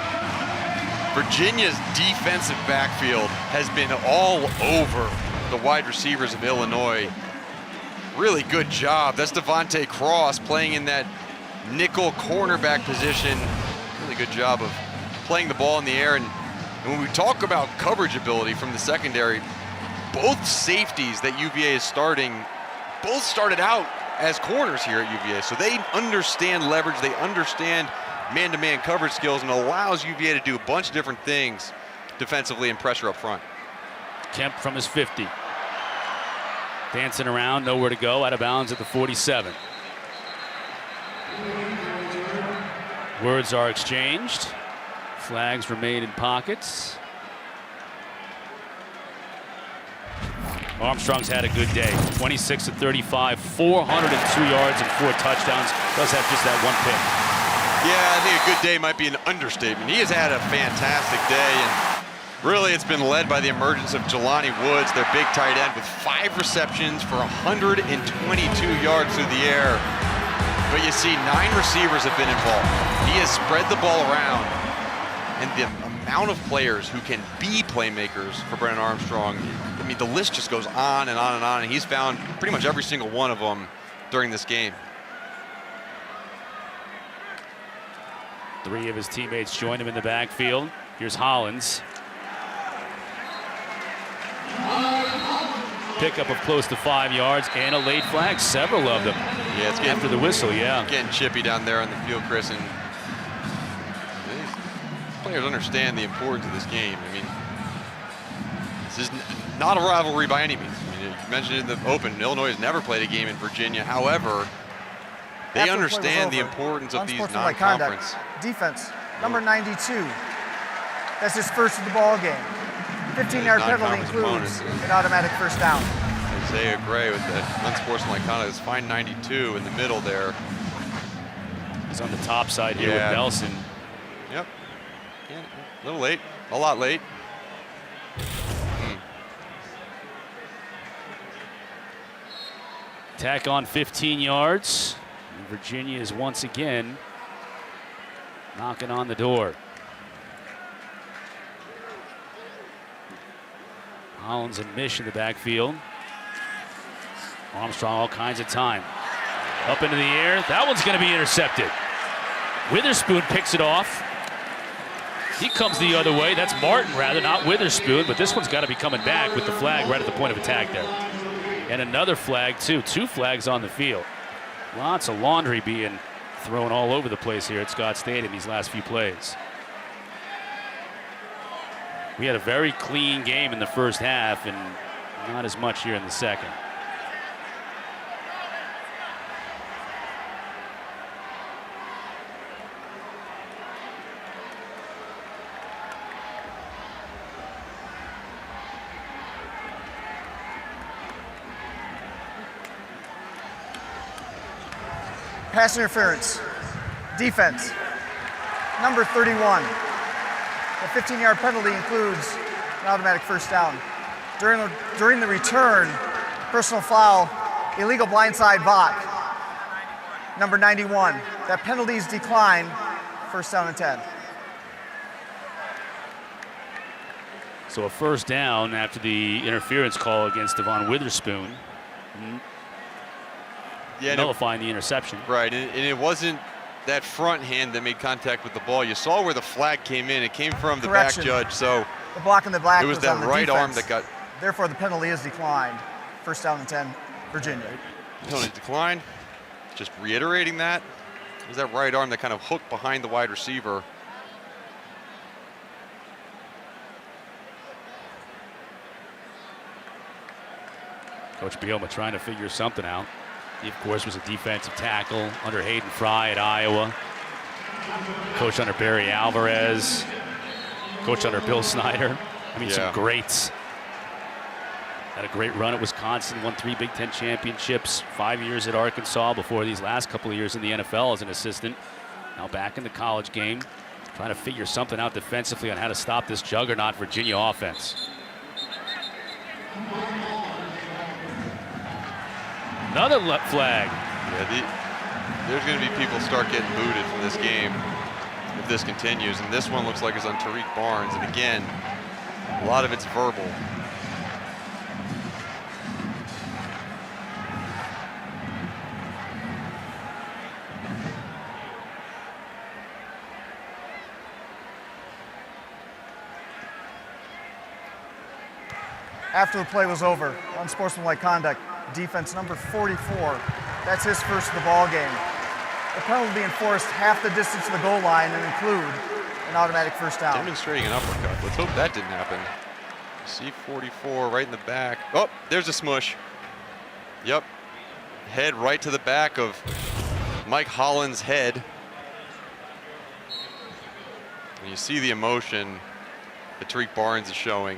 Virginia's defensive backfield has been all over the wide receivers of Illinois. really good job. That's Devontae Cross playing in that nickel cornerback position. Really good job of playing the ball in the air. And when we talk about coverage ability from the secondary, both safeties that UVA is starting, both started out as corners here at UVA. So they understand leverage, they understand man-to-man coverage skills, and allows UVA to do a bunch of different things defensively and pressure up front. Kemp from his 50. Dancing around, nowhere to go, out of bounds at the 47. Words are exchanged. Flags remain in pockets. Armstrong's had a good day. 26 of 35, 402 yards and 4 touchdowns. Does have just that one pick. Yeah, I think a good day might be an understatement. He has had a fantastic day, and really it's been led by the emergence of Jelani Woods, their big tight end, with 5 receptions for 122 yards through the air. But you see 9 receivers have been involved. He has spread the ball around, and the amount of players who can be playmakers for Brennan Armstrong, I mean, the list just goes on and on and on, and he's found pretty much every single one of them during this game. 3 of his teammates join him in the backfield. Here's Hollins. Pickup of close to 5 yards and a late flag, several of them. Yeah, it's getting, after the whistle, yeah. Getting chippy down there on the field, Chris, and these players understand the importance of this game. I mean, this is not a rivalry by any means. I mean, you mentioned in the open, Illinois has never played a game in Virginia. However, they understand the importance of these non-conference. Defense, number 92. That's his first of the ball game. 15-yard penalty includes an automatic first down. Isaiah Gray with that unsportsmanlike conduct. It's fine 92 in the middle there. He's on the top side here with Nelson. Yep. Yeah, a little late, a lot late. Tack on 15 yards. And Virginia is once again knocking on the door. Hollins and Mish in the backfield. Armstrong all kinds of time. Up into the air. That one's going to be intercepted. Witherspoon picks it off. He comes the other way. That's Martin, rather, not Witherspoon, but this one's got to be coming back with the flag right at the point of attack there. And another flag, too. 2 flags on the field. Lots of laundry being thrown all over the place here at Scott Stadium these last few plays. We had a very clean game in the first half and not as much here in the second. Pass interference. Defense, number 31. The 15-yard penalty includes an automatic first down. During the return, personal foul, illegal blindside Bach. Number 91. That penalty's declined. First down and 10. So a first down after the interference call against Devon Witherspoon. Yeah, nullifying the interception. Right, and it wasn't that front hand that made contact with the ball. You saw where the flag came in. It came from the back judge, so the block in the black it was that right arm that got. Therefore, the penalty is declined. First down and 10, Virginia. Penalty declined. Just reiterating that. It was that right arm that kind of hooked behind the wide receiver. Coach Bielema trying to figure something out. He, of course, was a defensive tackle under Hayden Fry at Iowa. Coach under Barry Alvarez. Coach under Bill Snyder. I mean, some greats. Had a great run at Wisconsin, won 3 Big Ten championships, 5 years at Arkansas before these last couple of years in the NFL as an assistant. Now back in the college game, trying to figure something out defensively on how to stop this juggernaut Virginia offense. Another left flag. Yeah, there's going to be people start getting booted from this game if this continues. And this one looks like it's on Tariq Barnes. And again, a lot of it's verbal. after the play was over. Unsportsmanlike conduct. Defense number 44. That's his first of the ball game. The penalty being forced half the distance to the goal line and include an automatic first down. Demonstrating an uppercut. Let's hope that didn't happen. See 44 right in the back. Oh, there's a smush. Yep. Head right to the back of Mike Holland's head. And you see the emotion that Tariq Barnes is showing.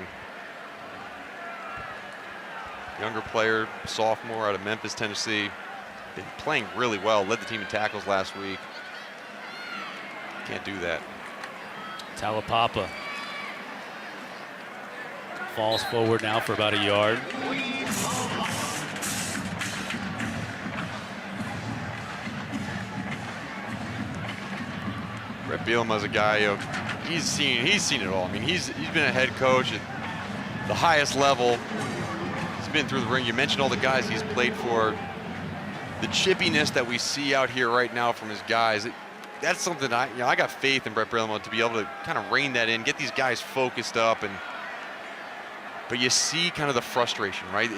Younger player, sophomore out of Memphis, Tennessee. Been playing really well, led the team in tackles last week. Can't do that. Talapapa falls forward now for about a yard. Brett Bielema's a guy, you know, he's seen it all. I mean, he's been a head coach at the highest level. He's been through the ring. You mentioned all the guys he's played for. The chippiness that we see out here right now from his guys, that's something I got faith in Brett Bielema to be able to kind of rein that in, get these guys focused up, but you see kind of the frustration, right?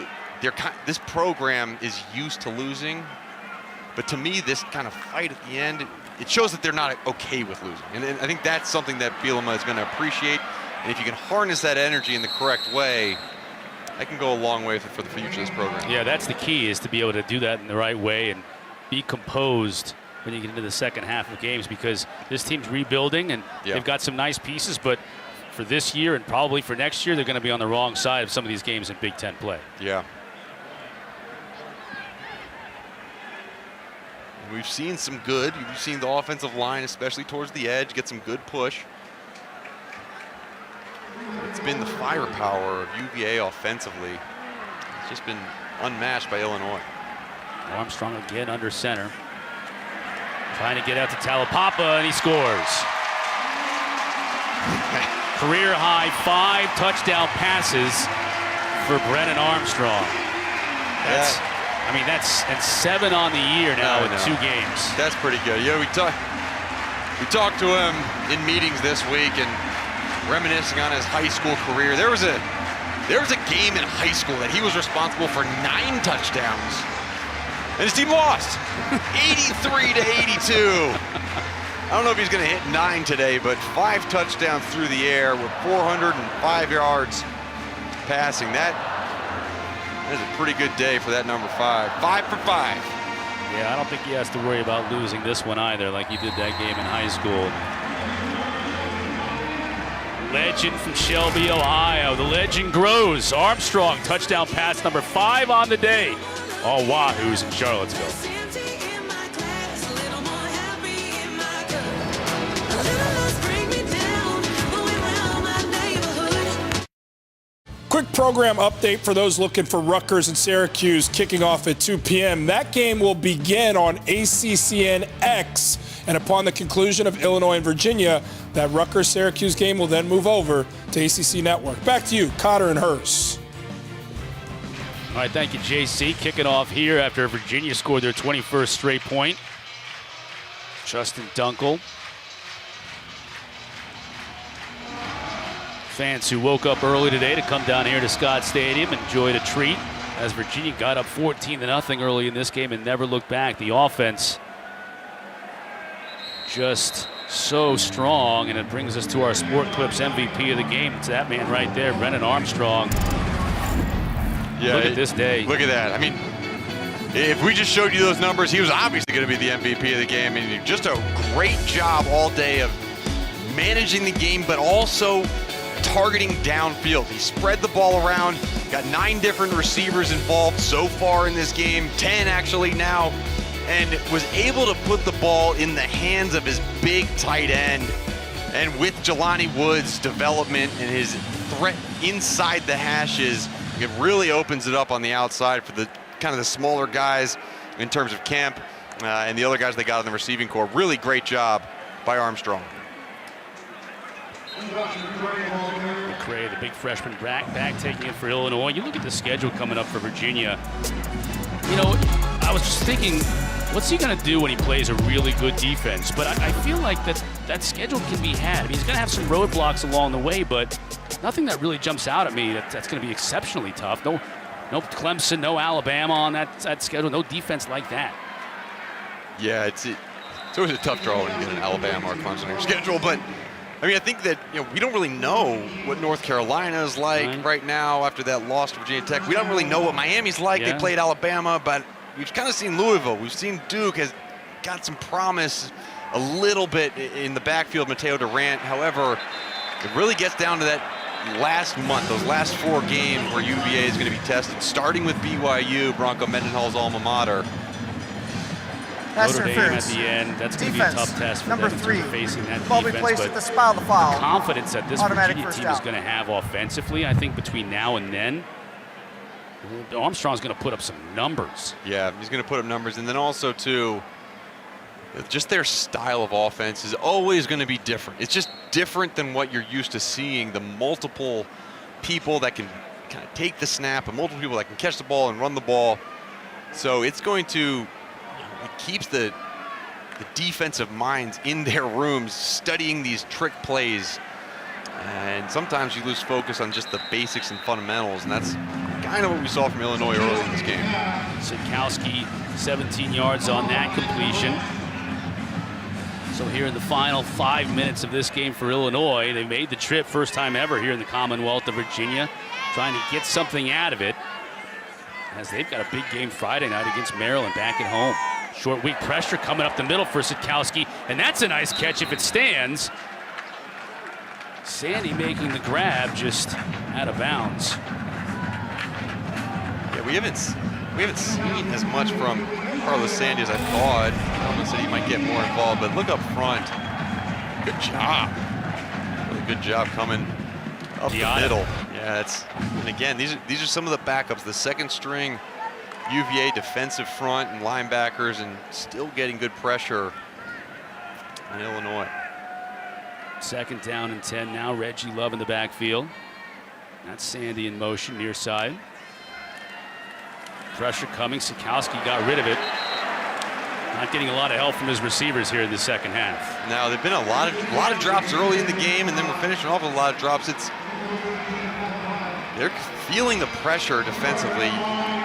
This program is used to losing, but to me, this kind of fight at the end, it shows that they're not okay with losing, and I think that's something that Bielema is going to appreciate. And if you can harness that energy in the correct way, that can go a long way for the future of this program. Yeah, that's the key, is to be able to do that in the right way and be composed when you get into the second half of games, because this team's rebuilding and they've got some nice pieces, but for this year and probably for next year, they're going to be on the wrong side of some of these games in Big Ten play. Yeah. We've seen some good. We've seen the offensive line, especially towards the edge, get some good push. It's been the firepower of UVA offensively. It's just been unmatched by Illinois. Armstrong again under center. Trying to get out to Talapapa, and he scores. Career high 5 touchdown passes for Brennan Armstrong. That's 7 on the year now in 2 games. That's pretty good. Yeah, we talked to him in meetings this week and reminiscing on his high school career. There was a game in high school that he was responsible for 9 touchdowns, and his team lost 83 to 82. I don't know if he's going to hit 9 today, but 5 touchdowns through the air with 405 yards passing. That is a pretty good day for that number 5. 5 for 5. Yeah, I don't think he has to worry about losing this one either, like he did that game in high school. Legend from Shelby, Ohio. The legend grows. Armstrong, touchdown pass number 5 on the day. All Wahoos in Charlottesville. Quick program update for those looking for Rutgers and Syracuse kicking off at 2 p.m. That game will begin on ACCN-X, and upon the conclusion of Illinois and Virginia, that Rutgers-Syracuse game will then move over to ACC Network. Back to you, Cotter and Hurst. All right, thank you, JC. Kicking off here after Virginia scored their 21st straight point. Justin Dunkel. Fans who woke up early today to come down here to Scott Stadium enjoyed a treat as Virginia got up 14-0 early in this game and never looked back. The offense just so strong, and it brings us to our Sport Clips MVP of the game. It's that man right there, Brennan Armstrong. Yeah, look at this day. Look at that. I mean, if we just showed you those numbers, he was obviously going to be the MVP of the game. And just a great job all day of managing the game, but also targeting downfield. He spread the ball around, got 9 different receivers involved so far in this game, 10 actually now, and was able to put the ball in the hands of his big tight end. And with Jelani Woods' development and his threat inside the hashes, it really opens it up on the outside for the kind of the smaller guys in terms of Kemp and the other guys they got on the receiving corps. Really great job by Armstrong. McCray, the big freshman back taking it for Illinois. You look at the schedule coming up for Virginia. You know, I was just thinking, what's he going to do when he plays a really good defense? But I feel like that schedule can be had. I mean, he's going to have some roadblocks along the way, but nothing that really jumps out at me that's going to be exceptionally tough. No Clemson, no Alabama on that schedule, no defense like that. Yeah, it's always a tough draw when you get an Alabama or Clemson on your schedule, but I mean, I think that we don't really know what North Carolina is like right now after that loss to Virginia Tech. We don't really know what Miami's like. They played Alabama, but we've kind of seen Louisville. We've seen Duke has got some promise a little bit in the backfield, Mateo Durant. However, it really gets down to that last month, those last 4 games where UVA is going to be tested, starting with BYU, Bronco Mendenhall's alma mater. Notre Dame at the end, that's going to be a tough test for them facing that ball be defense. placed But at the spot of the foul. the confidence that this Automatic Virginia first team down. is going to have offensively, I think between now and then, Armstrong's going to put up some numbers. Yeah, he's going to put up numbers. And then also, too, just their style of offense is always going to be different. It's just different than what you're used to seeing. The multiple people that can kind of take the snap and multiple people that can catch the ball and run the ball. So it's going to, it keeps the defensive minds in their rooms studying these trick plays. And sometimes you lose focus on just the basics and fundamentals, and that's kind of what we saw from Illinois early in this game. Sikowski, 17 yards on that completion. So here in the final 5 minutes of this game for Illinois, they made the trip first time ever here in the Commonwealth of Virginia, trying to get something out of it, as they've got a big game Friday night against Maryland back at home. Short weak pressure coming up the middle for Sikowski, and that's a nice catch if it stands. Sandy making the grab just out of bounds. Yeah, we haven't seen as much from Carlos Sandy as I thought. Almost said he might get more involved, but look up front. Good job. Really good job coming up the middle. Yeah, and again, these are some of the backups, the second string UVA defensive front and linebackers, and still getting good pressure on Illinois. Second down and 10 now. Reggie Love in the backfield. That's Sandy in motion near side. Pressure coming. Sikowski got rid of it. Not getting a lot of help from his receivers here in the second half. Now, there've been a lot of drops early in the game, and then we're finishing off with a lot of drops. They're feeling the pressure defensively.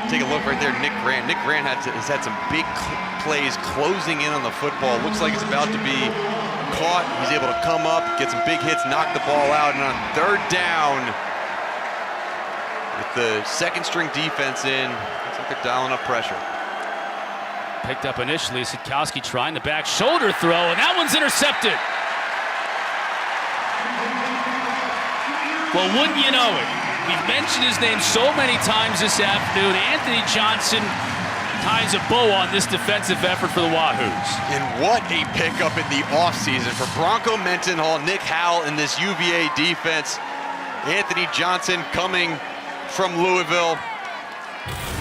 Take a look right there, Nick Grant. Nick Grant has had some big plays closing in on the football. Looks like it's about to be caught. He's able to come up, get some big hits, knock the ball out, and on third down, with the second string defense in, looks like they're dialing up pressure. Picked up initially, Sikowski trying the back shoulder throw, and that one's intercepted. Well, wouldn't you know it? We've mentioned his name so many times this afternoon. Anthony Johnson ties a bow on this defensive effort for the Wahoos. And what a pickup in the offseason for Bronco Mendenhall, Nick Howell, and this UVA defense. Anthony Johnson coming from Louisville.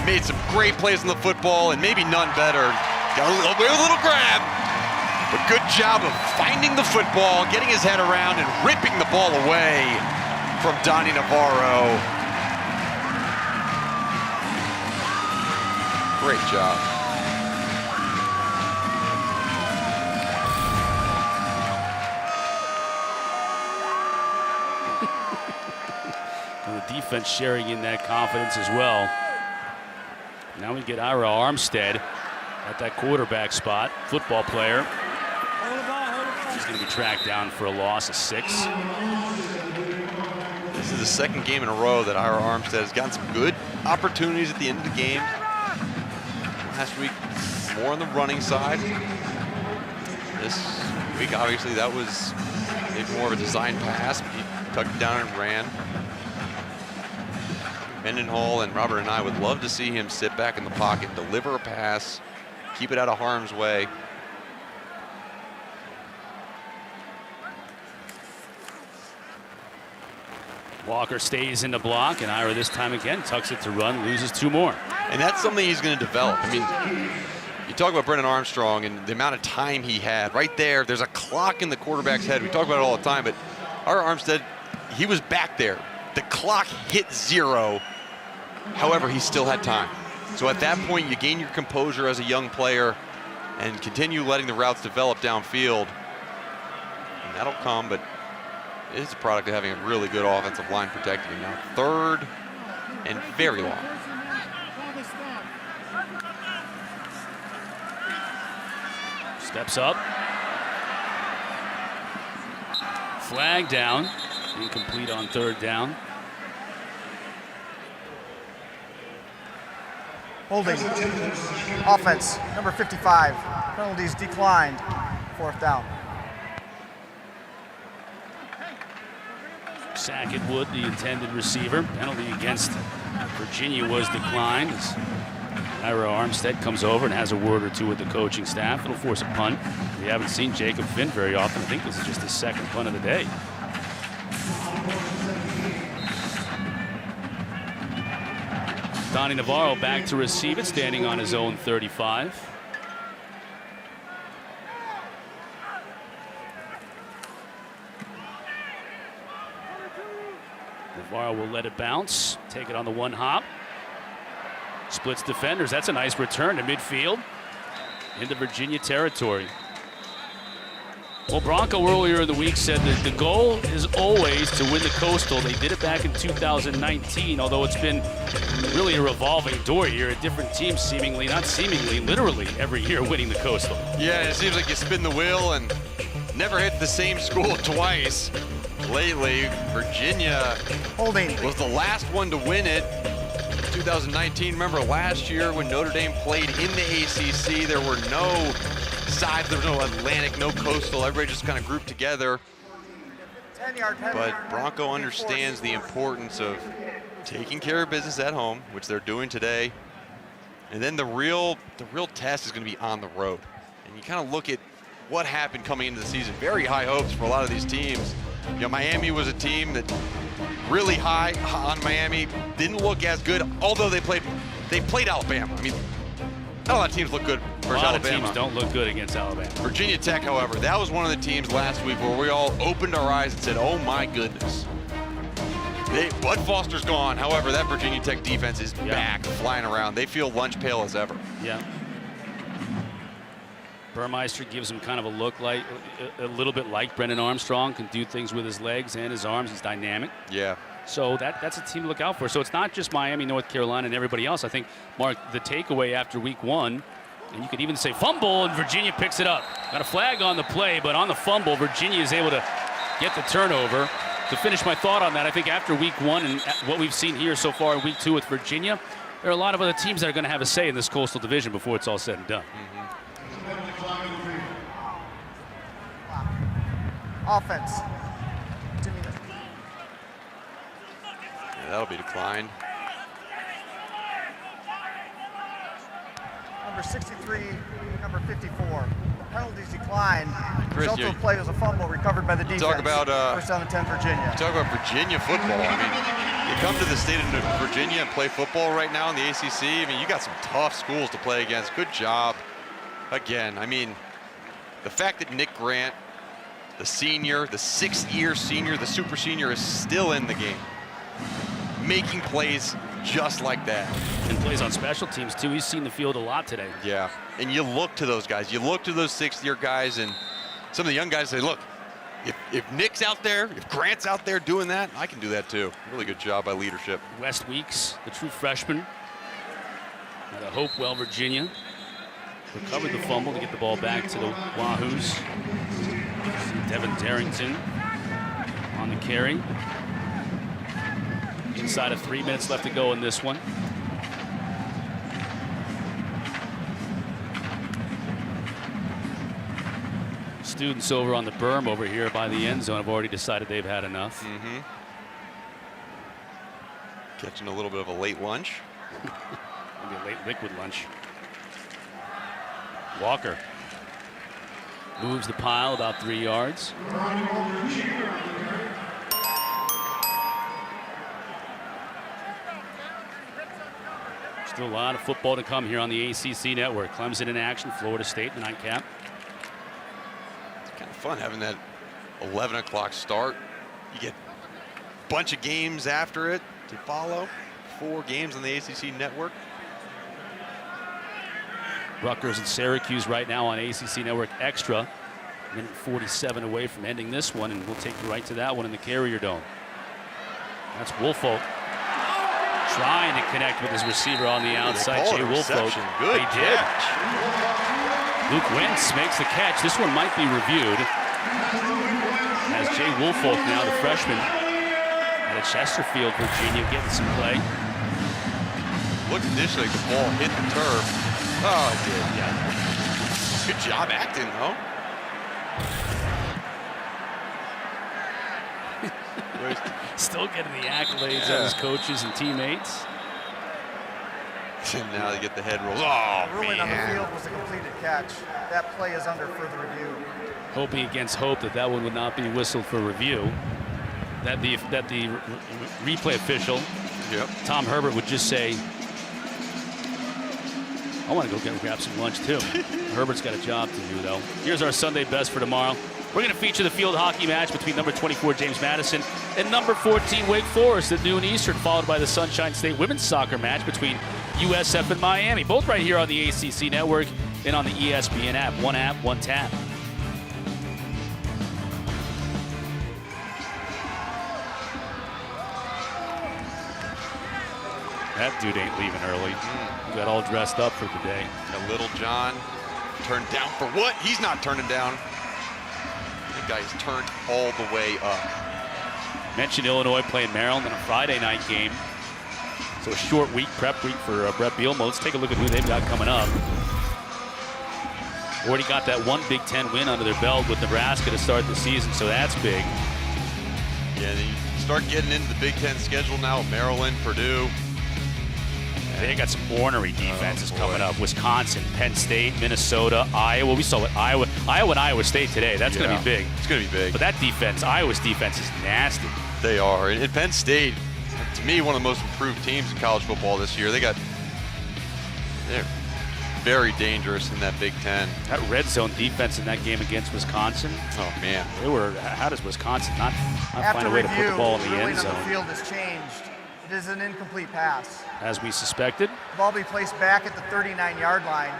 Made some great plays on the football, and maybe none better. Got a little grab. But good job of finding the football, getting his head around, and ripping the ball away from Donnie Navarro. Great job. And the defense sharing in that confidence as well. Now we get Ira Armstead at that quarterback spot, football player. He's going to be tracked down for a loss of 6. This is the second game in a row that Ira Armstead has gotten some good opportunities at the end of the game. Last week, more on the running side. This week, obviously, that was maybe more of a design pass, but he tucked it down and ran. Mendenhall and Robert and I would love to see him sit back in the pocket, deliver a pass, keep it out of harm's way. Walker stays in the block, and Ira this time again tucks it to run, loses 2 more. And that's something he's going to develop. I mean, you talk about Brennan Armstrong and the amount of time he had. Right there, there's a clock in the quarterback's head. We talk about it all the time, but Ira Armstead, he was back there. The clock hit 0. However, he still had time. So at that point, you gain your composure as a young player and continue letting the routes develop downfield. And that'll come, but it is a product of having a really good offensive line protecting him now. 3rd and very long. Steps up. Flag down. Incomplete on 3rd down. Holding. Offense, number 55. Penalties declined. 4th down. Sackett Wood, the intended receiver. Penalty against Virginia was declined. As Ira Armstead comes over and has a word or two with the coaching staff. It'll force a punt. We haven't seen Jacob Finn very often. I think this is just his 2nd punt of the day. Donnie Navarro back to receive it, standing on his own 35. Navarro will let it bounce, take it on the 1 hop. Splits defenders. That's a nice return to midfield into Virginia territory. Well, Bronco earlier in the week said that the goal is always to win the Coastal. They did it back in 2019, although it's been really a revolving door here. A different team seemingly, not seemingly, literally every year winning the Coastal. Yeah, it seems like you spin the wheel and never hit the same school twice. Lately, Virginia was the last one to win it. 2019, remember last year when Notre Dame played in the ACC, there were no sides, there was no Atlantic, no Coastal, everybody just kind of grouped together. But Bronco understands the importance of taking care of business at home, which they're doing today. And then the real test is going to be on the road. And you kind of look at what happened coming into the season. Very high hopes for a lot of these teams. You know, Miami was a team that really high on Miami, didn't look as good, although they played Alabama. I mean, not a lot of teams look good versus Alabama. A lot of teams don't look good against Alabama. Virginia Tech, however, that was one of the teams last week where we all opened our eyes and said, oh my goodness. Bud Foster's gone. However, that Virginia Tech defense is back, flying around. They feel lunch pail as ever. Yeah. Burmeister gives him kind of a look like, a little bit like Brennan Armstrong, can do things with his legs and his arms. He's dynamic. Yeah. So that's a team to look out for. So it's not just Miami, North Carolina, and everybody else. I think, Mark, the takeaway after week 1, and you could even say fumble, and Virginia picks it up. Got a flag on the play, but on the fumble, Virginia is able to get the turnover. To finish my thought on that, I think after week 1 and what we've seen here so far in week 2 with Virginia, there are a lot of other teams that are going to have a say in this Coastal Division before it's all said and done. Offense. 2 minutes. Yeah, that'll be declined. Number 63, number 54. Penalties declined. Chris, Result of the play was a fumble recovered by the defense. Talk about 1st down and 10, Virginia. Talk about Virginia football. I mean, you come to the state of Virginia and play football right now in the ACC. I mean, you got some tough schools to play against. Good job. Again, I mean, the fact that Nick Grant, the senior, the 6th-year senior, the super senior, is still in the game, making plays just like that. And plays on special teams, too. He's seen the field a lot today. Yeah, and you look to those guys. You look to those 6th-year guys, and some of the young guys say, look, if Nick's out there, if Grant's out there doing that, I can do that too. Really good job by leadership. West Weeks, the true freshman out of Hopewell, Virginia, recovered the fumble to get the ball back to the Wahoos. Devin Darrington on the carry. Inside of 3 minutes left to go in this one. Students over on the berm over here by the end zone have already decided they've had enough. Catching a little bit of a late lunch. Maybe a late liquid lunch. Walker moves the pile about 3 yards. Still a lot of football to come here on the ACC network. Clemson in action, Florida State, the nightcap. It's kind of fun having that 11 o'clock start. You get a bunch of games after it to follow. 4 games on the ACC network. Rutgers and Syracuse right now on ACC Network Extra. Minute 47 away from ending this one, and we'll take you right to that one in the Carrier Dome. That's Woolfolk trying to connect with his receiver on the outside. Jay Woolfolk. Good He did. catch. Luke Wentz makes the catch. This one might be reviewed. As Jay Woolfolk, now the freshman out of Chesterfield, Virginia, getting some play. Looked initially like the ball hit the turf. Oh, it did, yeah. Good job acting, though. Still getting the accolades of his coaches and teammates. And now they get the head rolls. Oh, The ruling on the man. field was a completed catch. That play is under further review. Hoping against hope that that one would not be whistled for review. That the replay official, Tom Herbert, would just say, I want to go grab some lunch too. Herbert's got a job to do though. Here's our Sunday best for tomorrow. We're going to feature the field hockey match between number 24 James Madison and number 14 Wake Forest at noon Eastern, followed by the Sunshine State women's soccer match between USF and Miami. Both right here on the ACC Network and on the ESPN app. One app, one tap. That dude ain't leaving early. He got all dressed up for the day. And Little John turned down for what? He's not turning down. The guy's turned all the way up. Mentioned Illinois playing Maryland in a Friday night game. So a short week, prep week for Brett Bielema. Let's take a look at who they've got coming up. Already got that one Big Ten win under their belt with Nebraska to start the season, so that's big. Yeah, you start getting into the Big Ten schedule now. Maryland, Purdue. They got some ornery defenses coming up. Wisconsin, Penn State, Minnesota, Iowa. We saw what Iowa and Iowa State today. That's going to be big. It's going to be big. But that defense, Iowa's defense is nasty. They are. And Penn State, to me, one of the most improved teams in college football this year. They're very dangerous in that Big Ten. That red zone defense in that game against Wisconsin. Oh, man. They were. How does Wisconsin not find a way to put the ball in the end zone? The field has changed. It is an incomplete pass. As we suspected. The ball will be placed back at the 39-yard line,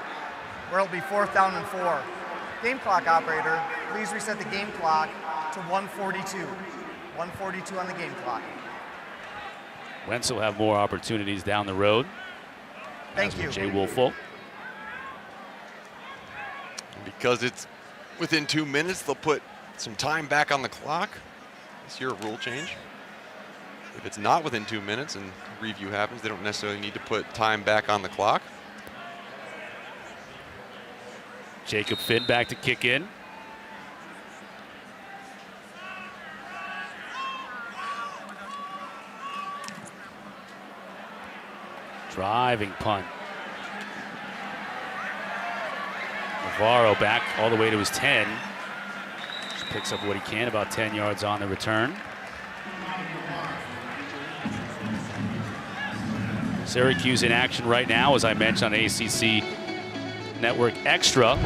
where it'll be 4th down and 4. Game clock operator, please reset the game clock to 1:42. 1:42 on the game clock. Wentz will have more opportunities down the road. Thank you. Jay Woolfolk. Because it's within 2 minutes, they'll put some time back on the clock. This year, a rule change. If it's not within 2 minutes and review happens, they don't necessarily need to put time back on the clock. Jacob Finn back to kick in. Driving punt. Navarro back all the way to his 10. Just picks up what he can, about 10 yards on the return. Syracuse in action right now, as I mentioned, on ACC Network Extra.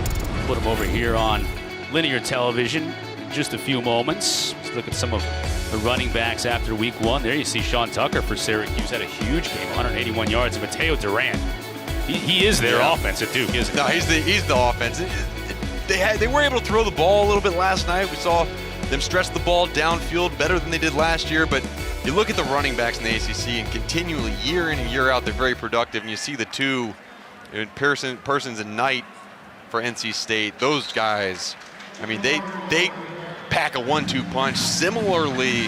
Put them over here on linear television in just a few moments. Let's look at some of the running backs after week one. There you see Sean Tucker for Syracuse had a huge game, 181 yards. And Mateo Durant, he is their offense at Duke, isn't he? No, he's the offense. They were able to throw the ball a little bit last night. We saw them stretch the ball downfield better than they did last year, but you look at the running backs in the ACC and continually, year in and year out, they're very productive. And you see the two, Persons and Knight for NC State. Those guys, I mean, they pack a 1-2 punch, similarly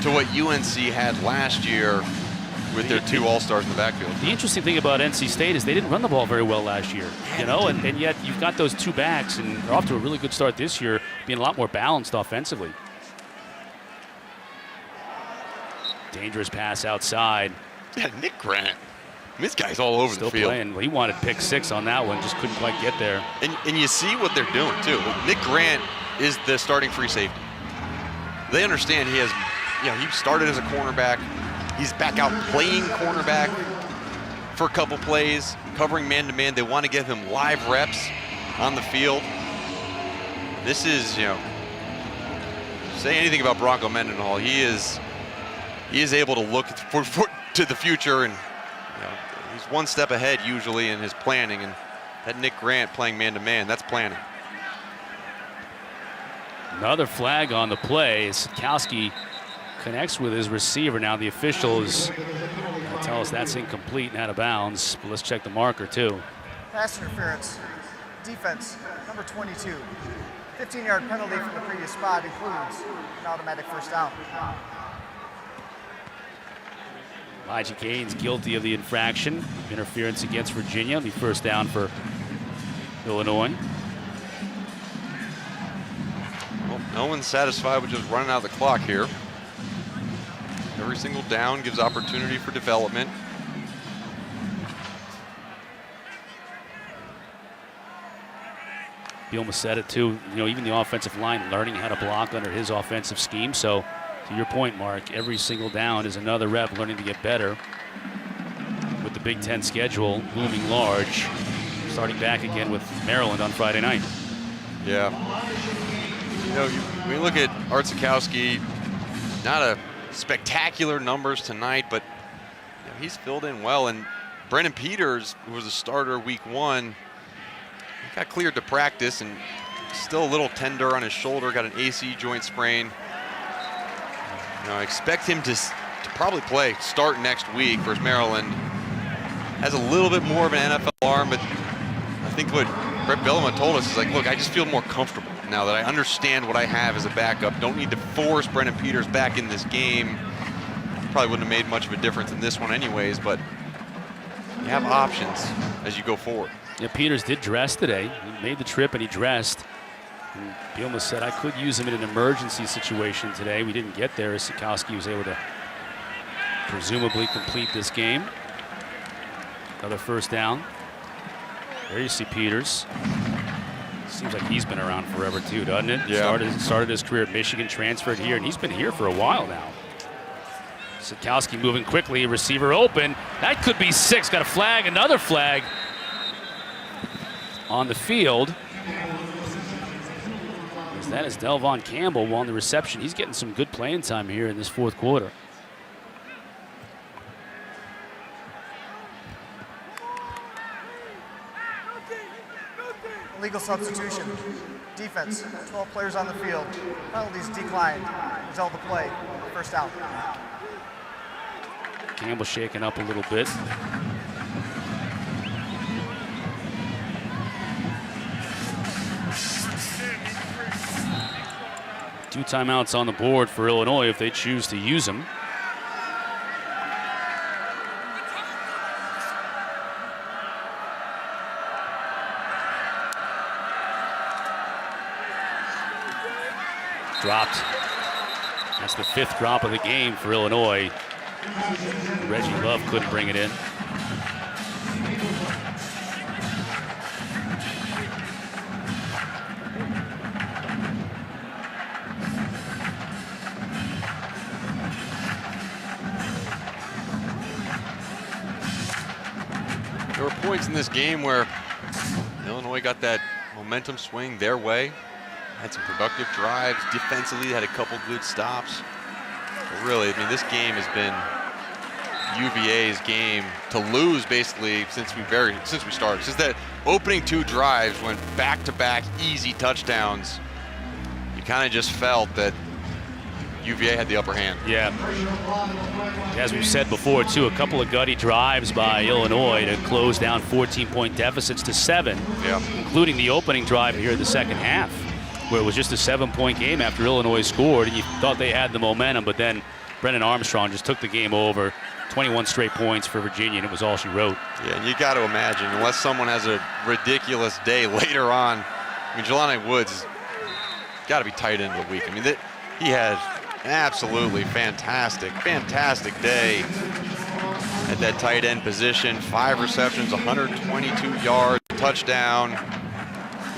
to what UNC had last year with their two all-stars in the backfield. The interesting thing about NC State is they didn't run the ball very well last year, you know, and yet you've got those two backs, and they're off to a really good start this year, being a lot more balanced offensively. Dangerous pass outside. Yeah, Nick Grant. This guy's all over Still the field. playing. He wanted pick 6 on that one, just couldn't quite get there. And you see what they're doing, too. Nick Grant is the starting free safety. They understand he has, he started as a cornerback. He's back out playing cornerback for a couple plays, covering man-to-man. They want to give him live reps on the field. This is, say anything about Bronco Mendenhall, he is able to look to the future, and he's one step ahead usually in his planning, and That Nick Grant playing man-to-man, that's planning. Another flag on the play. Sikowski connects with his receiver. Now the officials tell us that's incomplete and out of bounds. But let's check the marker too. Pass interference. Defense, number 22. 15-yard penalty from the previous spot includes an automatic first down. Elijah Gaines guilty of the infraction. Interference against Virginia. It'll be first down for Illinois. Well, no one's satisfied with just running out the clock here. Every single down gives opportunity for development. Bielma said it too, even the offensive line learning how to block under his offensive scheme. So to your point, Mark, every single down is another rep learning to get better. With the Big Ten schedule looming large, starting back again with Maryland on Friday night. Yeah. When you look at Art Sikowski, not a spectacular numbers tonight, but he's filled in well. And Brennan Peters, who was a starter week 1, he got cleared to practice and still a little tender on his shoulder, got an AC joint sprain. I expect him to probably start next week versus Maryland. Has a little bit more of an NFL arm, but I think what Brett Bielema told us is like, look, I just feel more comfortable now that I understand what I have as a backup. Don't need to force Brennan Peters back in this game. Probably wouldn't have made much of a difference in this one anyways, but you have options as you go forward. Yeah, Peters did dress today. He made the trip and he dressed. And Bielma said, I could use him in an emergency situation today. We didn't get there as Sikowski was able to presumably complete this game. Another first down. There you see Peters. Seems like he's been around forever too, doesn't it? Yeah. Started his career at Michigan, transferred here, and he's been here for a while now. Sikowski moving quickly, receiver open. That could be 6. Got a flag, another flag on the field. That is Delvon Campbell on the reception. He's getting some good playing time here in this fourth quarter. Illegal substitution. Defense, 12 players on the field. Penalties declined. Result of the play, first out. Campbell shaking up a little bit. Two timeouts on the board for Illinois if they choose to use them. Dropped. That's the 5th drop of the game for Illinois. Reggie Love couldn't bring it in. There were points in this game where Illinois got that momentum swing their way. Had some productive drives. Defensively, had a couple good stops. But really, I mean, this game has been UVA's game to lose basically since we started. Since that opening 2 drives went back-to-back easy touchdowns, you kind of just felt that UVA had the upper hand. Yeah. As we've said before, too, a couple of gutty drives by Illinois to close down 14-point deficits to 7, including the opening drive here in the second half, where it was just a 7-point game after Illinois scored, and you thought they had the momentum, but then Brennan Armstrong just took the game over. 21 straight points for Virginia, and it was all she wrote. Yeah, and you got to imagine, unless someone has a ridiculous day later on, I mean, Jelani Woods has got to be tight end of the week. I mean, he had an absolutely fantastic day at that tight end position. 5 receptions, 122 yards, touchdown.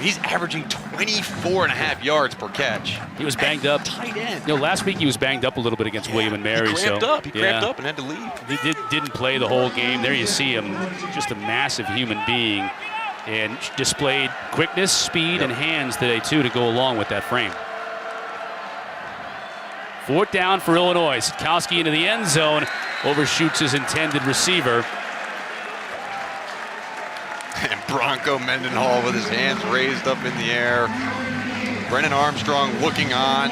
He's averaging 24.5 yards per catch. He was banged up. Tight end. Last week he was banged up a little bit against William and Mary. He cramped up and had to leave. He didn't play the whole game. There you see him, just a massive human being, and displayed quickness, speed, and hands today too to go along with that frame. 4th down for Illinois. Sikowski into the end zone, overshoots his intended receiver. And Bronco Mendenhall with his hands raised up in the air. Brennan Armstrong looking on.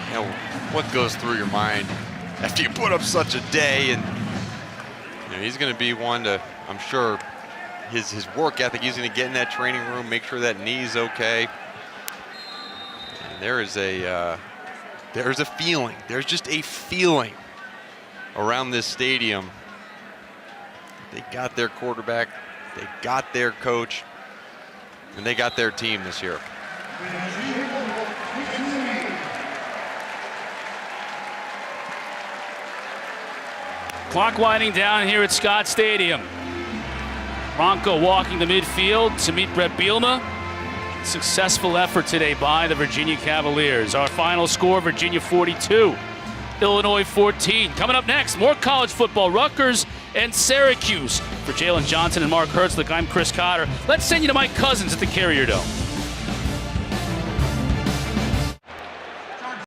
You know, what goes through your mind after you put up such a day? And you know, he's going to be one to, I'm sure, his work ethic, he's going to get in that training room, make sure that knee's okay. And there's a feeling. There's just a feeling around this stadium. They got their quarterback, they got their coach, and they got their team this year. Clock winding down here at Scott Stadium. Bronco walking the midfield to meet Brett Bielema. Successful effort today by the Virginia Cavaliers. Our final score, Virginia 42, Illinois 14. Coming up next, more college football, Rutgers and Syracuse. For Jalen Johnson and Mark Herzlich, I'm Chris Cotter. Let's send you to Mike Cousins at the Carrier Dome.